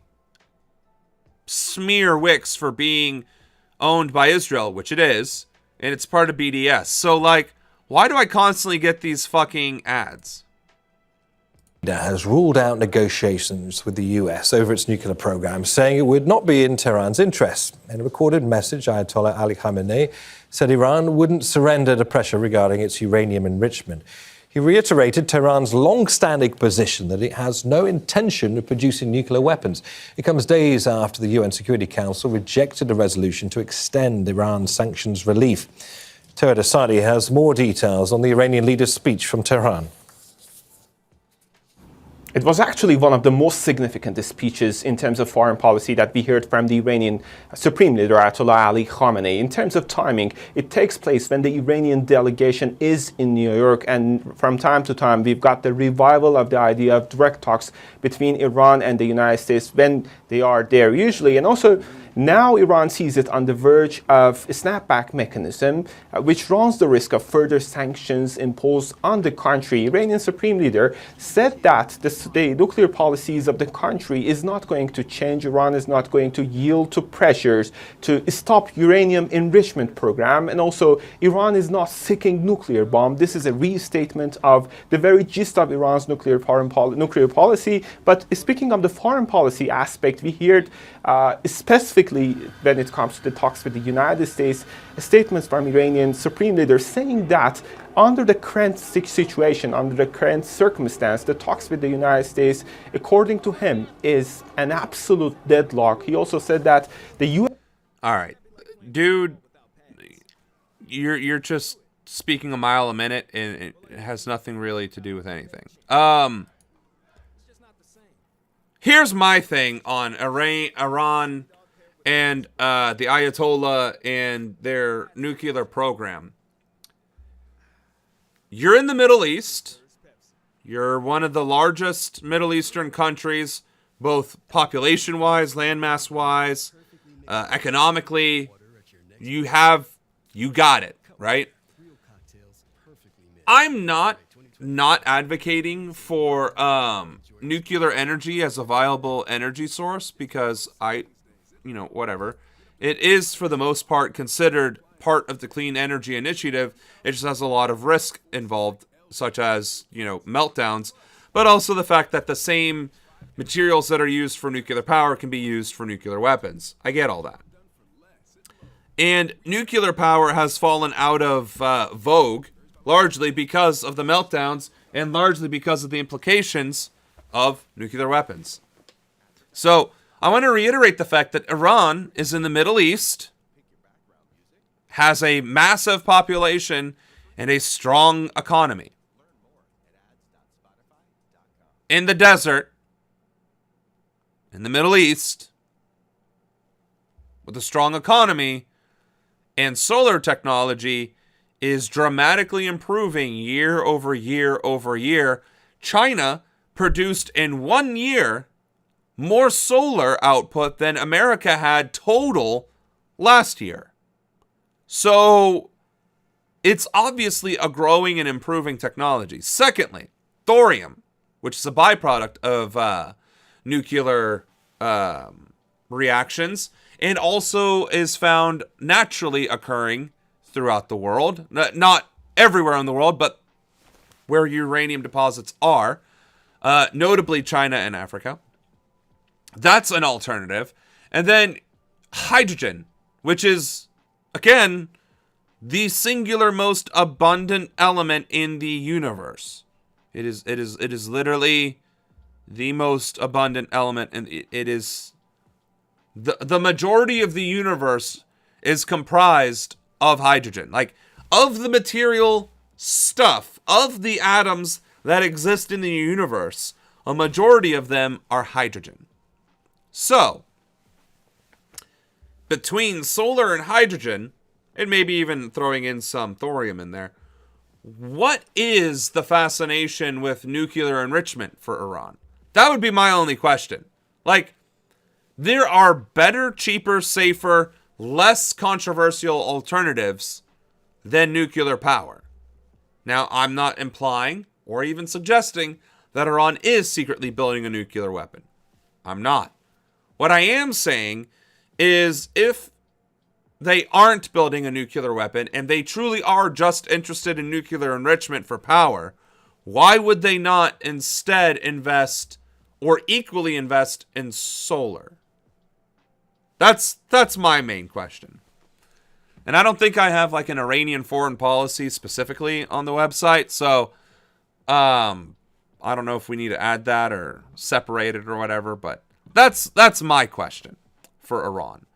smear Wix for being owned by Israel, which it is, and it's part of BDS. So, like, why do I constantly get these fucking ads? Has ruled out negotiations with the US over its nuclear program, saying it would not be in Tehran's interests. In a recorded message, Ayatollah Ali Khamenei said Iran wouldn't surrender to pressure regarding its uranium enrichment. He reiterated Tehran's long-standing position that it has no intention of producing nuclear weapons. It comes days after the UN Security Council rejected a resolution to extend Iran's sanctions relief. Toad Asadi has more details on the Iranian leader's speech from Tehran. It was actually one of the most significant speeches in terms of foreign policy that we heard from the Iranian Supreme Leader Ayatollah Ali Khamenei. In terms of timing, it takes place when the Iranian delegation is in New York, and from time to time we've got the revival of the idea of direct talks between Iran and the United States when they are there usually. And also Now Iran sees it on the verge of a snapback mechanism, which runs the risk of further sanctions imposed on the country. Iranian Supreme Leader said that the nuclear policies of the country is not going to change. Iran is not going to yield to pressures to stop uranium enrichment program, and also Iran is not seeking nuclear bomb. This is a restatement of the very gist of Iran's nuclear policy. But speaking of the foreign policy aspect, we heard specifically when it comes to the talks with the United States, statements from Iranian Supreme Leader saying that under the current situation, under the current circumstance, the talks with the United States, according to him, is an absolute deadlock. He also said that the U.S. All right, dude, you're just speaking a mile a minute, and it has nothing really to do with anything. Here's my thing on Iran and the Ayatollah and their nuclear program. You're in the Middle East. You're one of the largest Middle Eastern countries, both population-wise, landmass-wise, economically. You got it, right? I'm not advocating for nuclear energy as a viable energy source because whatever. It is, for the most part, considered part of the Clean Energy Initiative. It just has a lot of risk involved, such as, meltdowns, but also the fact that the same materials that are used for nuclear power can be used for nuclear weapons. I get all that. And nuclear power has fallen out of vogue, largely because of the meltdowns and largely because of the implications of nuclear weapons. So, I want to reiterate the fact that Iran is in the Middle East, has a massive population, and a strong economy. In the desert, in the Middle East, with a strong economy and solar technology, is dramatically improving year over year over year. China produced in 1 year more solar output than America had total last year. So it's obviously a growing and improving technology. Secondly, thorium, which is a byproduct of nuclear reactions, and also is found naturally occurring throughout the world. Not everywhere in the world, but where uranium deposits are, notably China and Africa. That's an alternative. And then hydrogen, which is, again, the singular most abundant element in the universe. It is literally the most abundant element, and it is the majority of the universe is comprised of hydrogen. Like, of the material stuff, of the atoms that exist in the universe, a majority of them are hydrogen. So, between solar and hydrogen, and maybe even throwing in some thorium in there, what is the fascination with nuclear enrichment for Iran? That would be my only question. Like, there are better, cheaper, safer, less controversial alternatives than nuclear power. Now, I'm not implying or even suggesting that Iran is secretly building a nuclear weapon. I'm not. What I am saying is, if they aren't building a nuclear weapon and they truly are just interested in nuclear enrichment for power, why would they not instead invest or equally invest in solar? That's my main question. And I don't think I have like an Iranian foreign policy specifically on the website, so I don't know if we need to add that or separate it or whatever, but that's my question for Iran.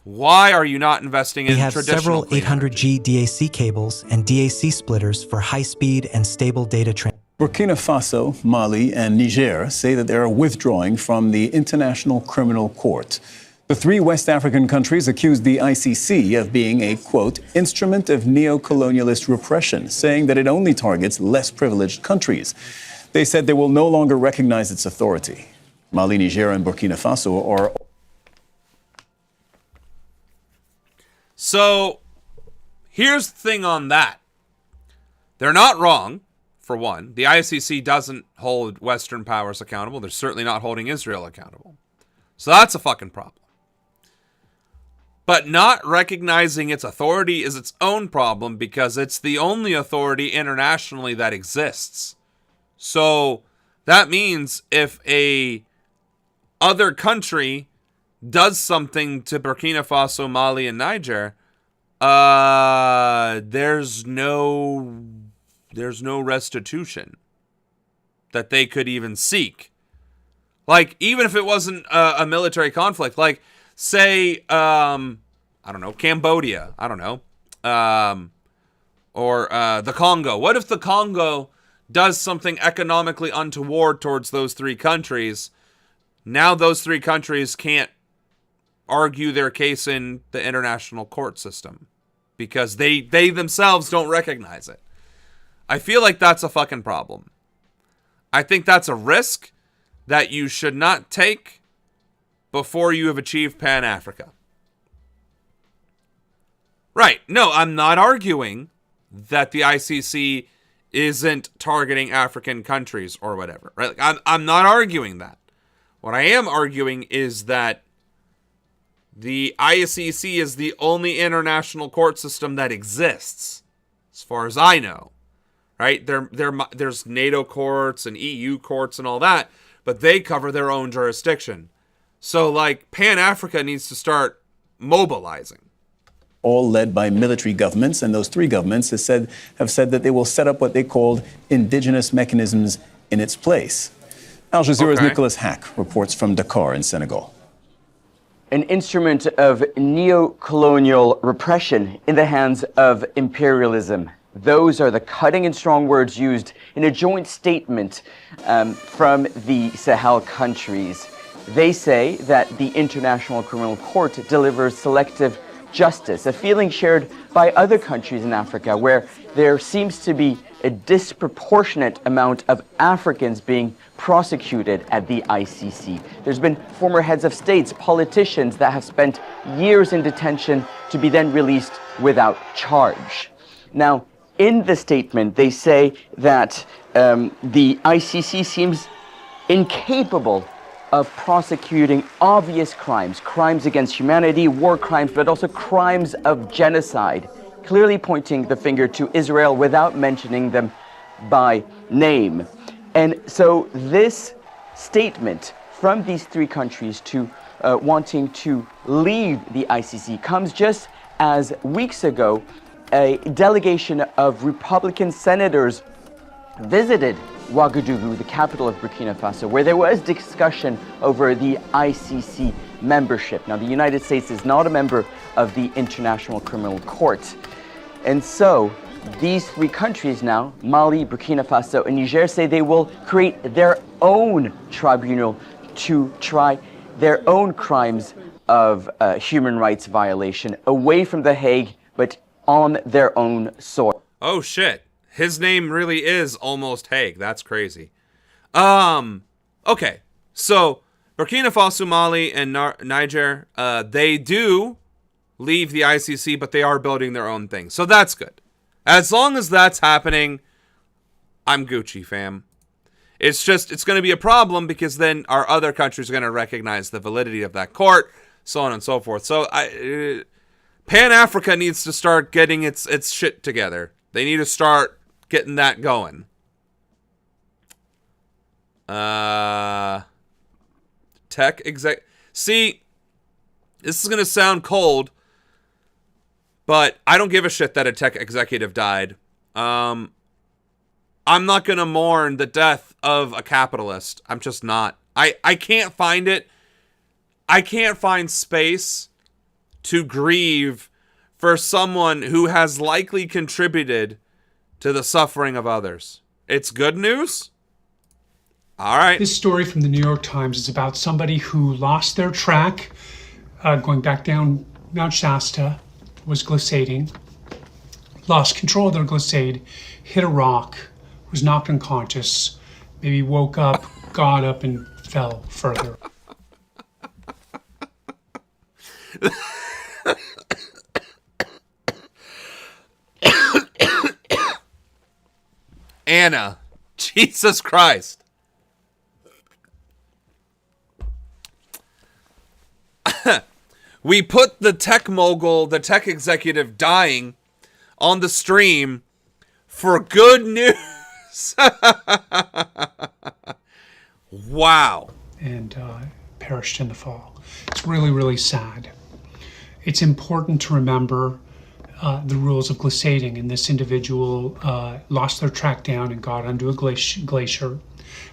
Why are you not investing in traditional? We have several 800G DAC cables and DAC splitters for high-speed and stable data transfer. Burkina Faso, Mali, and Niger say that they are withdrawing from the International Criminal Court. The three West African countries accuse the ICC of being a, quote, instrument of neo-colonialist repression, saying that it only targets less privileged countries. They said they will no longer recognize its authority. Mali, Niger, and Burkina Faso are... So here's the thing on that. They're not wrong, for one. The ICC doesn't hold Western powers accountable. They're certainly not holding Israel accountable. So that's a fucking problem. But not recognizing its authority is its own problem because it's the only authority internationally that exists. So that means if a other country does something to Burkina Faso, Mali, and Niger, there's no restitution that they could even seek. Like, even if it wasn't a military conflict, like, say, I don't know, Cambodia, I don't know, or the Congo. What if the Congo does something economically untoward towards those three countries? Now those three countries can't argue their case in the international court system because they themselves don't recognize it. I feel like that's a fucking problem. I think that's a risk that you should not take before you have achieved Pan-Africa. Right. No, I'm not arguing that the ICC isn't targeting African countries or whatever. Right? Like, I'm not arguing that. What I am arguing is that the ICC is the only international court system that exists, as far as I know. Right? There's NATO courts and EU courts and all that, but they cover their own jurisdiction. So, like, Pan-Africa needs to start mobilizing. All led by military governments, and those three governments have said that they will set up what they called indigenous mechanisms in its place. Al Jazeera's Nicholas Hack reports from Dakar in Senegal. An instrument of neo-colonial repression in the hands of imperialism. Those are the cutting and strong words used in a joint statement from the Sahel countries. They say that the International Criminal Court delivers selective justice, a feeling shared by other countries in Africa where there seems to be a disproportionate amount of Africans being prosecuted at the ICC. There's been former heads of states, politicians that have spent years in detention to be then released without charge. Now, in the statement, they say that the ICC seems incapable of prosecuting obvious crimes, crimes against humanity, war crimes, but also crimes of genocide, clearly pointing the finger to Israel without mentioning them by name. And so this statement from these three countries to wanting to leave the ICC comes just as weeks ago a delegation of Republican senators visited Ouagadougou, the capital of Burkina Faso, where there was discussion over the ICC membership. Now, the United States is not a member of the International Criminal Court. And so these three countries now, Mali, Burkina Faso, and Niger, say they will create their own tribunal to try their own crimes of human rights violation away from The Hague, but on their own soil. Oh, shit. His name really is almost Hague. That's crazy. Okay. So, Burkina Faso, Mali, and Niger, they do leave the ICC, but they are building their own thing. So that's good. As long as that's happening, I'm Gucci, fam. It's just, it's going to be a problem because then our other countries are going to recognize the validity of that court, so on and so forth. So, Pan-Africa needs to start getting its shit together. They need to start getting that going. Tech exec. See, this is going to sound cold, but I don't give a shit that a tech executive died. I'm not going to mourn the death of a capitalist. I'm just not. I can't find it. I can't find space to grieve for someone who has likely contributed to the suffering of others. It's good news? All right. This story from the New York Times is about somebody who lost their track going back down Mount Shasta, was glissading, lost control of their glissade, hit a rock, was knocked unconscious, maybe woke up, got up, and fell further. Anna. Jesus Christ. We put the tech mogul, the tech executive dying on the stream for good news. Wow. And perished in the fall. It's really, really sad. It's important to remember the rules of glissading, and this individual lost their track down and got onto a glacier.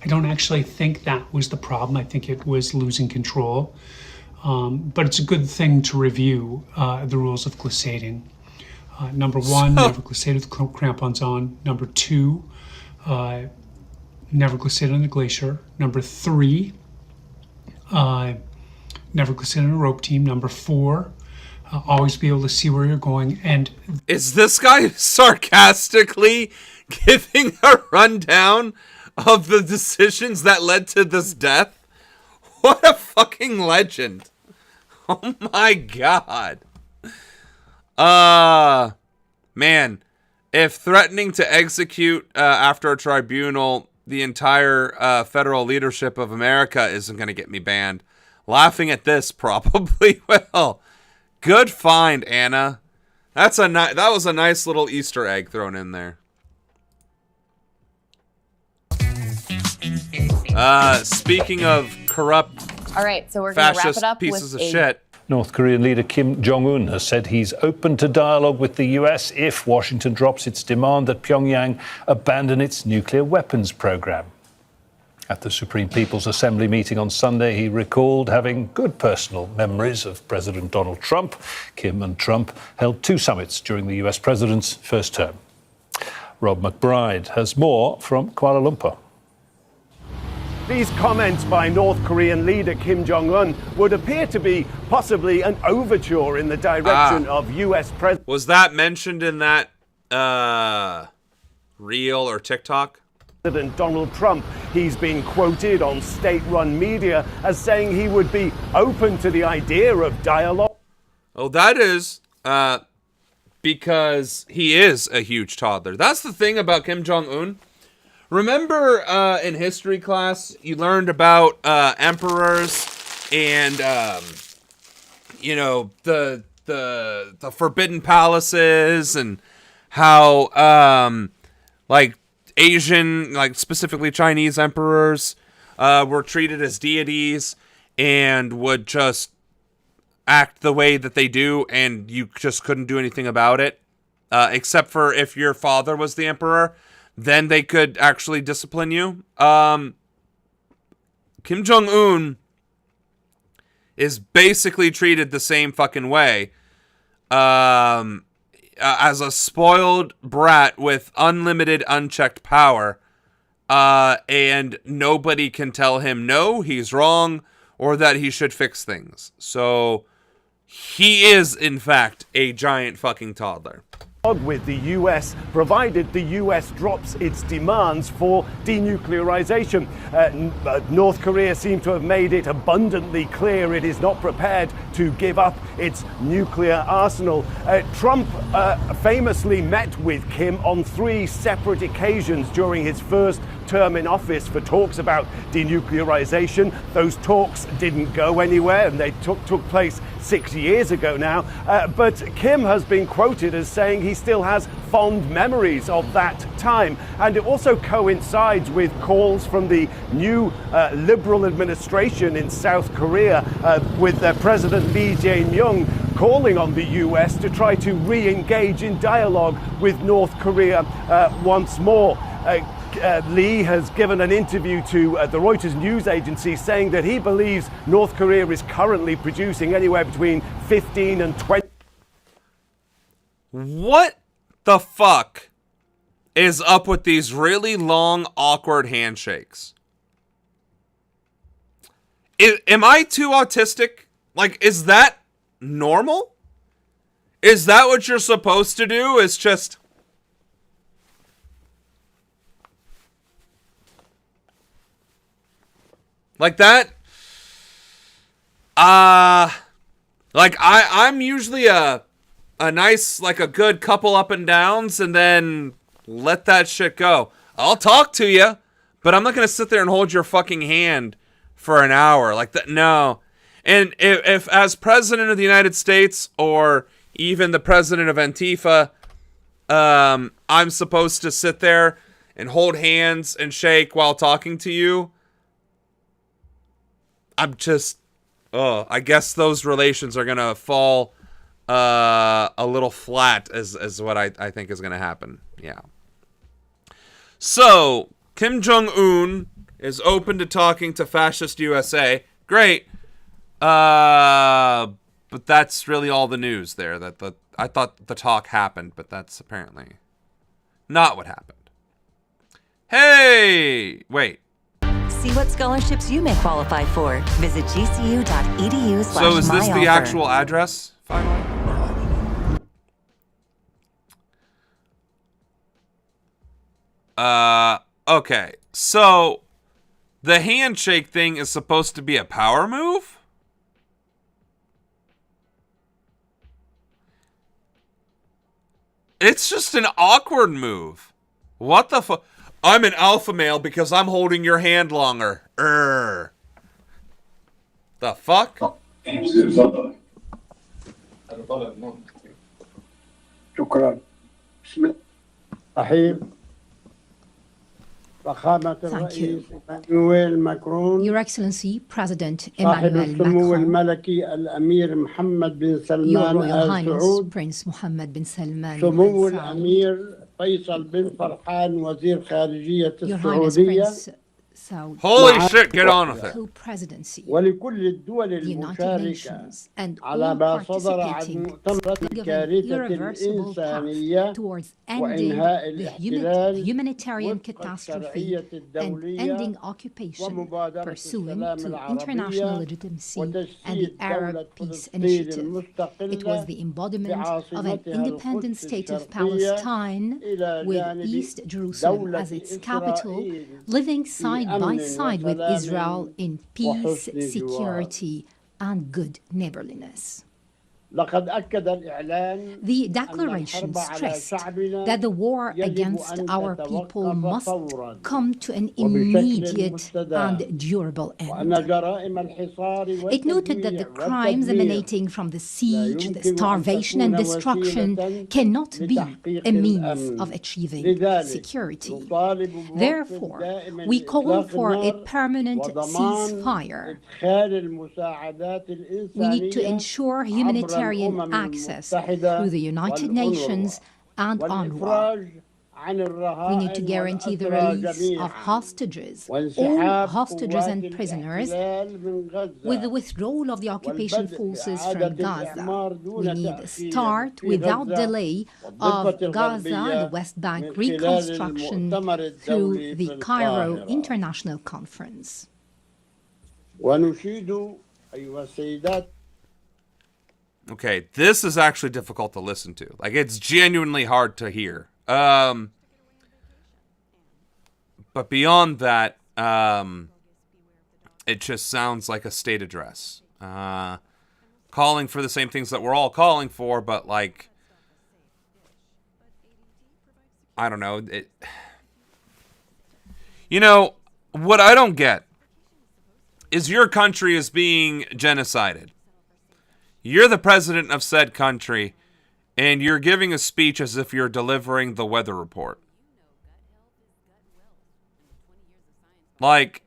I don't actually think that was the problem. I think it was losing control. But it's a good thing to review the rules of glissading. Number one, never glissade with crampons on. Number two, never glissade on the glacier. Number three, never glissade on a rope team. Number four, always be able to see where you're going. And is this guy sarcastically giving a rundown of the decisions that led to this death? What a fucking legend. Oh my god. Man, if threatening to execute after a tribunal the entire federal leadership of America isn't going to get me banned, laughing at this probably will. Good find, Anna. That was a nice little Easter egg thrown in there. Speaking of corrupt, all right, so we're going to wrap it up pieces with of shit. North Korean leader Kim Jong-un has said he's open to dialogue with the US if Washington drops its demand that Pyongyang abandon its nuclear weapons program. At the Supreme People's Assembly meeting on Sunday, he recalled having good personal memories of President Donald Trump. Kim and Trump held 2 summits during the US president's first term. Rob McBride has more from Kuala Lumpur. These comments by North Korean leader Kim Jong-un would appear to be possibly an overture in the direction of US President. Was that mentioned in that reel or TikTok? President Donald Trump. He's been quoted on state-run media as saying he would be open to the idea of dialogue. Oh, that is because he is a huge toddler. That's the thing about Kim Jong-un. Remember in history class, you learned about emperors and, you know, the forbidden palaces and how, like, Asian, like specifically Chinese emperors were treated as deities and would just act the way that they do, and you just couldn't do anything about it, except for if your father was the emperor. Then they could actually discipline you. Kim Jong-un is basically treated the same fucking way. As a spoiled brat with unlimited, unchecked power. And nobody can tell him no, he's wrong, or that he should fix things. So, he is, in fact, a giant fucking toddler. With the US, provided the US drops its demands for denuclearization. North Korea seems to have made it abundantly clear it is not prepared to give up its nuclear arsenal. Trump famously met with Kim on 3 separate occasions during his first term in office for talks about denuclearization. Those talks didn't go anywhere, and they took place 6 years ago now. But Kim has been quoted as saying he still has fond memories of that time. And it also coincides with calls from the new liberal administration in South Korea with President Lee Jae-myung calling on the US to try to re-engage in dialogue with North Korea once more. Lee has given an interview to the Reuters news agency saying that he believes North Korea is currently producing anywhere between 15 and 20. What the fuck is up with these really long, awkward handshakes? Am I too autistic? Like, is that normal? Is that what you're supposed to do? Is just... like that? Like I'm usually a nice, like a good couple up and downs and then let that shit go. I'll talk to you, but I'm not going to sit there and hold your fucking hand for an hour like that. No. And if as president of the United States or even the president of Antifa, I'm supposed to sit there and hold hands and shake while talking to you, I'm just, I guess those relations are going to fall a little flat is what I think is going to happen. Yeah. So, Kim Jong-un is open to talking to fascist USA. Great. But that's really all the news there. I thought the talk happened, but that's apparently not what happened. Hey! Wait. See what scholarships you may qualify for. Visit gcu.edu/myoffer. So is this the actual address, finally? Okay. So, the handshake thing is supposed to be a power move? It's just an awkward move. What the fuck? I'm an alpha male because I'm holding your hand longer. The fuck? شكرا. بسم الله الرحيم. فخامة الرئيس إيمانويل ماكرون. Your Excellency, President صاحب Emmanuel السمو Macron. الملكي الأمير محمد بن Your سلمان Royal آل Highness سعود. Prince Mohammed bin Salman. سمو Al Saud. الأمير فيصل بن فرحان وزير خارجية Your Highness السعودية. Prince Saud. Holy shit, get on with it. Co-presidency. ولكل الدول The United المشاركة Nations and على all ما صدر عن participating مؤتمر will give an الكارثة irreversible path الإنسانية towards ending وإنهاء the الاحتلال humanitarian وفق catastrophe الشرعية and الدولية ending occupation ومبادرة pursuant السلام to international العربية legitimacy and the وتجسيد Arab دولة Peace فلسطين Initiative. It was المستقلة the embodiment of an بعاصمتها independent القدس state of الشرقية Palestine إلى with جانب East Jerusalem دولة as its capital, إسرائيل living في side by أمن side with وسلام Israel in peace, وحسن جوار. security, and good neighborliness. لقد أكد الإعلان The أن declaration الحرب على stressed شعبنا that the war يجب against أن our people تتوقف must فوراً come to an وبشكل immediate مستدام and durable وأن end. جرائم الحصار It noted that the والتجويع crimes والتدمير emanating from the siege, the يمكن أن starvation, and تكون destruction وسيلة cannot be لتحقيق a means الأمن. of achieving لذلك security. نطالب بوقف Therefore, دائم we call لإطلاق for a النار permanent وضمان ceasefire. إدخال المساعدات We need to الإنسانية ensure عبر humanitarian الأمم access المتحدة through the United Nations and UNRWA. والإفراج عن We need to الرهائن guarantee the والأسرى release of جميعا hostages, all وانسحاب hostages قوات and prisoners, الاحتلال من with the غزة withdrawal of the occupation والبدء forces بإعادة from Gaza. الإعمار دون We need a تأخير start في without غزة delay والضفة of Gaza and the الغربية West Bank من خلال reconstruction المؤتمر through الدولي the في Cairo القاهرة. International Conference. ونشيد أيها السيدات. Okay, this is actually difficult to listen to. Like, it's genuinely hard to hear. But beyond that, it just sounds like a state address. Calling for the same things that we're all calling for, but like, I don't know. You know, what I don't get is your country is being genocided. You're the president of said country, and you're giving a speech as if you're delivering the weather report. Like,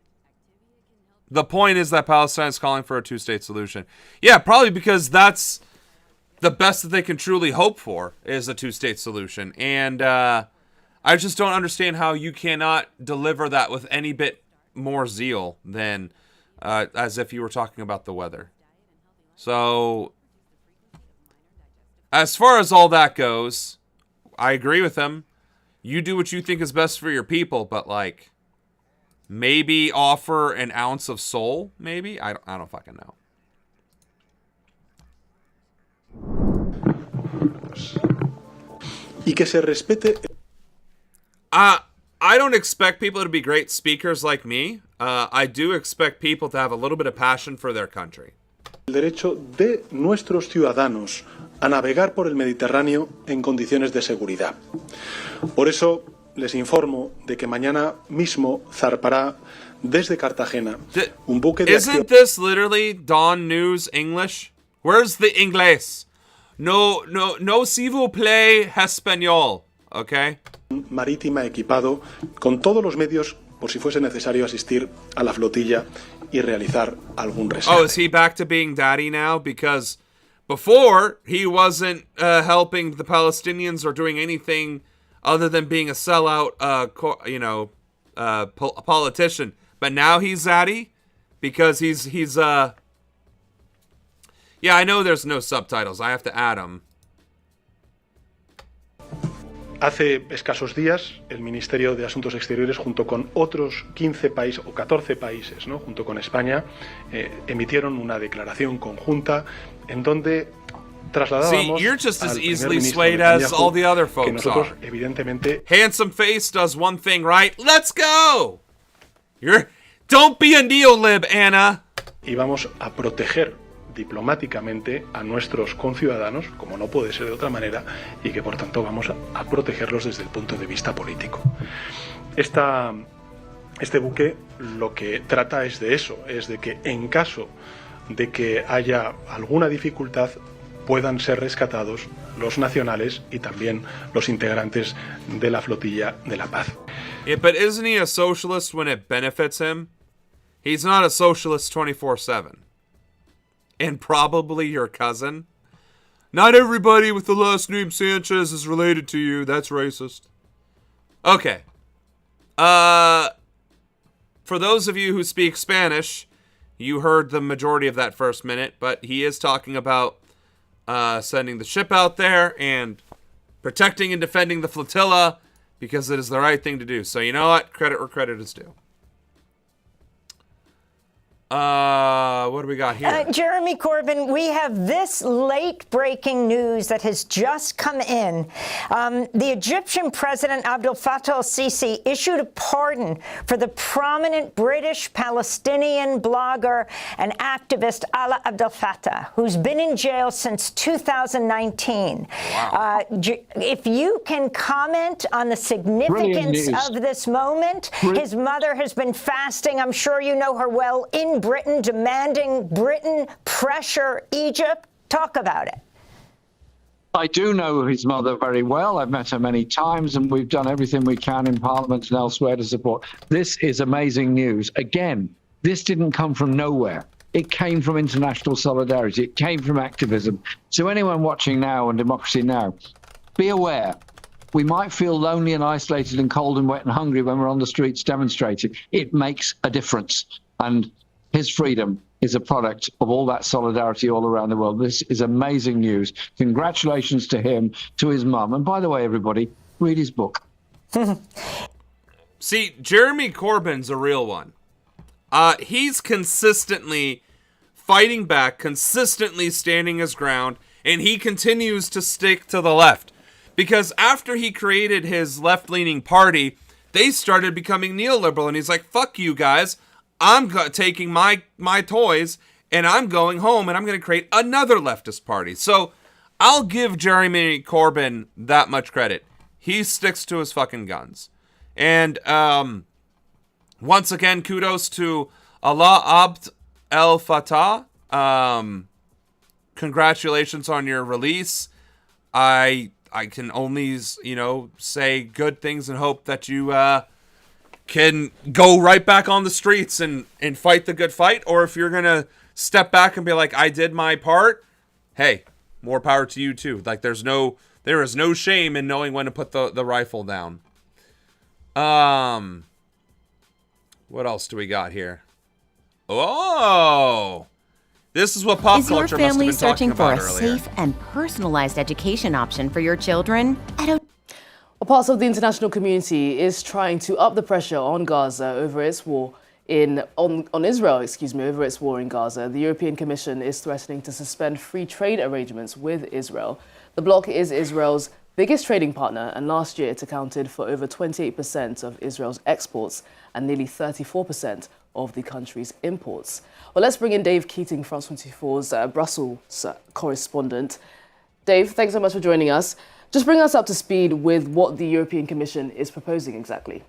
the point is that Palestine is calling for a two-state solution. Yeah, probably because that's the best that they can truly hope for is a two-state solution. And I just don't understand how you cannot deliver that with any bit more zeal than as if you were talking about the weather. So, as far as all that goes, I agree with him. You do what you think is best for your people, but like, maybe offer an ounce of soul, maybe? I don't fucking know. Y que se respete. I don't expect people to be great speakers like me. I do expect people to have a little bit of passion for their country. El derecho de nuestros ciudadanos a navegar por el Mediterráneo en condiciones de seguridad. Por eso les informo de que mañana mismo zarpará desde Cartagena un buque de acción. Isn't this literally Dawn News English? Where's the inglés? No, si vous plaît, español, okay? Marítima equipado con todos los medios por si fuese necesario asistir a la flotilla y realizar algún rescate. Oh, is he back to being daddy now? Because before, he wasn't helping the Palestinians or doing anything other than being a sellout, politician. But now he's zaddy because he's yeah, I know there's no subtitles. I have to add them. Hace escasos días, el Ministerio de Asuntos Exteriores, junto con otros 15 países o 14 países, ¿no?, junto con España, emitieron una declaración conjunta en donde trasladábamos you're just as al easily primer ministro swayed as Netanyahu all the other que folks nosotros, are. evidentemente, Handsome face does one thing right. Let's go. Don't be a neolib, Anna. Y vamos a proteger diplomáticamente a nuestros conciudadanos, como no puede ser de otra manera, y que por tanto vamos a protegerlos desde el punto de vista político. Este buque lo que trata es de eso, es de que en caso de que haya alguna dificultad puedan ser rescatados los nacionales y también los integrantes de la flotilla de la paz. Yeah, but isn't he a socialist when it benefits him? He's not a socialist 24/7. And probably your cousin. Not everybody with the last name Sanchez is related to you. That's racist. Okay. For those of you who speak Spanish, you heard the majority of that first minute, but he is talking about sending the ship out there and protecting and defending the flotilla because it is the right thing to do. So you know what? Credit where credit is due. What do we got here? Jeremy Corbyn, we have this late-breaking news that has just come in. The Egyptian President Abdel Fattah al-Sisi issued a pardon for the prominent British Palestinian blogger and activist Alaa Abdel Fattah, who's been in jail since 2019. Wow. If you can comment on the significance of this moment, his mother has been fasting, I'm sure you know her well, in Britain, demanding Britain pressure Egypt. Talk about it. I do know his mother very well. I've met her many times, and we've done everything we can in Parliament and elsewhere to support. This is amazing news. Again, this didn't come from nowhere. It came from international solidarity. It came from activism. So anyone watching now on Democracy Now!, be aware. We might feel lonely and isolated and cold and wet and hungry when we're on the streets demonstrating. It makes a difference. And his freedom is a product of all that solidarity all around the world. This is amazing news. Congratulations to him, to his mum. And by the way, everybody, read his book. See, Jeremy Corbyn's a real one. He's consistently fighting back, consistently standing his ground, and he continues to stick to the left. Because after he created his left-leaning party, they started becoming neoliberal, and he's like, fuck you guys. I'm taking my toys and I'm going home and I'm going to create another leftist party. So I'll give Jeremy Corbyn that much credit. He sticks to his fucking guns. And once again, kudos to Alaa Abd El Fattah. Congratulations on your release. I can only, say good things and hope that you can go right back on the streets and fight the good fight. Or if you're going to step back and be like, I did my part, hey, more power to you too. Like there is no shame in knowing when to put the rifle down. What else do we got here? Oh, this is what pop culture must have been talking about earlier. Is your family searching for a safe and personalized education option for your children? Well, parts of the international community is trying to up the pressure on Gaza over its war on Israel, over its war in Gaza. The European Commission is threatening to suspend free trade arrangements with Israel. The bloc is Israel's biggest trading partner, and last year it accounted for over 28% of Israel's exports and nearly 34% of the country's imports. Well, let's bring in Dave Keating, France 24's Brussels correspondent. Dave, thanks so much for joining us. Just bring us up to speed with what the European Commission is proposing exactly.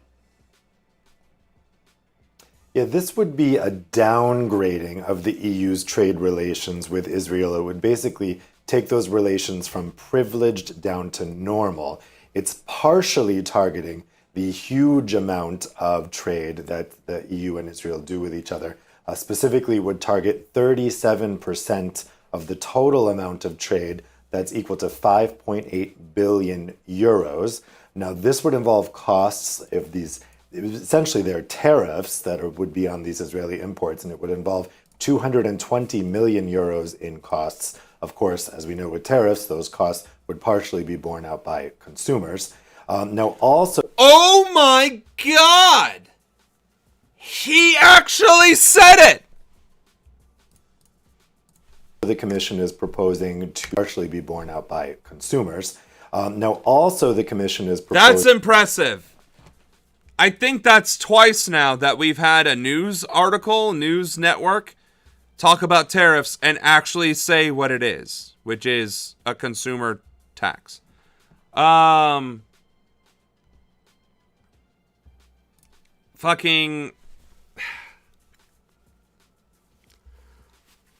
Yeah, this would be a downgrading of the EU's trade relations with Israel. It would basically take those relations from privileged down to normal. It's partially targeting the huge amount of trade that the EU and Israel do with each other. Specifically would target 37% of the total amount of trade. That's equal to 5.8 billion euros. Now, this would involve costs if these, essentially they're tariffs that would be on these Israeli imports, and it would involve 220 million euros in costs. Of course, as we know with tariffs, those costs would partially be borne out by consumers. Now, also... Oh my God! He actually said it! The Commission is proposing to partially be borne out by consumers. Now, also the Commission is proposing... That's impressive. I think that's twice now that we've had a news article, news network, talk about tariffs and actually say what it is, which is a consumer tax. Fucking...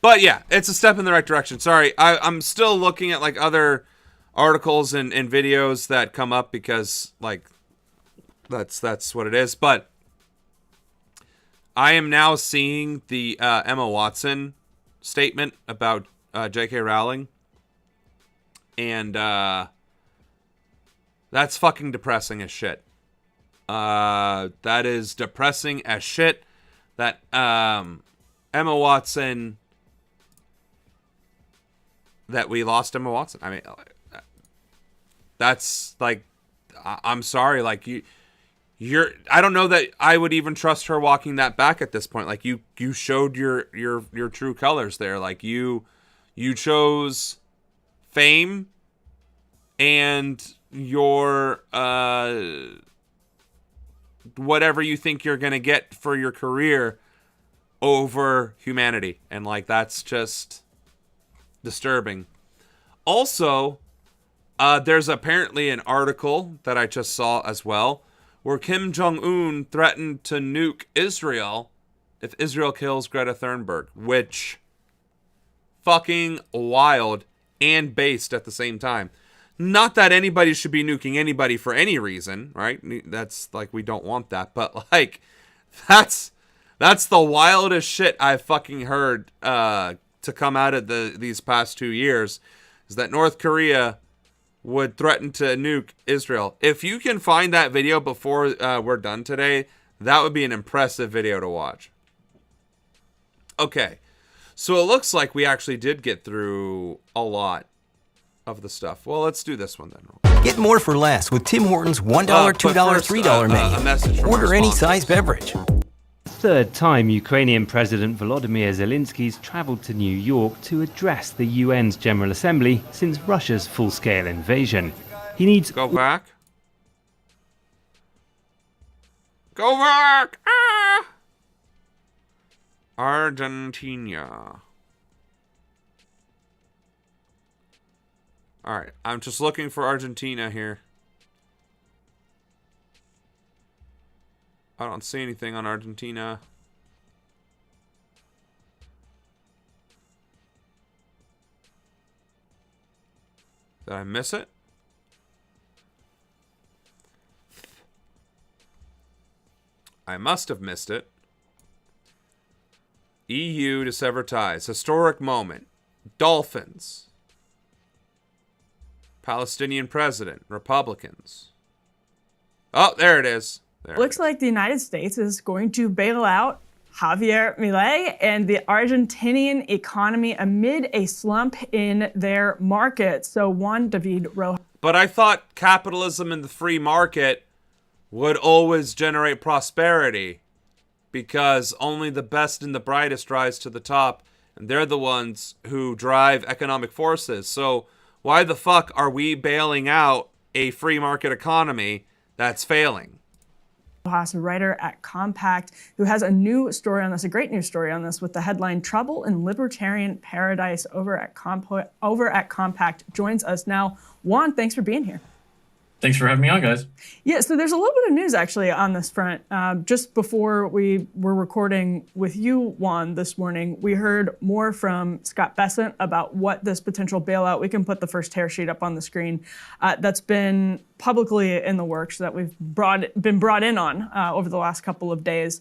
But yeah, it's a step in the right direction. Sorry, I'm still looking at like other articles and videos that come up because like that's what it is. But I am now seeing the Emma Watson statement about J.K. Rowling, and that's fucking depressing as shit. That is depressing as shit. That Emma Watson. That we lost Emma Watson. I mean, that's like, I'm sorry. Like you're. I don't know that I would even trust her walking that back at this point. Like you showed your true colors there. Like you chose fame and your whatever you think you're gonna get for your career over humanity, and like that's just disturbing. Also, there's apparently an article that I just saw as well where Kim Jong-un threatened to nuke Israel if Israel kills Greta Thunberg, which fucking wild and based at the same time. Not that anybody should be nuking anybody for any reason, right? That's like, we don't want that, but like that's the wildest shit I've fucking heard to come out of these past 2 years, is that North Korea would threaten to nuke Israel. If you can find that video before we're done today, that would be an impressive video to watch. Okay, so it looks like we actually did get through a lot of the stuff. Well, let's do this one then. Get more for less with Tim Hortons $1, $2, $3 menu. Order any size beverage. Third time Ukrainian President Volodymyr Zelensky's travelled to New York to address the UN's General Assembly since Russia's full-scale invasion. He needs... Go back. Go back! Ah! Argentina. Alright, I'm just looking for Argentina here. I don't see anything on Argentina. Did I miss it? I must have missed it. EU to sever ties. Historic moment. Dolphins. Palestinian president. Republicans. Oh, there it is. There. Looks like the United States is going to bail out Javier Milei and the Argentinian economy amid a slump in their market. So Juan David Rojas. But I thought capitalism and the free market would always generate prosperity because only the best and the brightest rise to the top, and they're the ones who drive economic forces. So why the fuck are we bailing out a free market economy that's failing? Haas, a writer at Compact, who has a new story on this, a great news story on this, with the headline "Trouble in Libertarian Paradise" over at Compact, joins us now. Juan, thanks for being here. Thanks for having me on, guys. Yeah, so there's a little bit of news actually on this front. Just before we were recording with you, Juan, this morning, we heard more from Scott Bessent about what this potential bailout, we can put the first tear sheet up on the screen, that's been publicly in the works, that we've been brought in on over the last couple of days,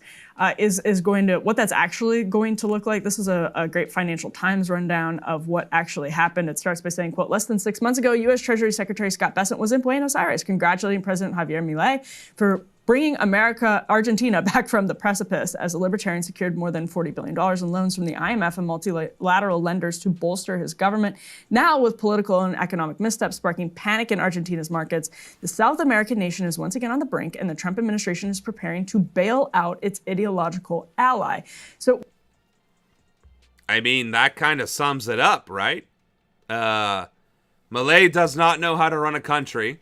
is going to, what that's actually going to look like. This is a great Financial Times rundown of what actually happened. It starts by saying, quote, "Less than 6 months ago, U.S. Treasury Secretary Scott Bessent was in Buenos Aires congratulating President Javier Milei for bringing Argentina back from the precipice as the Libertarian secured more than $40 billion in loans from the IMF and multilateral lenders to bolster his government. Now, with political and economic missteps sparking panic in Argentina's markets, the South American nation is once again on the brink, and the Trump administration is preparing to bail out its ideological ally." So, I mean, that kind of sums it up, right? Milei does not know how to run a country.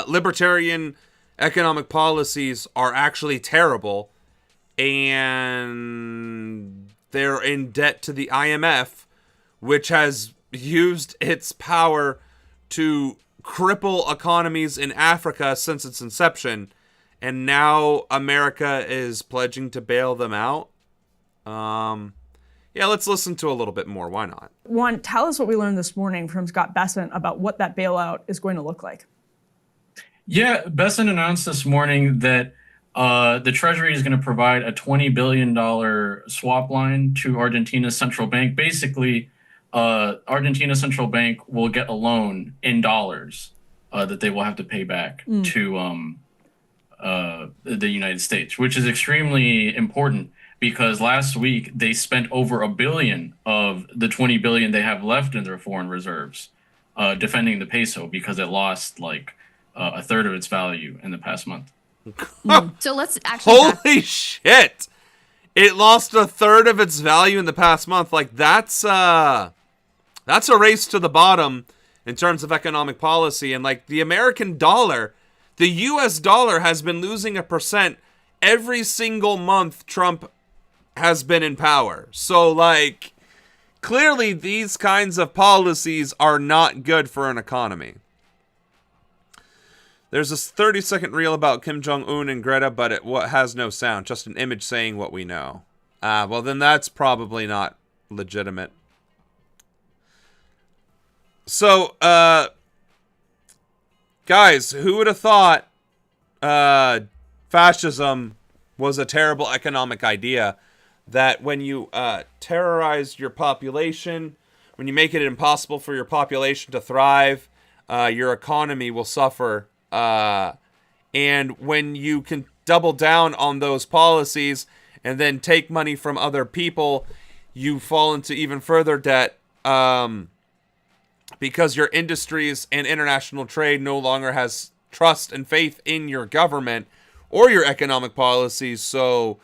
Libertarian economic policies are actually terrible, and they're in debt to the IMF, which has used its power to cripple economies in Africa since its inception, and now America is pledging to bail them out. Yeah, let's listen to a little bit more. Why not? Juan, tell us what we learned this morning from Scott Bessent about what that bailout is going to look like. Yeah, Bessent announced this morning that the Treasury is going to provide a $20 billion swap line to Argentina's central bank. Basically, Argentina's central bank will get a loan in dollars that they will have to pay back to the United States, which is extremely important because last week they spent over $1 billion of the $20 billion they have left in their foreign reserves defending the peso because it lost like a third of its value in the past month. So let's actually... Holy shit! It lost a third of its value in the past month. Like, that's a race to the bottom in terms of economic policy. And, like, the American dollar, the U.S. dollar has been losing 1% every single month Trump has been in power. So, like, clearly these kinds of policies are not good for an economy. There's this 30-second reel about Kim Jong-un and Greta, but it has no sound, just an image saying what we know. Well, then that's probably not legitimate. So, guys, who would have thought fascism was a terrible economic idea? That when you terrorize your population, when you make it impossible for your population to thrive, your economy will suffer. And when you can double down on those policies and then take money from other people, you fall into even further debt because your industries and international trade no longer has trust and faith in your government or your economic policies. So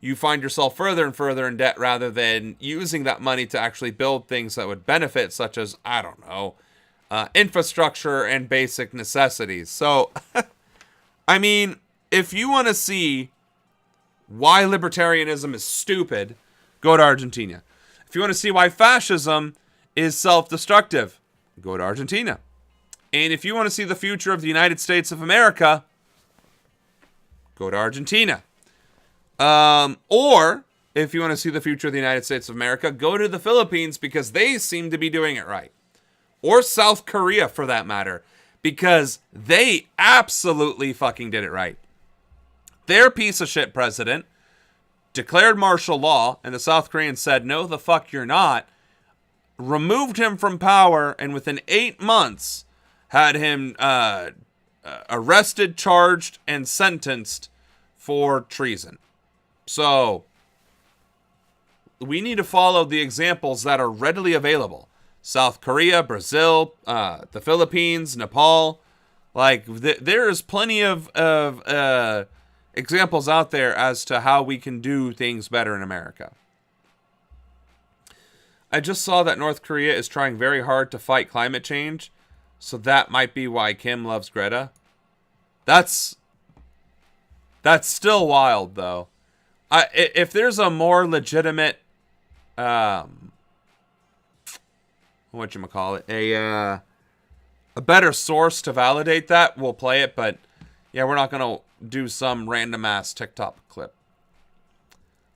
you find yourself further and further in debt rather than using that money to actually build things that would benefit, such as, I don't know, infrastructure and basic necessities. So, I mean, if you want to see why libertarianism is stupid, go to Argentina. If you want to see why fascism is self-destructive, go to Argentina. And if you want to see the future of the United States of America, go to Argentina. Or, if you want to see the future of the United States of America, go to the Philippines because they seem to be doing it right. Or South Korea, for that matter, because they absolutely fucking did it right. Their piece of shit president declared martial law, and the South Koreans said, no, the fuck you're not, removed him from power, and within 8 months had him arrested, charged, and sentenced for treason. So, we need to follow the examples that are readily available. South Korea, Brazil, the Philippines, Nepal. Like, there is plenty of examples out there as to how we can do things better in America. I just saw that North Korea is trying very hard to fight climate change, so that might be why Kim loves Greta. That's That's still wild, though. If there's a more legitimate, whatchamacallit, a better source to validate that, we'll play it. But yeah, we're not gonna do some random ass TikTok clip.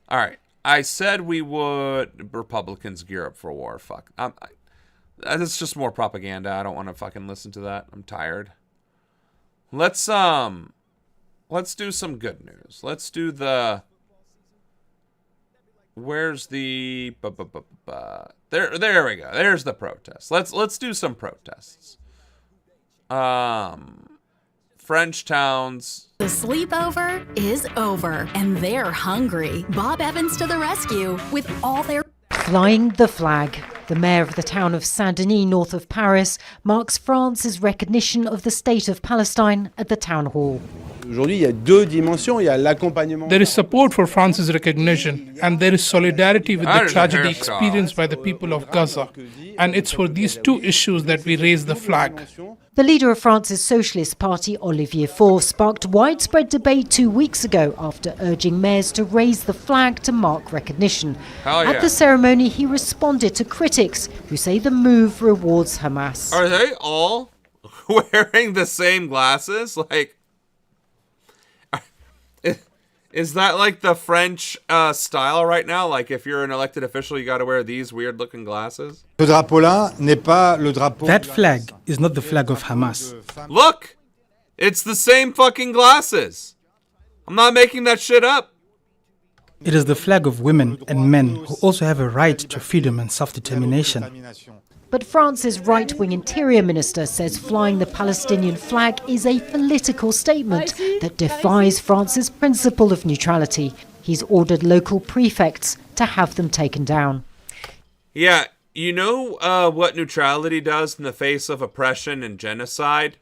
All right, I said we would. Republicans gear up for war. Fuck. That's just more propaganda. I don't want to fucking listen to that. I'm tired. Let's do some good news. Let's do the. Where's the there we go. There's the protest. Let's do some protests. French towns. The sleepover is over, and they're hungry. Bob Evans to the rescue with all their... Flying the flag. The mayor of the town of Saint-Denis, north of Paris, marks France's recognition of the state of Palestine at the town hall. There is support for France's recognition, and there is solidarity with the tragedy experienced by the people of Gaza. And it's for these two issues that we raise the flag. The leader of France's Socialist Party, Olivier Faure, sparked widespread debate 2 weeks ago after urging mayors to raise the flag to mark recognition. At the ceremony, he responded to critics who say the move rewards Hamas. Are they all wearing the same glasses? Like, is that like the French style right now? Like, if you're an elected official, you got to wear these weird-looking glasses? That flag is not the flag of Hamas. Look! It's the same fucking glasses. I'm not making that shit up. It is the flag of women and men who also have a right to freedom and self-determination. But France's right-wing interior minister says flying the Palestinian flag is a political statement that defies France's principle of neutrality. He's ordered local prefects to have them taken down. Yeah, you know what neutrality does in the face of oppression and genocide?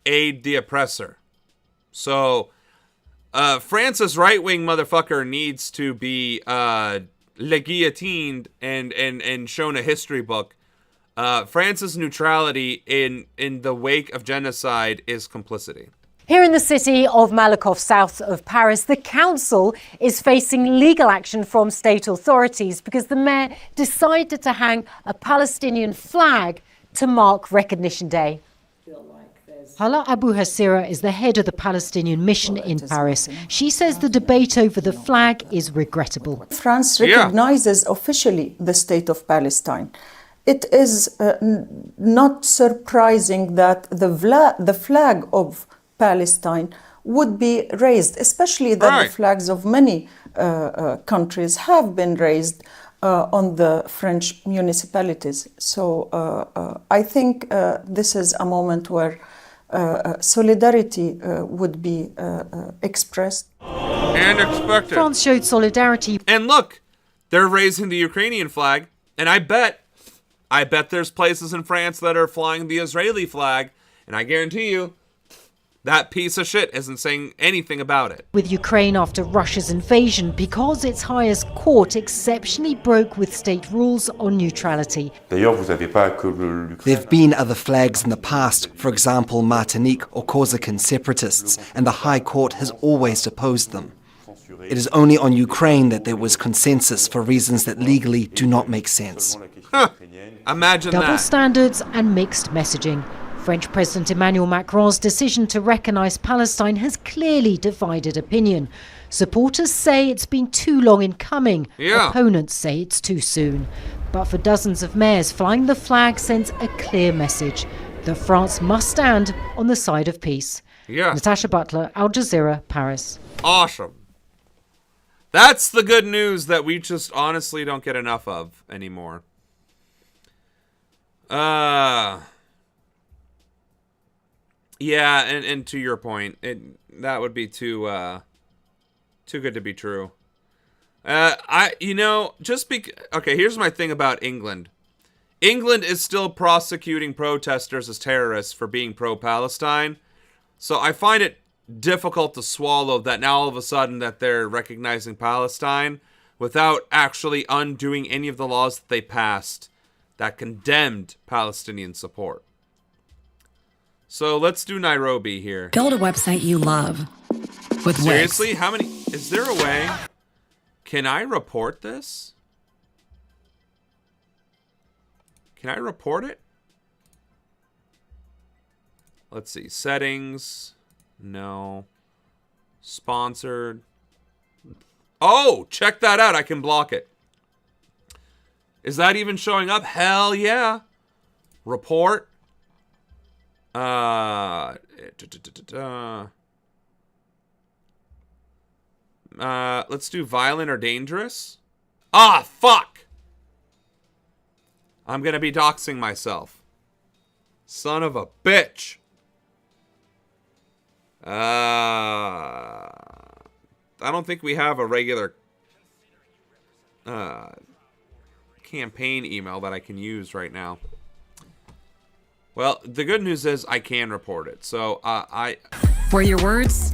Aid the oppressor. So, France's right-wing motherfucker needs to be guillotined and shown a history book. France's neutrality in the wake of genocide is complicity. Here in the city of Malakoff, south of Paris, the council is facing legal action from state authorities because the mayor decided to hang a Palestinian flag to mark Recognition Day. Hala Abu Hasira is the head of the Palestinian mission in Paris. She says the debate over the flag is regrettable. France recognizes officially the state of Palestine. It is not surprising that the flag of Palestine would be raised, especially that the flags of many countries have been raised on the French municipalities. So I think this is a moment where solidarity would be expressed. And expected. France showed solidarity. And look, they're raising the Ukrainian flag, and I bet there's places in France that are flying the Israeli flag, and I guarantee you that piece of shit isn't saying anything about it. With Ukraine after Russia's invasion because its highest court exceptionally broke with state rules on neutrality. There have been other flags in the past, for example Martinique or Corsican separatists, and the High Court has always opposed them. It is only on Ukraine that there was consensus for reasons that legally do not make sense. Imagine Double that. standards and mixed messaging. French President Emmanuel Macron's decision to recognise Palestine has clearly divided opinion. Supporters say it's been too long in coming. Opponents say it's too soon. But for dozens of mayors, flying the flag sends a clear message that France must stand on the side of peace. Natasha Butler, Al Jazeera, Paris. Awesome. That's the good news that we just honestly don't get enough of anymore. Yeah, and to your point, that would be too good to be true. Okay, here's my thing about England. England is still prosecuting protesters as terrorists for being pro-Palestine. So I find it difficult to swallow that now all of a sudden that they're recognizing Palestine without actually undoing any of the laws that they passed that condemned Palestinian support. So let's do Nairobi here. Build a website you love. with Wix. Seriously? How many? Is there a way? Can I report this? Can I report it? Let's see. Settings. No. Sponsored. Oh, check that out. I can block it. Is that even showing up? Hell yeah. Report. Let's do violent or dangerous. Ah, fuck. I'm gonna be doxing myself. Son of a bitch. I don't think we have a regular campaign email that I can use right now. Well, the good news is I can report it. So For your words.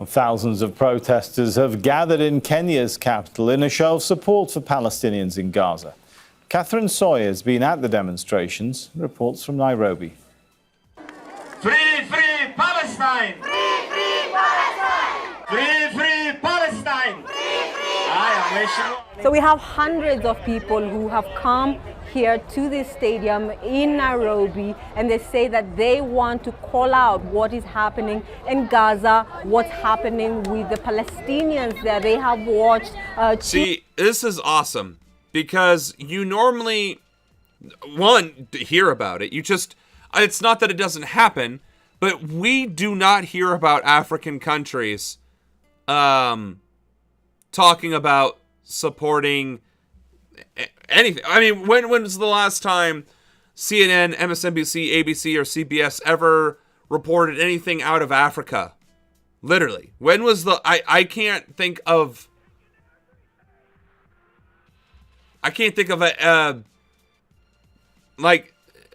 Thousands of protesters have gathered in Kenya's capital in a show of support for Palestinians in Gaza. Catherine Sawyer has been at the demonstrations. Reports from Nairobi. Free, free Palestine! Free, free Palestine! Free, free Palestine! So we have hundreds of people who have come here to this stadium in Nairobi, and they say that they want to call out what is happening in Gaza, what's happening with the Palestinians there. They have watched... See, this is awesome, because you normally, one, hear about it. You just... It's not that it doesn't happen, but we do not hear about African countries talking about supporting anything. I mean, when was the last time CNN, MSNBC, ABC, or CBS ever reported anything out of Africa? Literally. When was the... I can't think of...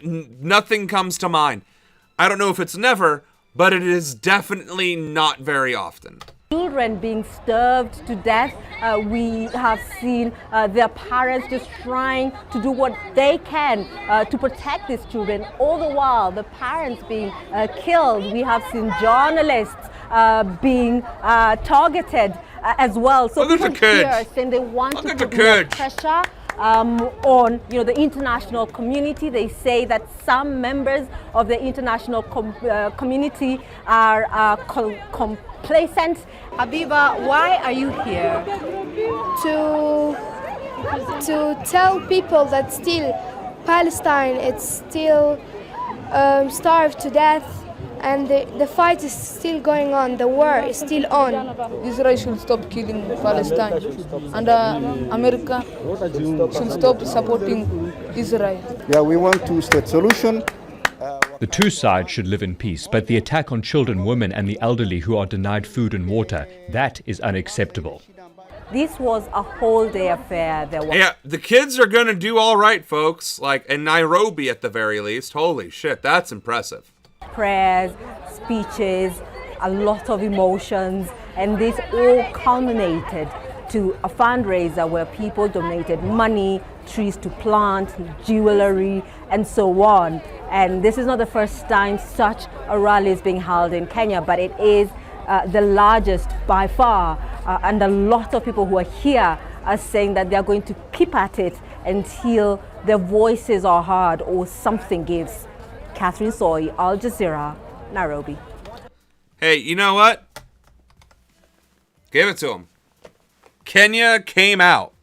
nothing comes to mind. I don't know if it's never, but it is definitely not very often. Children being starved to death. We have seen their parents just trying to do what they can to protect these children. All the while, the parents being killed. We have seen journalists being targeted as well. So people here saying they want to put more pressure on the international community. They say that some members of the international community are complacent. Habiba, why are you here? To tell people that still Palestine is still starved to death, and the fight is still going on, the war is still on. Israel should stop killing Palestine, and America should stop supporting Israel. Yeah, we want two-state solution. The two sides should live in peace, but the attack on children, women, and the elderly who are denied food and water, that is unacceptable. This was a whole day affair. Yeah, the kids are gonna do all right, folks. Like in Nairobi at the very least. Holy shit, that's impressive. Prayers, speeches, a lot of emotions, and this all culminated to a fundraiser where people donated money, trees to plant, jewelry, and so on. And this is not the first time such a rally is being held in Kenya, but it is the largest by far. And a lot of people who are here are saying that they're going to keep at it until their voices are heard or something gives. Catherine Soy, Al Jazeera, Nairobi. Hey, you know what? Give it to them. Kenya came out.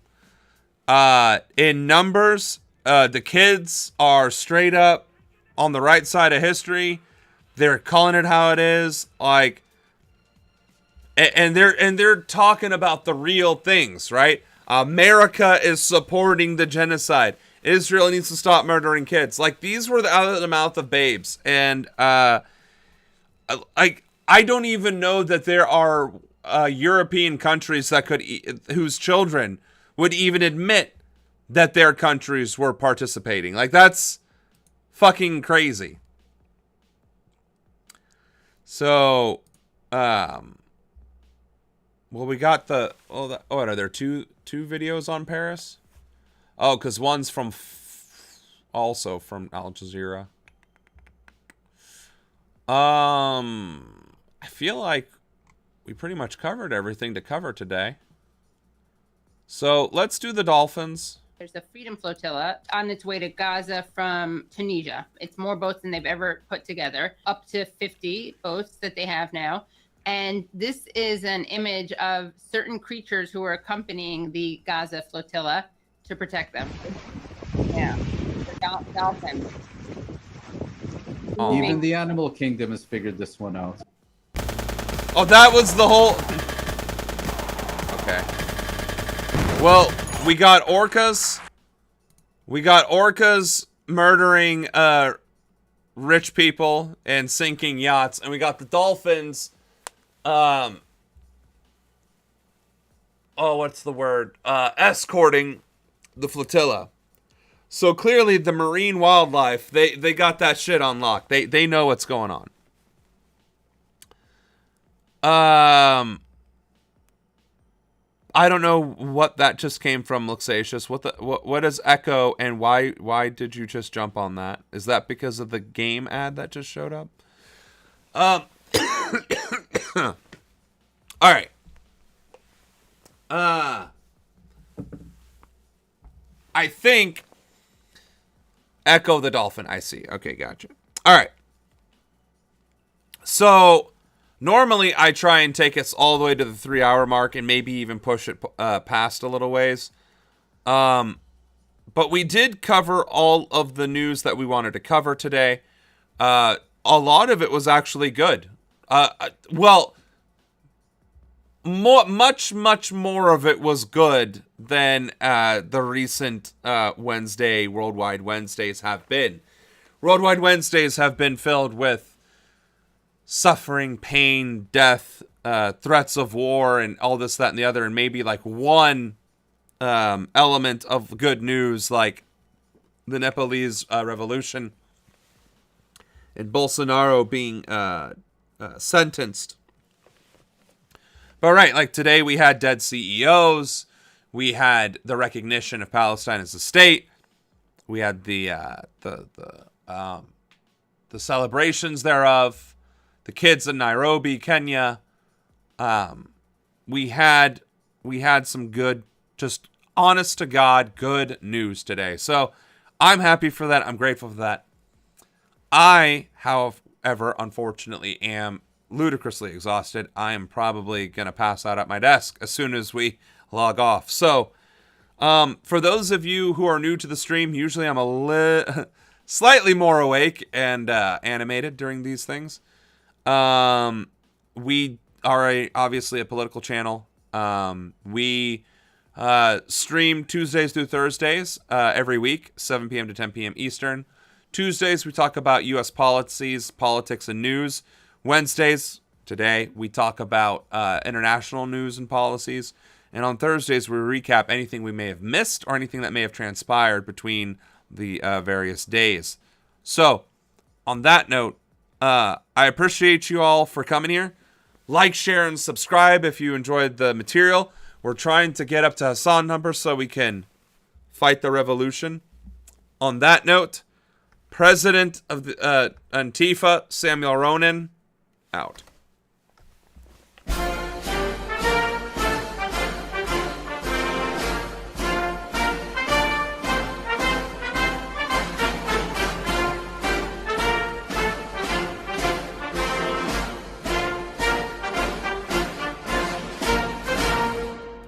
In numbers, the kids are straight up on the right side of history. They're calling it how it is. Like, and they're talking about the real things, right? America is supporting the genocide. Israel needs to stop murdering kids. Like, these were out of the mouth of babes. And I don't even know that there are European countries that whose children would even admit that their countries were participating. Like, that's fucking crazy. So, well, we got the... are there two videos on Paris? Oh, because one's from... also from Al Jazeera. I feel like we pretty much covered everything to cover today. So let's do the dolphins. There's a Freedom Flotilla on its way to Gaza from Tunisia. It's more boats than they've ever put together, up to 50 boats that they have now. And this is an image of certain creatures who are accompanying the Gaza flotilla to protect them. Yeah, the dolphins. Oh. Even the animal kingdom has figured this one out. Oh, that was the whole... Okay. Well, we got orcas. We got orcas murdering rich people and sinking yachts. And we got the dolphins... oh, what's the word? Escorting the flotilla. So clearly the marine wildlife, they got that shit on lock. They know what's going on. I don't know what that just came from, Luxatius. What is Echo, and why did you just jump on that? Is that because of the game ad that just showed up? All right. I think Echo the Dolphin. I see. Okay, gotcha. All right. So normally I try and take us all the way to the 3-hour mark and maybe even push it past a little ways. But we did cover all of the news that we wanted to cover today. A lot of it was actually good. Well, much more of it was good than the recent Wednesday, Worldwide Wednesdays have been. Worldwide Wednesdays have been filled with suffering, pain, death, threats of war, and all this, that, and the other, and maybe like one element of good news, like the Nepalese revolution and Bolsonaro being sentenced. But right, like today we had dead CEOs, we had the recognition of Palestine as a state, we had the celebrations thereof, the kids in Nairobi, Kenya. We had some good, just honest to God, good news today. So I'm happy for that. I'm grateful for that. I, however, unfortunately, am ludicrously exhausted. I am probably going to pass out at my desk as soon as we log off. So for those of you who are new to the stream, usually I'm slightly more awake and animated during these things. We are obviously a political channel. We stream Tuesdays through Thursdays every week, 7 p.m. to 10 p.m. Eastern. Tuesdays, we talk about U.S. policies, politics, and news. Wednesdays, today, we talk about international news and policies. And on Thursdays, we recap anything we may have missed or anything that may have transpired between the various days. So, on that note, I appreciate you all for coming here. Like, share, and subscribe if you enjoyed the material. We're trying to get up to Hassan numbers so we can fight the revolution. On that note, President of the Antifa, Samuel Ronan, out.